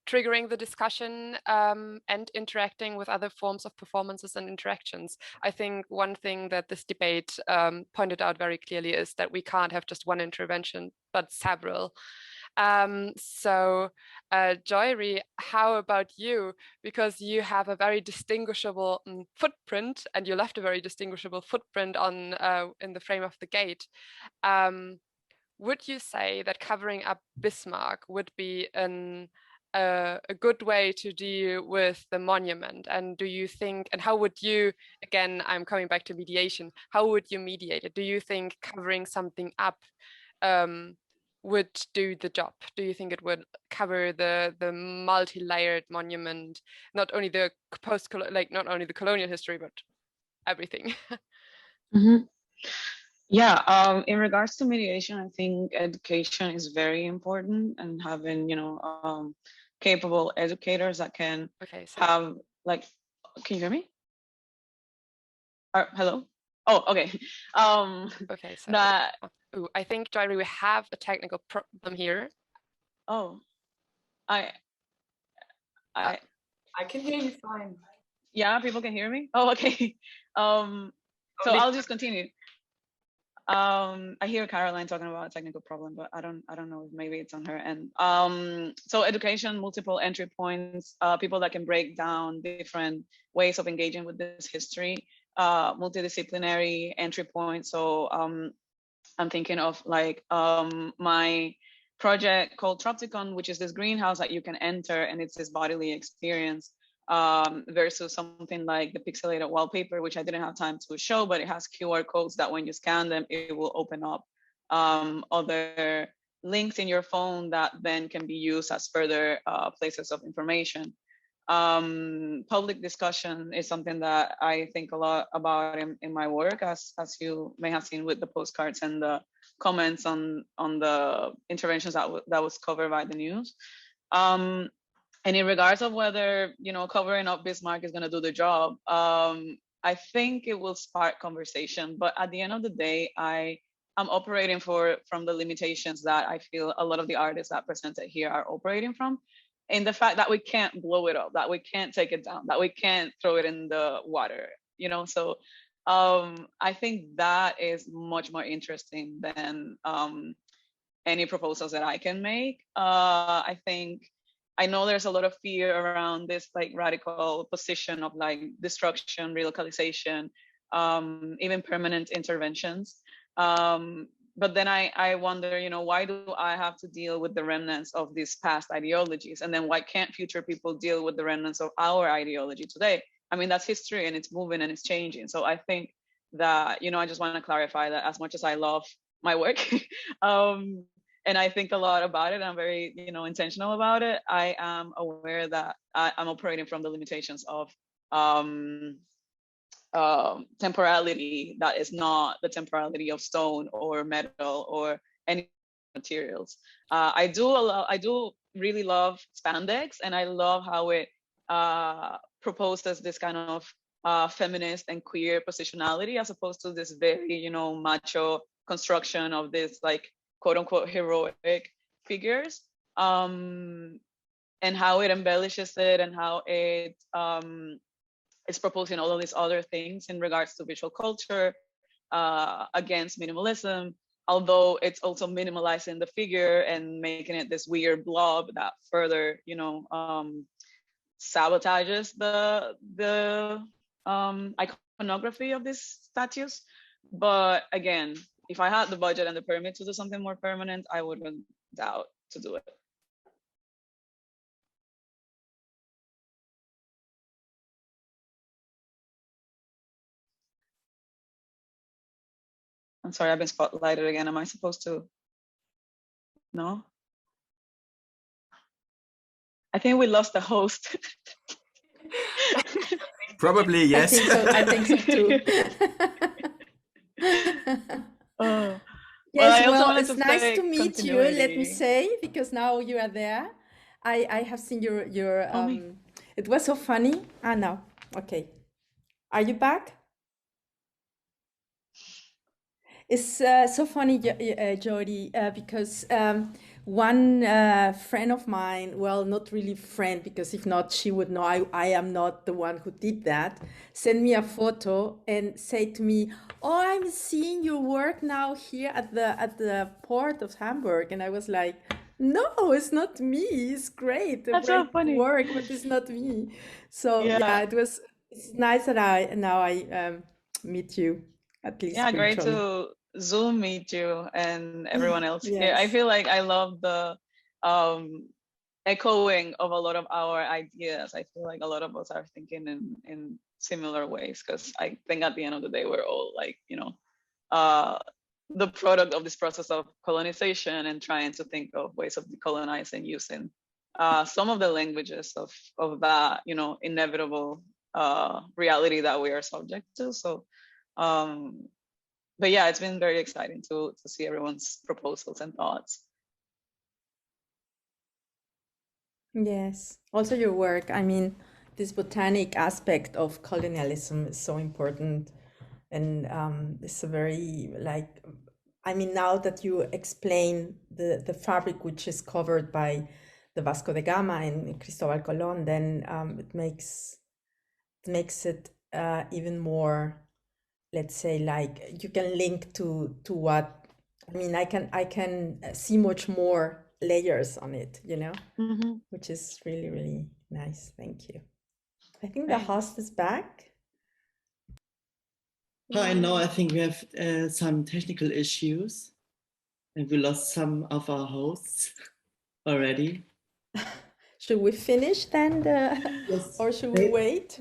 O: triggering the discussion and interacting with other forms of performances and interactions. I think one thing that this debate pointed out very clearly is that we can't have just one intervention, but several. So Joyri, how about you? Because you have a very distinguishable footprint, and you left a very distinguishable footprint on in the frame of the gate. Would you say that covering up Bismarck would be a good way to deal with the monument? And do you think, and how would you, again, I'm coming back to mediation, how would you mediate it? Do you think covering something up would do the job? Do you think it would cover the multi-layered monument, not only the not only the colonial history, but everything?
I: Mm-hmm. Yeah, in regards to mediation, I think education is very important, and having, capable educators that can have, like, can you hear me? Hello? Oh, okay.
O: Okay, so I think, Joyri, we have a technical problem here.
I: Oh, I
F: can hear you fine.
I: Yeah, people can hear me? Oh, okay. So I'll just continue. I hear Caroline talking about a technical problem, but I don't know if maybe it's on her end. So education, multiple entry points, people that can break down different ways of engaging with this history, multidisciplinary entry points. So I'm thinking of like my project called Tropticon, which is this greenhouse that you can enter, and it's this bodily experience. Versus something like the pixelated wallpaper, which I didn't have time to show, but it has QR codes that when you scan them, it will open up other links in your phone that then can be used as further places of information. Public discussion is something that I think a lot about in my work, as you may have seen with the postcards and the comments on the interventions that was covered by the news. And in regards of whether, covering up Bismarck is going to do the job, I think it will spark conversation. But at the end of the day, I'm operating from the limitations that I feel a lot of the artists that presented here are operating from, in the fact that we can't blow it up, that we can't take it down, that we can't throw it in the water, So I think that is much more interesting than any proposals that I can make. I know there's a lot of fear around this like radical position of like destruction, relocalization, even permanent interventions. But then I wonder, why do I have to deal with the remnants of these past ideologies? And then why can't future people deal with the remnants of our ideology today? I mean, that's history and it's moving and it's changing. So I think that, I just want to clarify that as much as I love my work, and I think a lot about it, I'm very, intentional about it, I am aware that I'm operating from the limitations of temporality that is not the temporality of stone or metal or any materials. I do really love spandex, and I love how it proposes this kind of feminist and queer positionality, as opposed to this very, macho construction of this like quote unquote heroic figures, and how it embellishes it, and how it is proposing all of these other things in regards to visual culture, against minimalism, although it's also minimalizing the figure and making it this weird blob that further, sabotages the iconography of these statues. But again, if I had the budget and the permit to do something more permanent, I wouldn't doubt to do it. I'm sorry, I've been spotlighted again. Am I supposed to? No? I think we lost the host.
K: Probably, yes.
M: I think so too. Yes, well, it's nice to meet you, let me say, because now you are there. I have seen your it was so funny. No, okay. Are you back? It's so funny, Jody, because one friend of mine, well, not really friend, because if not, she would know I am not the one who did that, sent me a photo and said to me, oh, I'm seeing your work now here at the port of Hamburg. And I was like, no, it's not me. It's great.
I: That's so
M: Great
I: funny.
M: work, but it's not me. So
I: Yeah.
M: it's nice that I meet you, at least
I: Yeah, great
M: virtually.
I: to Zoom meet you and everyone else here.
M: Yes.
I: I feel like I love the echoing of a lot of our ideas. I feel like a lot of us are thinking in similar ways, because I think at the end of the day, we're all like, you know, the product of this process of colonization and trying to think of ways of decolonizing using some of the languages of that, you know, inevitable reality that we are subject to. So, but yeah, it's been very exciting to see everyone's proposals and thoughts.
M: Yes, also your work. I mean, this botanic aspect of colonialism is so important, and it's a very like, I mean, now that you explain the fabric which is covered by the Vasco da Gama and Cristobal Colón, then it makes it even more, let's say, like you can link to what, I mean, I can see much more layers on it, you know, which is really, really nice. Thank you. I think the host is back.
P: Hi, no, I think we have some technical issues and we lost some of our hosts already.
M: Should we finish then,
P: Yes.
M: or should we wait?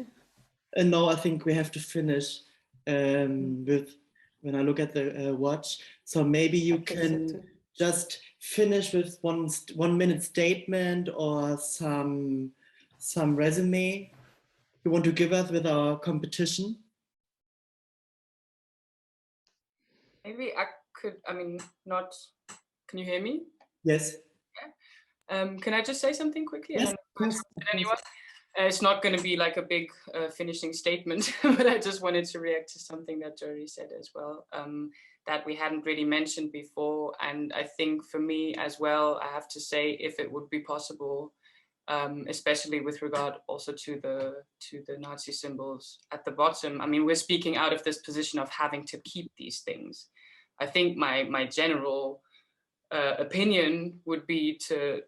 P: No, I think we have to finish with, when I look at the watch. So maybe you can just finish with one minute statement or some resume you want to give us with our competition.
F: Maybe I could, I mean, not, can you hear me?
P: Yes.
F: Yeah. Can I just say something quickly?
P: Yes, of course.
F: Anyone? It's not going to be like a big finishing statement, but I just wanted to react to something that Jody said as well, that we hadn't really mentioned before. And I think for me as well, I have to say, if it would be possible, especially with regard also to the Nazi symbols at the bottom. I mean, we're speaking out of this position of having to keep these things. I think my general opinion would be to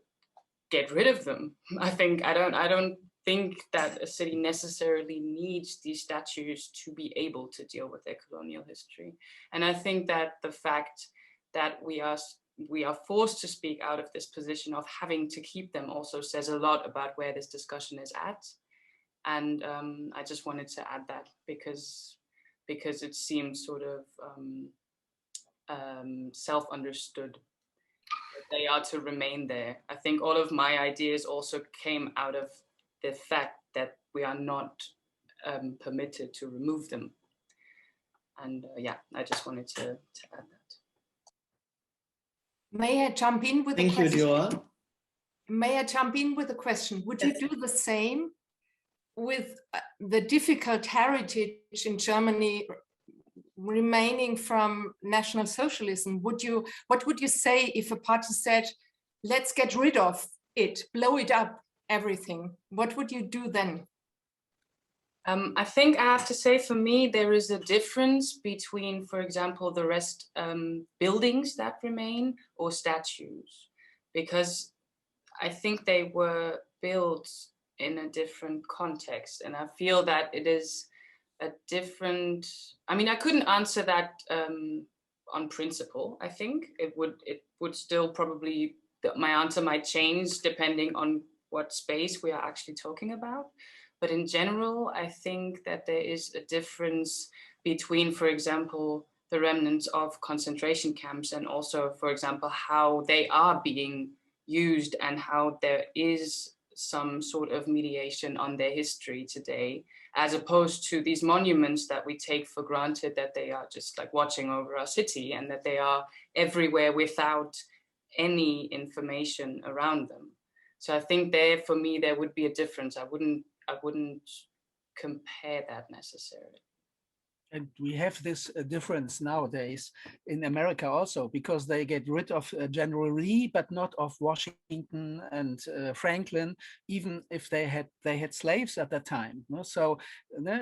F: get rid of them. I don't think that a city necessarily needs these statues to be able to deal with their colonial history. And I think that the fact that we are forced to speak out of this position of having to keep them also says a lot about where this discussion is at. And I just wanted to add that because it seems sort of self-understood that they are to remain there. I think all of my ideas also came out of the fact that we are not permitted to remove them. And yeah, I just wanted to add that.
C: May I jump in with a question?
P: Thank you, Dior.
C: May I jump in with a question? Would you do the same with the difficult heritage in Germany remaining from National Socialism? What would you say if a party said, let's get rid of it, blow it up, everything? What would you do then?
F: I think I have to say, for me, there is a difference between, for example, the rest buildings that remain or statues, because I think they were built in a different context. And I feel that it is a different, I mean, I couldn't answer that on principle. I think it would still probably, my answer might change depending on what space we are actually talking about. But in general, I think that there is a difference between, for example, the remnants of concentration camps and also, for example, how they are being used and how there is some sort of mediation on their history today, as opposed to these monuments that we take for granted that they are just like watching over our city and that they are everywhere without any information around them. So I think there, for me, there would be a difference. I wouldn't compare that necessarily.
L: And we have this difference nowadays in America also, because they get rid of General Lee, but not of Washington and Franklin, even if they had slaves at that time. No? So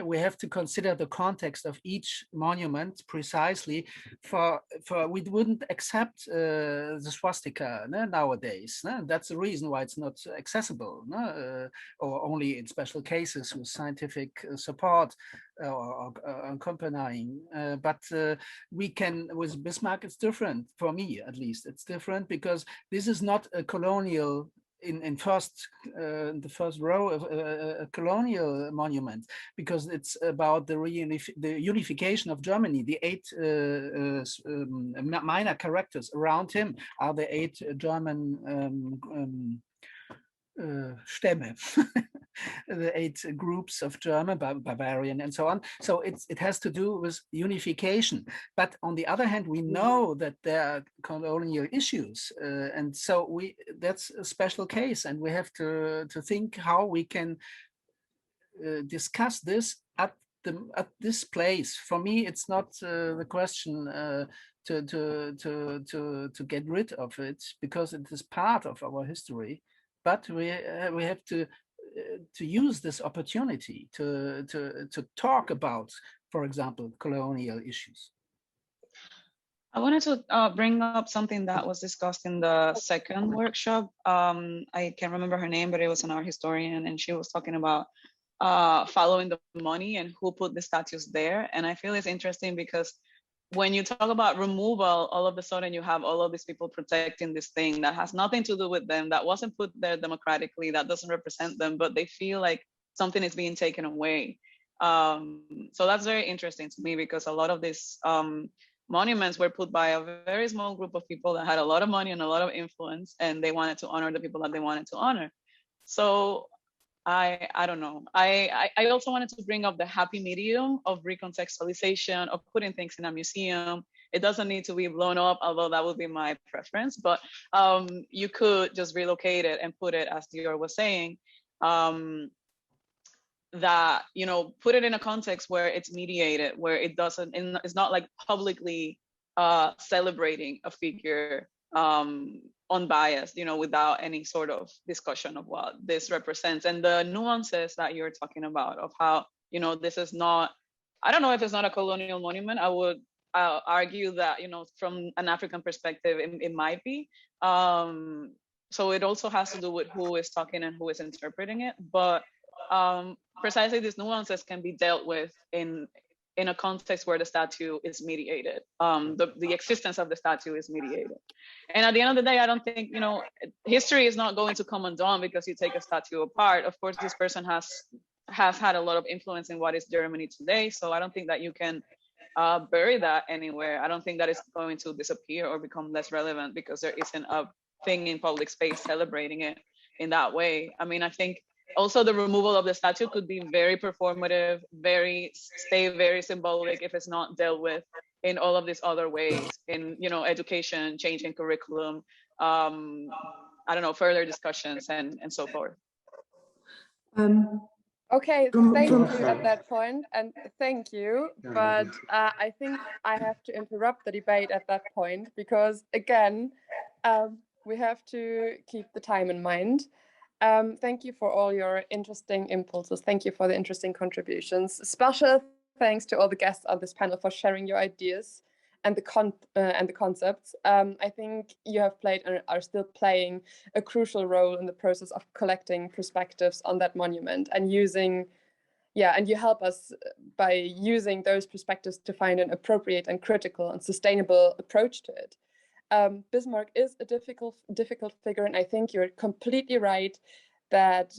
L: we have to consider the context of each monument precisely. For we wouldn't accept the swastika nowadays. That's the reason why it's not accessible, or only in special cases with scientific support or accompanying. But we can, with Bismarck, it's different, for me at least. It's different because this is not a colonial, in the first row of a colonial monument, because it's about the unification of Germany. The 8 minor characters around him are the 8 German Stämme, the 8 groups of German, Bavarian, and so on. So it has to do with unification. But on the other hand, we know that there are colonial issues, and so that's a special case, and we have to think how we can discuss this at this place. For me, it's not the question to get rid of it, because it is part of our history. But we have to use this opportunity to talk about, for example, colonial issues.
I: I wanted to bring up something that was discussed in the second workshop. I can't remember her name, but it was an art historian, and she was talking about following the money and who put the statues there. And I feel it's interesting because when you talk about removal, all of a sudden you have all of these people protecting this thing that has nothing to do with them, that wasn't put there democratically, that doesn't represent them, but they feel like something is being taken away. So that's very interesting to me, because a lot of these monuments were put by a very small group of people that had a lot of money and a lot of influence, and they wanted to honor the people that they wanted to honor. So I don't know. I also wanted to bring up the happy medium of recontextualization, of putting things in a museum. It doesn't need to be blown up, although that would be my preference, but you could just relocate it and put it, as Dior was saying, that, you know, put it in a context where it's mediated, where it doesn't, it's not like publicly celebrating a figure unbiased, you know, without any sort of discussion of what this represents, and the nuances that you're talking about of how, you know, this is not, I don't know if it's not a colonial monument. I would argue that, you know, from an African perspective, it might be. So it also has to do with who is talking and who is interpreting it. But precisely these nuances can be dealt with in a context where the statue is mediated. The existence of the statue is mediated. And at the end of the day, I don't think, you know, history is not going to come undone because you take a statue apart. Of course, this person has had a lot of influence in what is Germany today. So I don't think that you can bury that anywhere. I don't think that it's going to disappear or become less relevant because there isn't a thing in public space celebrating it in that way. I mean, I think also the removal of the statue could be very performative, stay very symbolic if it's not dealt with in all of these other ways, in, you know, education, changing curriculum, I don't know, further discussions and so forth.
O: Okay, thank you at that point, and thank you. But I think I have to interrupt the debate at that point because, again, we have to keep the time in mind. Thank you for all your interesting impulses. Thank you for the interesting contributions. Special thanks to all the guests on this panel for sharing your ideas and the concepts. I think you have played and are still playing a crucial role in the process of collecting perspectives on that monument and using, and you help us by using those perspectives to find an appropriate and critical and sustainable approach to it. Bismarck is a difficult figure, and I think you're completely right that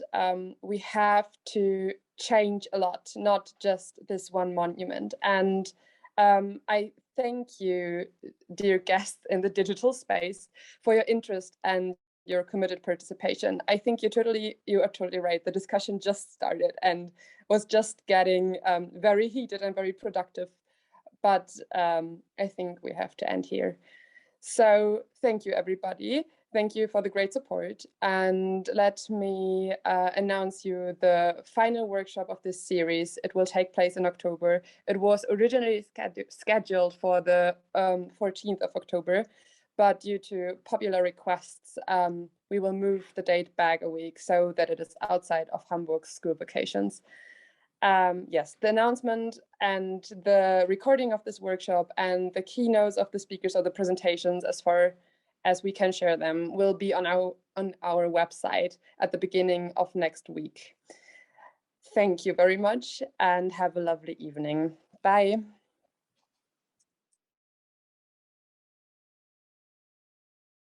O: we have to change a lot, not just this one monument. And I thank you, dear guests in the digital space, for your interest and your committed participation. I think you are totally right. The discussion just started and was just getting very heated and very productive. But I think we have to end here. So thank you, everybody. Thank you for the great support. And let me announce you the final workshop of this series. It will take place in October. It was originally scheduled for the 14th of October, but due to popular requests, we will move the date back a week so that it is outside of Hamburg's school vacations. Yes, the announcement and the recording of this workshop and the keynotes of the speakers or the presentations, as far as we can share them, will be on our website at the beginning of next week. Thank you very much and have a lovely evening. Bye.